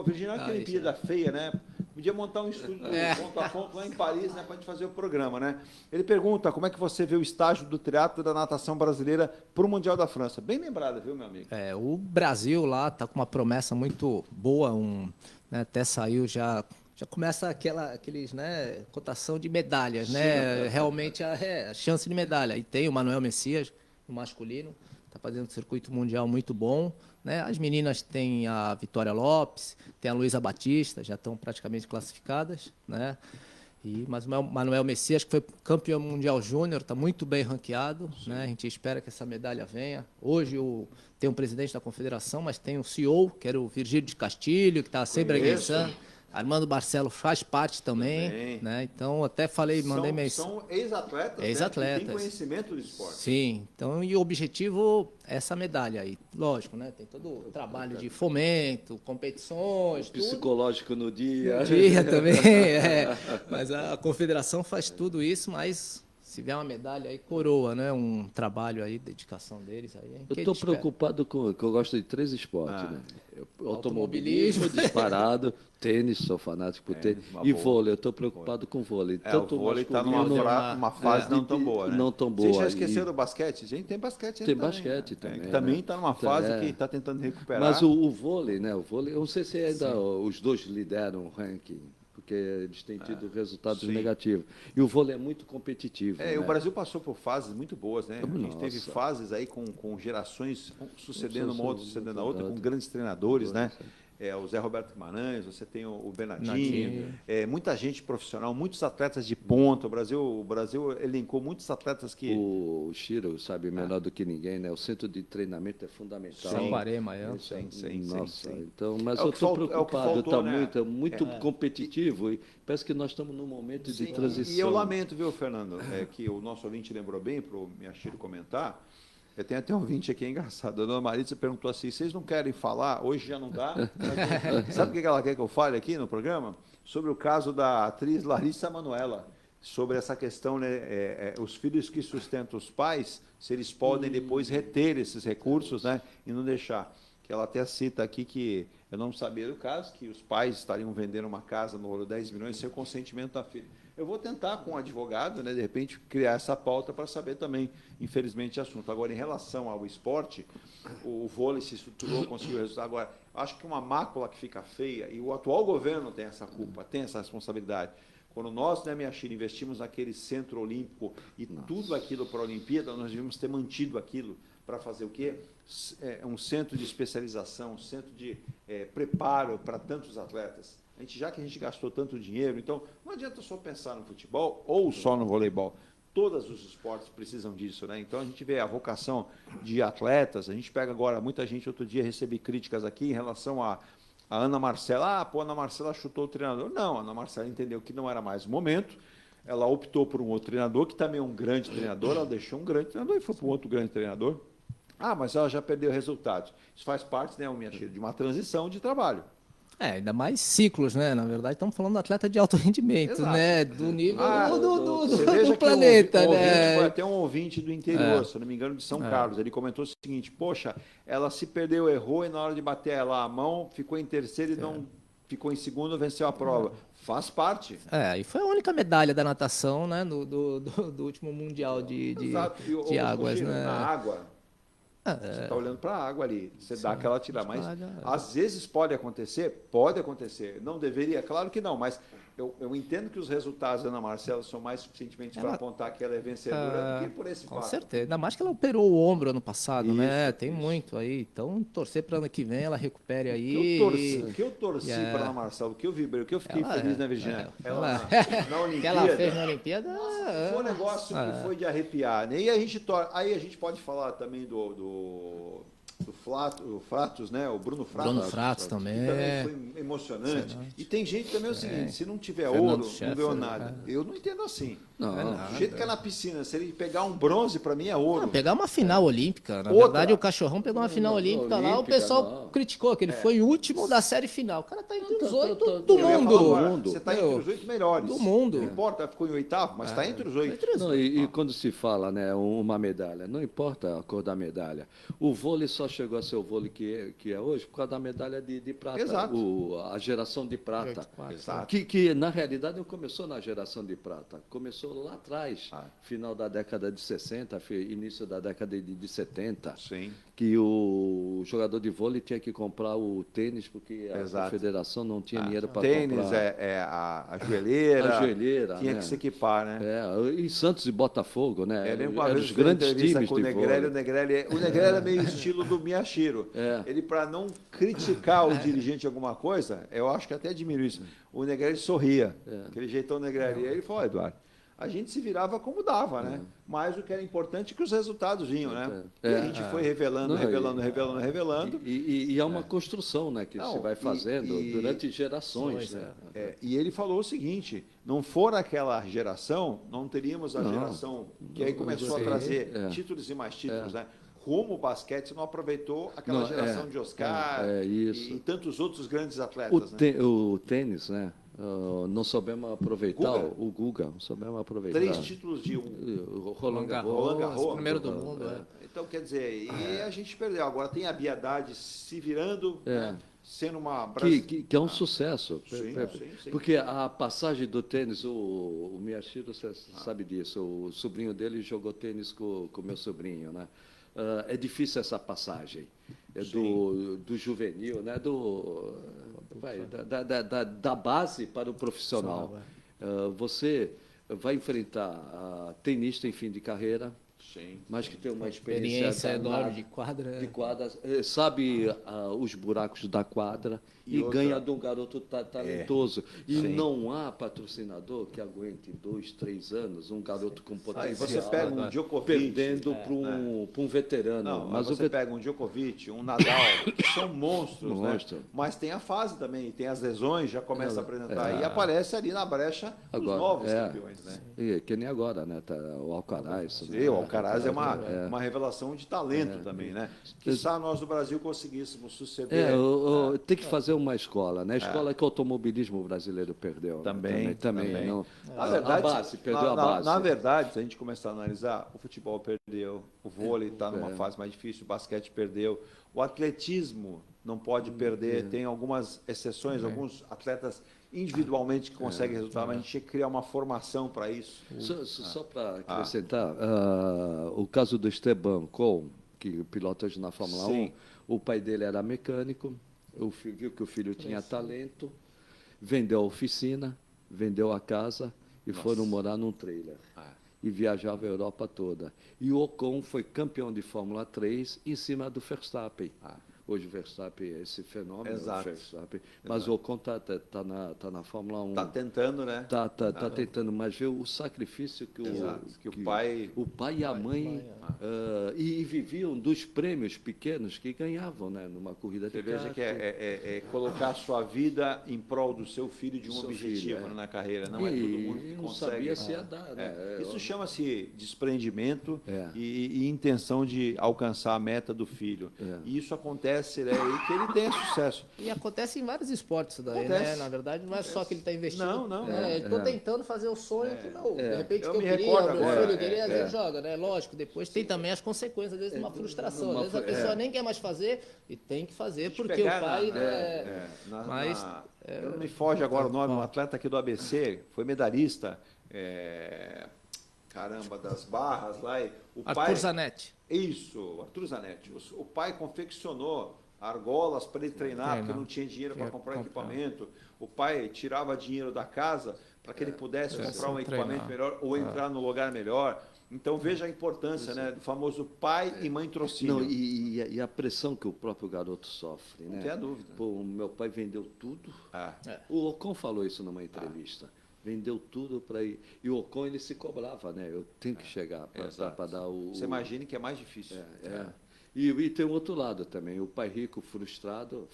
Virginia, olha que Olimpíada feia, né? Podia montar um estúdio ponto a ponto lá em Paris, né, para a gente fazer o programa, né? Ele pergunta como é que você vê o estágio do triatlo da natação brasileira para o Mundial da França. Bem lembrado, viu, meu amigo? O Brasil lá está com uma promessa muito boa, né, até saiu já começa aqueles, né, cotação de medalhas, né? Realmente a chance de medalha. E tem o Manuel Messias, no masculino, está fazendo um circuito mundial muito bom. Né? As meninas têm a Vitória Lopes, tem a Luísa Batista, já estão praticamente classificadas. Né? Mas o Manuel Messias, que foi campeão mundial júnior, está muito bem ranqueado. Né? A gente espera que essa medalha venha. Hoje tem um presidente da confederação, mas tem o CEO, que era o Virgílio de Castilho, que está sempre aguençando. Armando Barcelo faz parte também. Né? Então, até mandei mensagem. São ex-atletas, ex-atletas. Que têm conhecimento do esporte. Sim, então, e o objetivo é essa medalha aí. Lógico, né? Tem todo o trabalho de fomento, competições. Psicológico no dia. No dia também, Mas a confederação faz tudo isso, mas se vier uma medalha aí, coroa, né? Um trabalho aí, dedicação deles. Aí, eu estou preocupado que eu gosto de 3 esportes, né? Automobilismo disparado, tênis, sou fanático por tênis, e vôlei, eu estou preocupado com vôlei. O vôlei está numa fase não tão boa, né? Não tão boa. Vocês já esqueceram do basquete? Gente, tem basquete Tem basquete também. Que também está numa fase que está tentando recuperar. Mas o vôlei, né? O vôlei, eu não sei se ainda os dois lideram o ranking, porque eles têm tido resultados negativos. E o vôlei é muito competitivo. Né? O Brasil passou por fases muito boas, né? A gente teve fases aí com gerações sucedendo uma outra, sucedendo a outra, com grandes treinadores, né? O Zé Roberto Guimarães, você tem o Bernardinho, muita gente profissional, muitos atletas de ponta. O Brasil elencou muitos atletas que... O Chiro sabe melhor do que ninguém, né? O centro de treinamento é fundamental. Saquarema, Sim. Então, mas eu estou preocupado, está muito competitivo e parece que nós estamos num momento de transição. E eu lamento, viu, Fernando, que o nosso ouvinte lembrou bem, para o Miyashiro comentar. Eu tenho até um ouvinte aqui, engraçado. A dona Maritza perguntou assim, vocês não querem falar? Hoje já não dá. Sabe o que ela quer que eu fale aqui no programa? Sobre o caso da atriz Larissa Manoela. Sobre essa questão, né, os filhos que sustentam os pais, se eles podem depois reter esses recursos, né, e não deixar. Que ela até cita aqui que eu não sabia do caso, que os pais estariam vendendo uma casa no valor de 10 milhões sem o consentimento da filha. Eu vou tentar, com um advogado, né, de repente, criar essa pauta para saber também, infelizmente, o assunto. Agora, em relação ao esporte, o vôlei se estruturou, conseguiu resultado. Agora, acho que uma mácula que fica feia, e o atual governo tem essa culpa, tem essa responsabilidade. Quando nós, né, Miyashiro, investimos naquele centro olímpico e tudo aquilo para a Olimpíada, nós devíamos ter mantido aquilo para fazer o quê? Um centro de especialização, um centro de preparo para tantos atletas. Já que a gente gastou tanto dinheiro, então não adianta só pensar no futebol ou só no voleibol. Todos os esportes precisam disso, né? Então a gente vê a vocação de atletas, a gente pega agora, muita gente, outro dia recebi críticas aqui em relação a Ana Marcela. A Ana Marcela chutou o treinador. Não, a Ana Marcela entendeu que não era mais o momento, ela optou por um outro treinador, que também é um grande treinador, ela deixou um grande treinador e foi para um outro grande treinador. Mas ela já perdeu resultados. Isso faz parte, né, de uma transição de trabalho. Ainda mais ciclos, né? Na verdade, estamos falando de atleta de alto rendimento, né? Do nível do planeta, né? Foi até um ouvinte do interior, se não me engano, de São Carlos. Ele comentou o seguinte, poxa, ela se perdeu, errou, e na hora de bater ela a mão, ficou em terceiro e não ficou em segundo, venceu a prova. Faz parte. E foi a única medalha da natação, né? Do último Mundial de águas, né? Na água. Você está olhando para a água ali, você dá aquela tirada, mas às vezes pode acontecer, não deveria, claro que não, mas eu entendo que os resultados da Ana Marcela são mais suficientemente para apontar que ela é vencedora do que por esse fato. Com certeza, ainda mais que ela operou o ombro ano passado, né? Tem muito aí, então torcer para ano que vem ela recupere aí. O que eu torci para a Ana Marcela, o que eu vibrei, o que eu fiquei feliz, né, Virgínia? Na Olimpíada. Que ela fez na Olimpíada. Foi um negócio que foi de arrepiar, né? E aí a gente pode falar também do Fratos, né? O Bruno Fratos. Bruno Fratos também. Que também foi emocionante. E tem gente também o seguinte, se não tiver ouro, não ganhou nada. Eu não entendo assim. Não, Do jeito que é na piscina, se ele pegar um bronze, para mim é ouro. Pegar uma final olímpica. Na Outra. verdade, o Cachorrão pegou uma final olímpica lá, o pessoal criticou que ele foi o último da série final. O cara tá entre os 8 do Eu ia mundo. falar agora, você está entre os 8 melhores. Do mundo. Não importa, ficou em oitavo, mas está entre os 8. Não, e quando se fala, né, uma medalha, não importa a cor da medalha. O vôlei só chegou a ser o vôlei que é hoje por causa da medalha de prata. Exato. A geração de prata. Exato. Que, na realidade, não começou na geração de prata. Começou lá atrás, final da década de 60, início da década de 70. Sim. Que o jogador de vôlei tinha que comprar o tênis, porque a Exato. federação não tinha dinheiro para Tênis, comprar. a joelheira. A joelheira, tinha né? que se equipar, né? E Santos e Botafogo, né? Eu lembro uma Eram vez os eu fiz grandes entrevista times com o de Negrelli. vôlei. O Negrelli era meio estilo do Miyashiro. Ele, para não criticar o dirigente de alguma coisa, eu acho que até admiro isso, o Negrelli sorria. Aquele jeitão Negrelli. E aí ele falou, Eduardo, a gente se virava como dava, né? Mas o que era importante é que os resultados vinham, né? E a gente foi revelando. E é uma construção, né? Que se vai fazendo durante gerações. Né? E ele falou o seguinte, não for aquela geração, não teríamos a geração que aí começou a trazer títulos e mais títulos, né? Como o basquete não aproveitou aquela geração de Oscar e tantos outros grandes atletas. O tênis, né? Não soubemos aproveitar o Guga, não soubemos aproveitar. 3 títulos de Roland Garros, primeiro do mundo. Então, quer dizer, e a gente perdeu. Agora tem a Bia Haddad se virando, né, sendo uma... Que é um sucesso. Sim. Porque a passagem do tênis, o Miyashiro, você sabe disso, o sobrinho dele jogou tênis com o meu sobrinho, né? É difícil essa passagem do juvenil, né? Da base para o profissional. Você vai enfrentar tenista em fim de carreira, mas que tem uma experiência enorme de quadra. Sabe os buracos da quadra e ganha de um garoto talentoso. E não há patrocinador que aguente 2, 3 anos um garoto com potencial. Você pega um Djokovic perdendo para um veterano. Não, mas você pega um Djokovic, um Nadal, que são monstros, né? Mas tem a fase também, tem as lesões, já começa a apresentar. E aparece ali na brecha os novos campeões, né? Que nem agora, né? O Alcaraz. O Alcaraz é uma revelação de talento também, né? Quizá nós do Brasil conseguíssemos suceder. Tem que fazer uma escola, né? A escola que o automobilismo brasileiro perdeu. Também. Não. Na verdade, a base, perdeu a base. Na verdade, se a gente começar a analisar, o futebol perdeu, o vôlei está numa fase mais difícil, o basquete perdeu, o atletismo não pode perder, tem algumas exceções, alguns atletas individualmente que conseguem resultar, mas a gente tinha que criar uma formação para isso. Só para acrescentar, o caso do Esteban Ocon, que pilota hoje na Fórmula 1, o pai dele era mecânico, viu que o filho tinha talento, vendeu a oficina, vendeu a casa e foram morar num trailer. E viajava a Europa toda. E o Ocon foi campeão de Fórmula 3 em cima do Verstappen. Hoje o Verstappen é esse fenômeno, Verstappen. Mas o Ocon está na Fórmula 1. Está tentando, né? Está tentando, mas vê o sacrifício que o pai e a mãe e viviam dos prêmios pequenos que ganhavam, né, numa corrida de kart. Você veja que é colocar a sua vida em prol do seu filho de um objetivo na carreira. Não é todo mundo que não consegue. Sabia se ia dar, né? Isso chama-se desprendimento e intenção de alcançar a meta do filho. E isso acontece aí que ele tenha sucesso. E acontece em vários esportes isso daí, né? Na verdade, não é só que ele está investindo. Não. Estou tentando fazer o sonho que não. De repente, eu que eu me queria, recordo meu agora, filho queria, às vezes joga, né? Lógico, depois tem também as consequências, às vezes uma frustração. Às vezes a pessoa nem quer mais fazer e tem que fazer porque o pai... Não me foge agora o nome, um atleta aqui do ABC, foi medalhista, das barras lá. Arthur Zanetti. Isso, Arthur Zanetti. O pai confeccionou argolas para ele treinar, porque não tinha dinheiro para comprar equipamento. O pai tirava dinheiro da casa para que ele pudesse comprar um equipamento melhor ou entrar no lugar melhor. Então veja a importância, né, do famoso pai e mãe trocínio. Não, e a pressão que o próprio garoto sofre, né? Não tem a dúvida. Pô, meu pai vendeu tudo. O Ocon falou isso numa entrevista. Vendeu tudo para ir. E o Ocon, ele se cobrava, né? Eu tenho que chegar para dar o... Você imagine que é mais difícil. E tem um outro lado também. O pai rico frustrado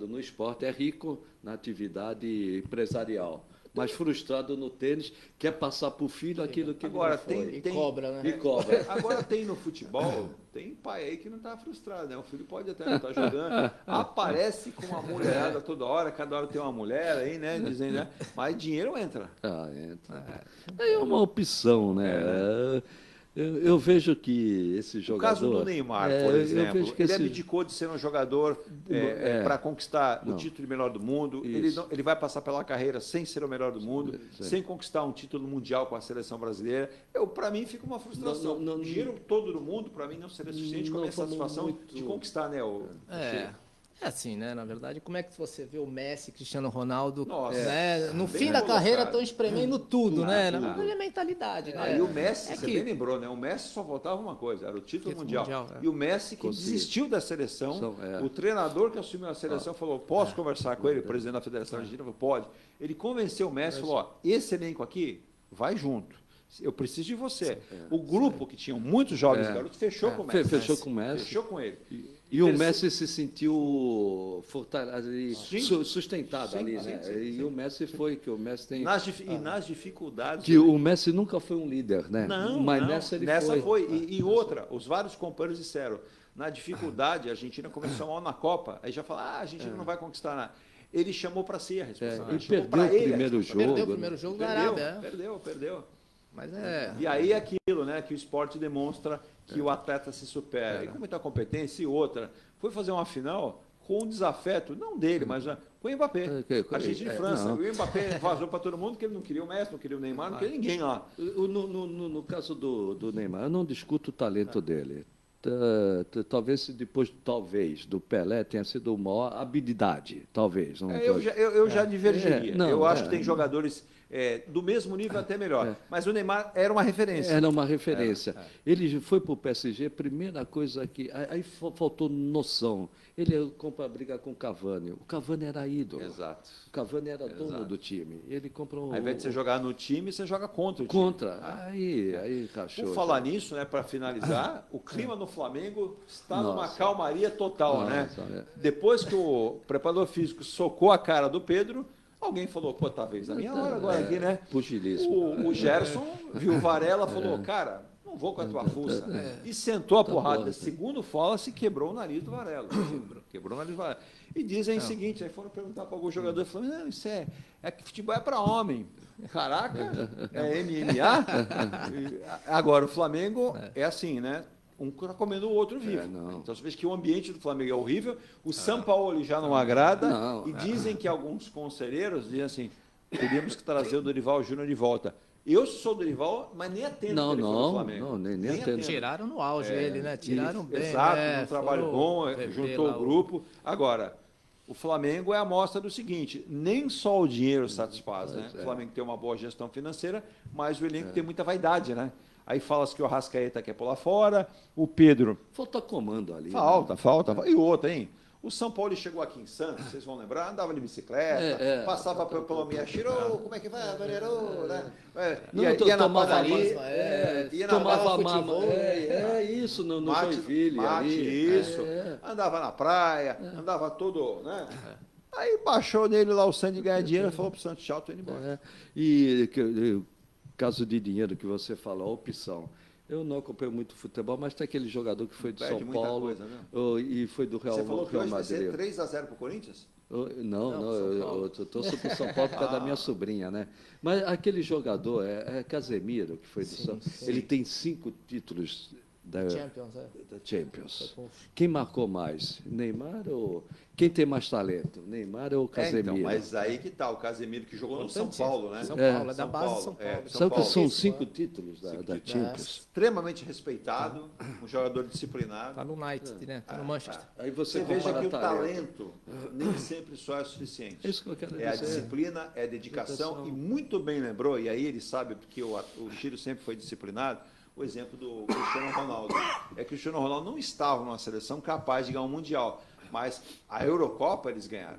no esporte, é rico na atividade empresarial. mas frustrado no tênis, quer passar para o filho aquilo que Agora, ele não foi. tem- Cobra, né? E cobra. Agora tem no futebol, tem pai aí que não está frustrado, né? O filho pode até não estar jogando, aparece com uma mulherada toda hora, cada hora tem uma mulher aí, né? Dizendo, né? Mas dinheiro entra. Entra. É uma opção, né? Eu vejo que esse O jogador... caso do Neymar, por eu exemplo, vejo que ele esse- abdicou de ser um jogador para conquistar o título de melhor do mundo. Ele vai passar pela carreira sem ser o melhor do mundo, sem conquistar um título mundial com a seleção brasileira. Para mim, fica uma frustração. O dinheiro todo do mundo, para mim, não seria suficiente com a minha satisfação de conquistar, né? É assim, né? Na verdade, como é que você vê o Messi, Cristiano Ronaldo, Nossa, né? No bem fim da carreira colocado. estão espremendo tudo, né? tudo. Olha a mentalidade, né? Aí o Messi, É você que- bem lembrou, né? O Messi só faltava uma coisa, era o título mundial. é. E o Messi que Conseguiu. desistiu da seleção, o treinador que assumiu a seleção falou, posso conversar com ele, o presidente da Federação Argentina falou, pode. Ele convenceu o Messi, falou, ó, esse elenco aqui, vai junto. Eu preciso de você. O grupo, que tinha muitos jovens garotos, fechou com o Messi. Fechou com o Messi. Fechou com ele. E o Messi se sentiu sustentado Sim, ali, sim, né? sim, E sim. o Messi foi, que o Messi tem... E nas dificuldades... Que o Messi nunca foi um líder, né? Não, mas não. nessa ele Nessa foi. E outra, os vários companheiros disseram, na dificuldade, a Argentina começou mal na Copa, aí já fala, a Argentina não vai conquistar nada. Ele chamou para si a responsabilidade. Ele perdeu o primeiro jogo. Perdeu o primeiro jogo da Arábia. Perdeu. Mas E aí é aquilo, né, que o esporte demonstra que o atleta se supera. E com muita competência e outra. Foi fazer uma final com um desafeto, não dele, mas com o Mbappé. Argentina e França. não. E o Mbappé vazou para todo mundo que ele não queria o Messi, não queria o Neymar, não queria ninguém lá. No caso do Neymar, eu não discuto o talento dele. Talvez depois do Pelé tenha sido a maior habilidade, talvez. Eu já divergiria. Não, eu acho que tem jogadores do mesmo nível até melhor. Mas o Neymar era uma referência. Era uma referência. Ele foi para o PSG, primeira coisa que... Aí faltou noção. Ele compra briga com o Cavani. O Cavani era ídolo. Exato. O Cavani era dono do time. Ele comprou... Ao invés de você jogar no time, você joga contra o time. Aí cachorro. Por falar nisso, né, para finalizar, o clima no Flamengo está numa calmaria total, né? Depois que o preparador físico socou a cara do Pedro, alguém falou, pô, talvez a minha hora agora aqui, né? Pugilismo. O Gerson viu o Varela, falou, cara, não vou com a tua fuça. E sentou a porrada. Segundo fala, se quebrou o nariz do Varela. Quebrou o nariz do Varela. E dizem o seguinte, aí foram perguntar para algum jogador, falaram, não, isso é que futebol é para homem. Caraca, é MMA. Agora, o Flamengo é assim, né? Um está comendo o outro vivo. Então você vê que o ambiente do Flamengo é horrível, o São Paulo já não agrada, e dizem que alguns conselheiros dizem assim, teríamos que trazer o Dorival Júnior de volta. Eu sou Dorival, mas nem atendo que ele foi no Flamengo. Não, nem atendo. Tiraram no auge ele, né? Tiraram bem. Exato, né? um trabalho bom, juntou o grupo. Agora, o Flamengo é a amostra do seguinte, nem só o dinheiro satisfaz, né? O Flamengo tem uma boa gestão financeira, mas o elenco tem muita vaidade, né? Aí fala-se que o Arrascaeta quer pular fora, o Pedro... Falta comando ali. Falta. E outra, hein? O São Paulo chegou aqui em Santos, vocês vão lembrar, andava de bicicleta, passava pelo Miyashiro, como é que vai, Vareiro, né? Ia na padaria, tomava mama. Isso, no Joinville. Isso. Andava na praia, andava todo, né? Aí baixou nele lá o Santos de ganhar dinheiro, falou pro Santos, tchau, tô indo embora. Caso de dinheiro que você falou, a opção. Eu não acompanho muito futebol, mas tem aquele jogador que foi do São Paulo e foi do Real Madrid. Você falou que hoje vai ser 3-0 para o Corinthians? Eu torço para o São Paulo por causa da minha sobrinha, né? Mas aquele jogador é Casemiro, que foi do São Paulo. Ele tem 5 títulos da Champions. Quem marcou mais? Neymar ou... Quem tem mais talento? Neymar ou Casemiro? Então, mas aí que tá, o Casemiro que jogou no São Paulo, né? São Paulo, é da base de São Paulo. Sabe que são 5 títulos da Champions? Extremamente respeitado, um jogador disciplinado. Está no United, né? Está no Manchester. Aí você veja que o talento nem sempre só é suficiente. É isso que eu quero dizer. É a disciplina, é a dedicação, e muito bem lembrou, e aí ele sabe, porque o Chiro sempre foi disciplinado, o exemplo do Cristiano Ronaldo. Cristiano Ronaldo não estava numa seleção capaz de ganhar um Mundial, mas a Eurocopa eles ganharam.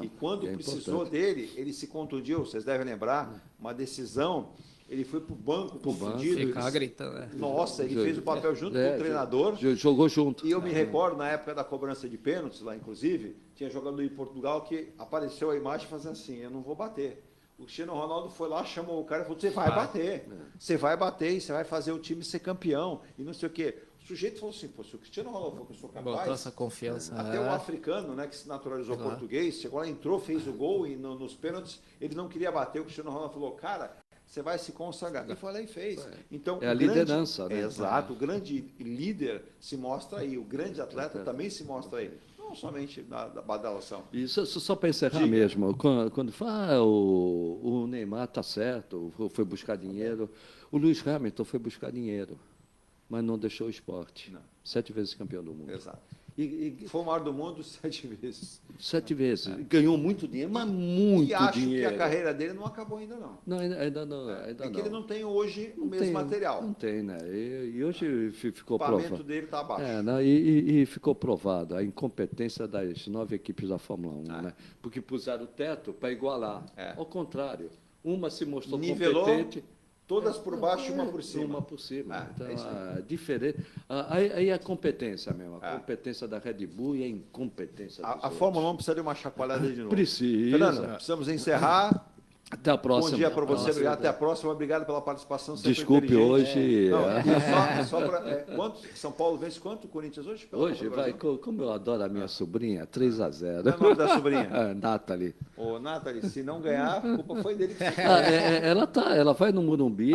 E quando precisou dele, ele se contundiu, vocês devem lembrar, uma decisão, ele foi para o banco confundido. Ficar gritando, né? Nossa, ele fez o papel junto com o treinador. Jogou junto. E eu me recordo, na época da cobrança de pênaltis, lá inclusive, tinha jogador em Portugal que apareceu a imagem fazendo assim, eu não vou bater. O Cristiano Ronaldo foi lá, chamou o cara e falou: você vai bater. Você vai bater e você vai fazer o time ser campeão. E não sei o quê. O sujeito falou assim: pô, se o Cristiano Ronaldo for que eu sou capaz. Botou essa confiança. Até o africano, né, que se naturalizou português, chegou lá, entrou, fez o gol e nos pênaltis ele não queria bater. O Cristiano Ronaldo falou: cara, você vai se consagrar. Ele foi lá e fez. Então, é a liderança, né? Exato. O grande líder se mostra aí. O grande atleta também se mostra aí. Não somente da badalação. Isso só para encerrar mesmo. Quando fala, o Neymar está certo, foi buscar dinheiro. O Lewis Hamilton foi buscar dinheiro, mas não deixou o esporte. Não. 7 vezes campeão do mundo. Exato. E foi o maior do mundo 7 vezes. 7 vezes. Ganhou muito dinheiro, mas muito dinheiro. E acho que a carreira dele não acabou ainda não. Não, ainda não. Porque ele não tem hoje o mesmo material. Não tem, né? E hoje ficou provado. O provado. dele está abaixo. E ficou provado a incompetência das 9 equipes da Fórmula 1, né? Porque puseram o teto para igualar. Ao contrário, uma se mostrou nivelou, competente. Todas por baixo e uma por cima. Uma por cima. Então, diferente. Aí a competência mesmo. A competência da Red Bull e a incompetência a Fórmula 1 precisa de uma chacoalhada de novo. Precisa. Fernando, precisamos encerrar. Até a próxima. Bom dia para você. Obrigado. Até a próxima. Obrigado pela participação. Desculpe hoje. São Paulo vence quanto? Corinthians hoje? Hoje vai, como eu adoro a minha sobrinha, 3-0. Qual é o nome da sobrinha? Nathalie. Ô, Nathalie, se não ganhar, a culpa foi dele. Ela vai no Morumbi.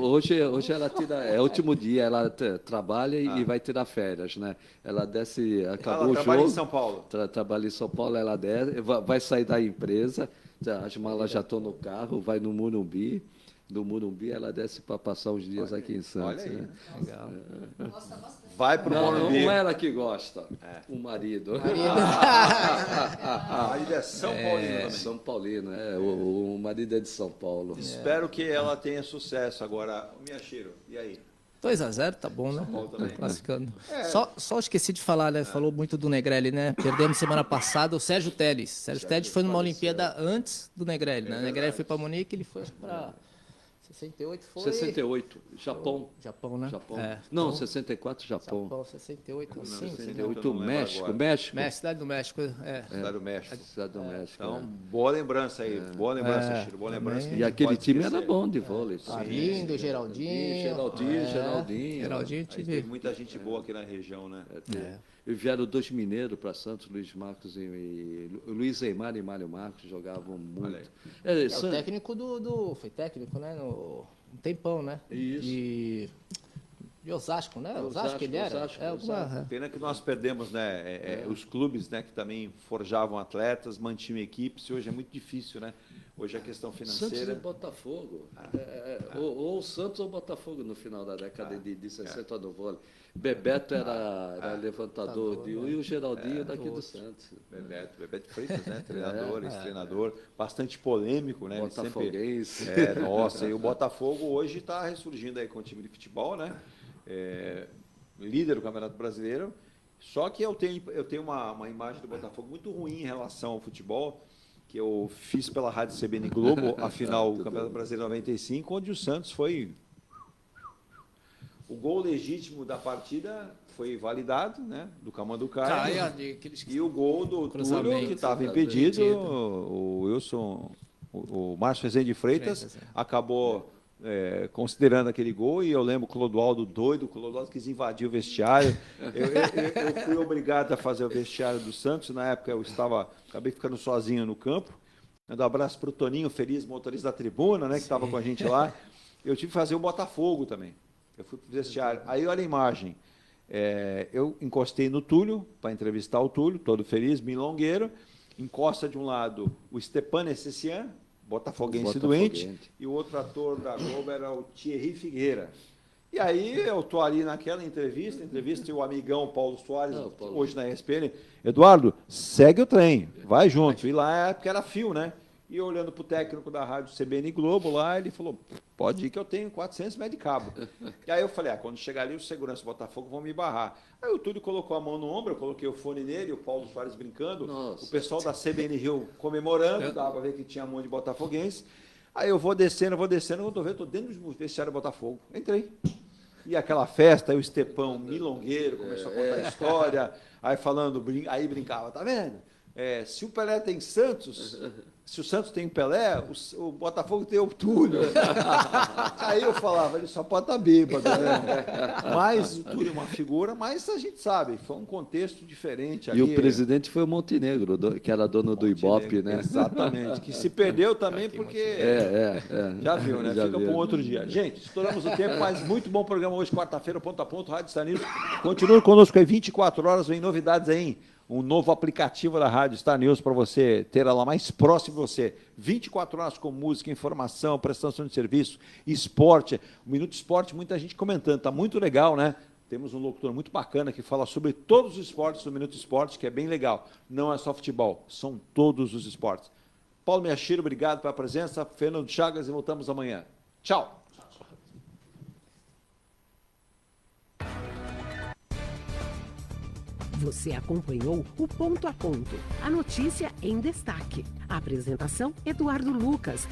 Hoje ela tira. É o último dia, ela trabalha e vai tirar férias, né? Ela desce, acabou o jogo. Trabalha em São Paulo. Trabalha em São Paulo, ela desce, vai sair da empresa. As malas já estão no carro, vai no Morumbi. Do Morumbi, ela desce para passar uns dias aqui em Santos. Olha aí. Né? Legal. Vai para o Morumbi. Não é ela que gosta, o marido. O marido é São Paulino também. São Paulino, o marido é de São Paulo. Espero que ela tenha sucesso agora. Miyashiro, e aí? 2-0, tá bom, né? Classificando. É. Só esqueci de falar, né? Falou muito do Negrelli, né? Perdemos semana passada o Sérgio Teles. Sérgio Teles foi numa Olimpíada antes do Negrelli, né? O Negrelli foi para Munique, ele foi para 68, foi... 68, Japão. Japão, né? Japão. Então, Não, 64, Japão. Japão, 68, Não, sim. 68, México. Cidade do México, Cidade do México. Cidade do México. Então, boa lembrança aí. Boa lembrança, Chiro. Boa lembrança. E aquele time era bom de vôlei. Arlindo, Geraldinho. Geraldinho teve muita gente boa aqui na região, né? E vieram 2 mineiros para Santos, Luiz Marcos e Luiz Eimar e Mário Marcos jogavam muito. O técnico foi técnico, né? Um tempão, né? Isso. De Osasco, né? Osasco ele era. Pena que nós perdemos, né? Os clubes, né, que também forjavam atletas, mantinham equipes, e hoje é muito difícil, né? Hoje a questão financeira. Santos e Botafogo. Ou Santos ou Botafogo no final da década de 60 no vôlei. Bebeto era levantador e o Geraldinho daqui do Santos. Bebeto Freitas, né? Treinador, bastante polêmico, né? Botafoguense. Nossa, e o Botafogo hoje está ressurgindo aí com o time de futebol, né? Líder do Campeonato Brasileiro. Só que eu tenho uma imagem do Botafogo muito ruim em relação ao futebol, que eu fiz pela Rádio CBN Globo, a final do Campeonato Brasileiro 95, onde o Santos foi... O gol legítimo da partida foi validado, né? Do Camanducaia. E o gol do Túlio, que estava impedido, o Wilson, o Márcio Rezende Freitas, acabou considerando aquele gol. E eu lembro o Clodoaldo doido, o Clodoaldo quis invadir o vestiário. Eu fui obrigado a fazer o vestiário do Santos. Na época eu acabei ficando sozinho no campo. Mando um abraço para o Toninho Feliz, motorista da tribuna, né? Que estava com a gente lá. Eu tive que fazer o Botafogo também. Eu fui para o vestiário. Aí, olha a imagem. Eu encostei no Túlio, para entrevistar o Túlio, todo feliz, milongueiro. Encosta de um lado o Stepan Essessian, botafoguense doente, e o outro ator da Globo era o Thierry Figueira. E aí eu estou ali naquela entrevista e o amigão Paulo Soares, hoje na ESPN, Eduardo, segue o trem, vai junto. E lá, porque era fio, né? E olhando para o técnico da rádio CBN Globo lá, ele falou, pode ir que eu tenho 400 metros de cabo. E aí eu falei, quando chegar ali, os seguranças do Botafogo vão me barrar. Aí o Túlio colocou a mão no ombro, eu coloquei o fone nele, o Paulo Soares brincando, o pessoal da CBN Rio comemorando, dava para ver que tinha mão de botafoguense. Aí eu vou descendo, quando eu estou dentro do vestiário do Botafogo. Entrei. E aquela festa, aí o Stepão milongueiro começou a contar a história, aí brincava, tá vendo? se o Pelé tem Santos, se o Santos tem Pelé, o Botafogo tem o Túlio. Aí eu falava, ele só pode estar bêbado, né? Mas o Túlio é uma figura, mas a gente sabe, foi um contexto diferente. E o presidente foi o Montenegro, que era dono do Ibope, né? Exatamente, que se perdeu também porque... Já viu, né? Fica para um outro dia. Gente, estouramos o tempo, mas muito bom programa hoje, quarta-feira, ponto a ponto, Rádio Star News. Continue conosco aí, 24 horas, vem novidades aí, um novo aplicativo da Rádio Star News para você ter ela mais próximo de você. 24 horas com música, informação, prestação de serviço, esporte. O Minuto Esporte, muita gente comentando, está muito legal, né? Temos um locutor muito bacana que fala sobre todos os esportes do Minuto Esporte, que é bem legal. Não é só futebol, são todos os esportes. Paulo Miyashiro, obrigado pela presença. Fernando Chagas, e voltamos amanhã. Tchau. Você acompanhou o Ponto a Ponto, a notícia em destaque. A apresentação, Eduardo Lucas.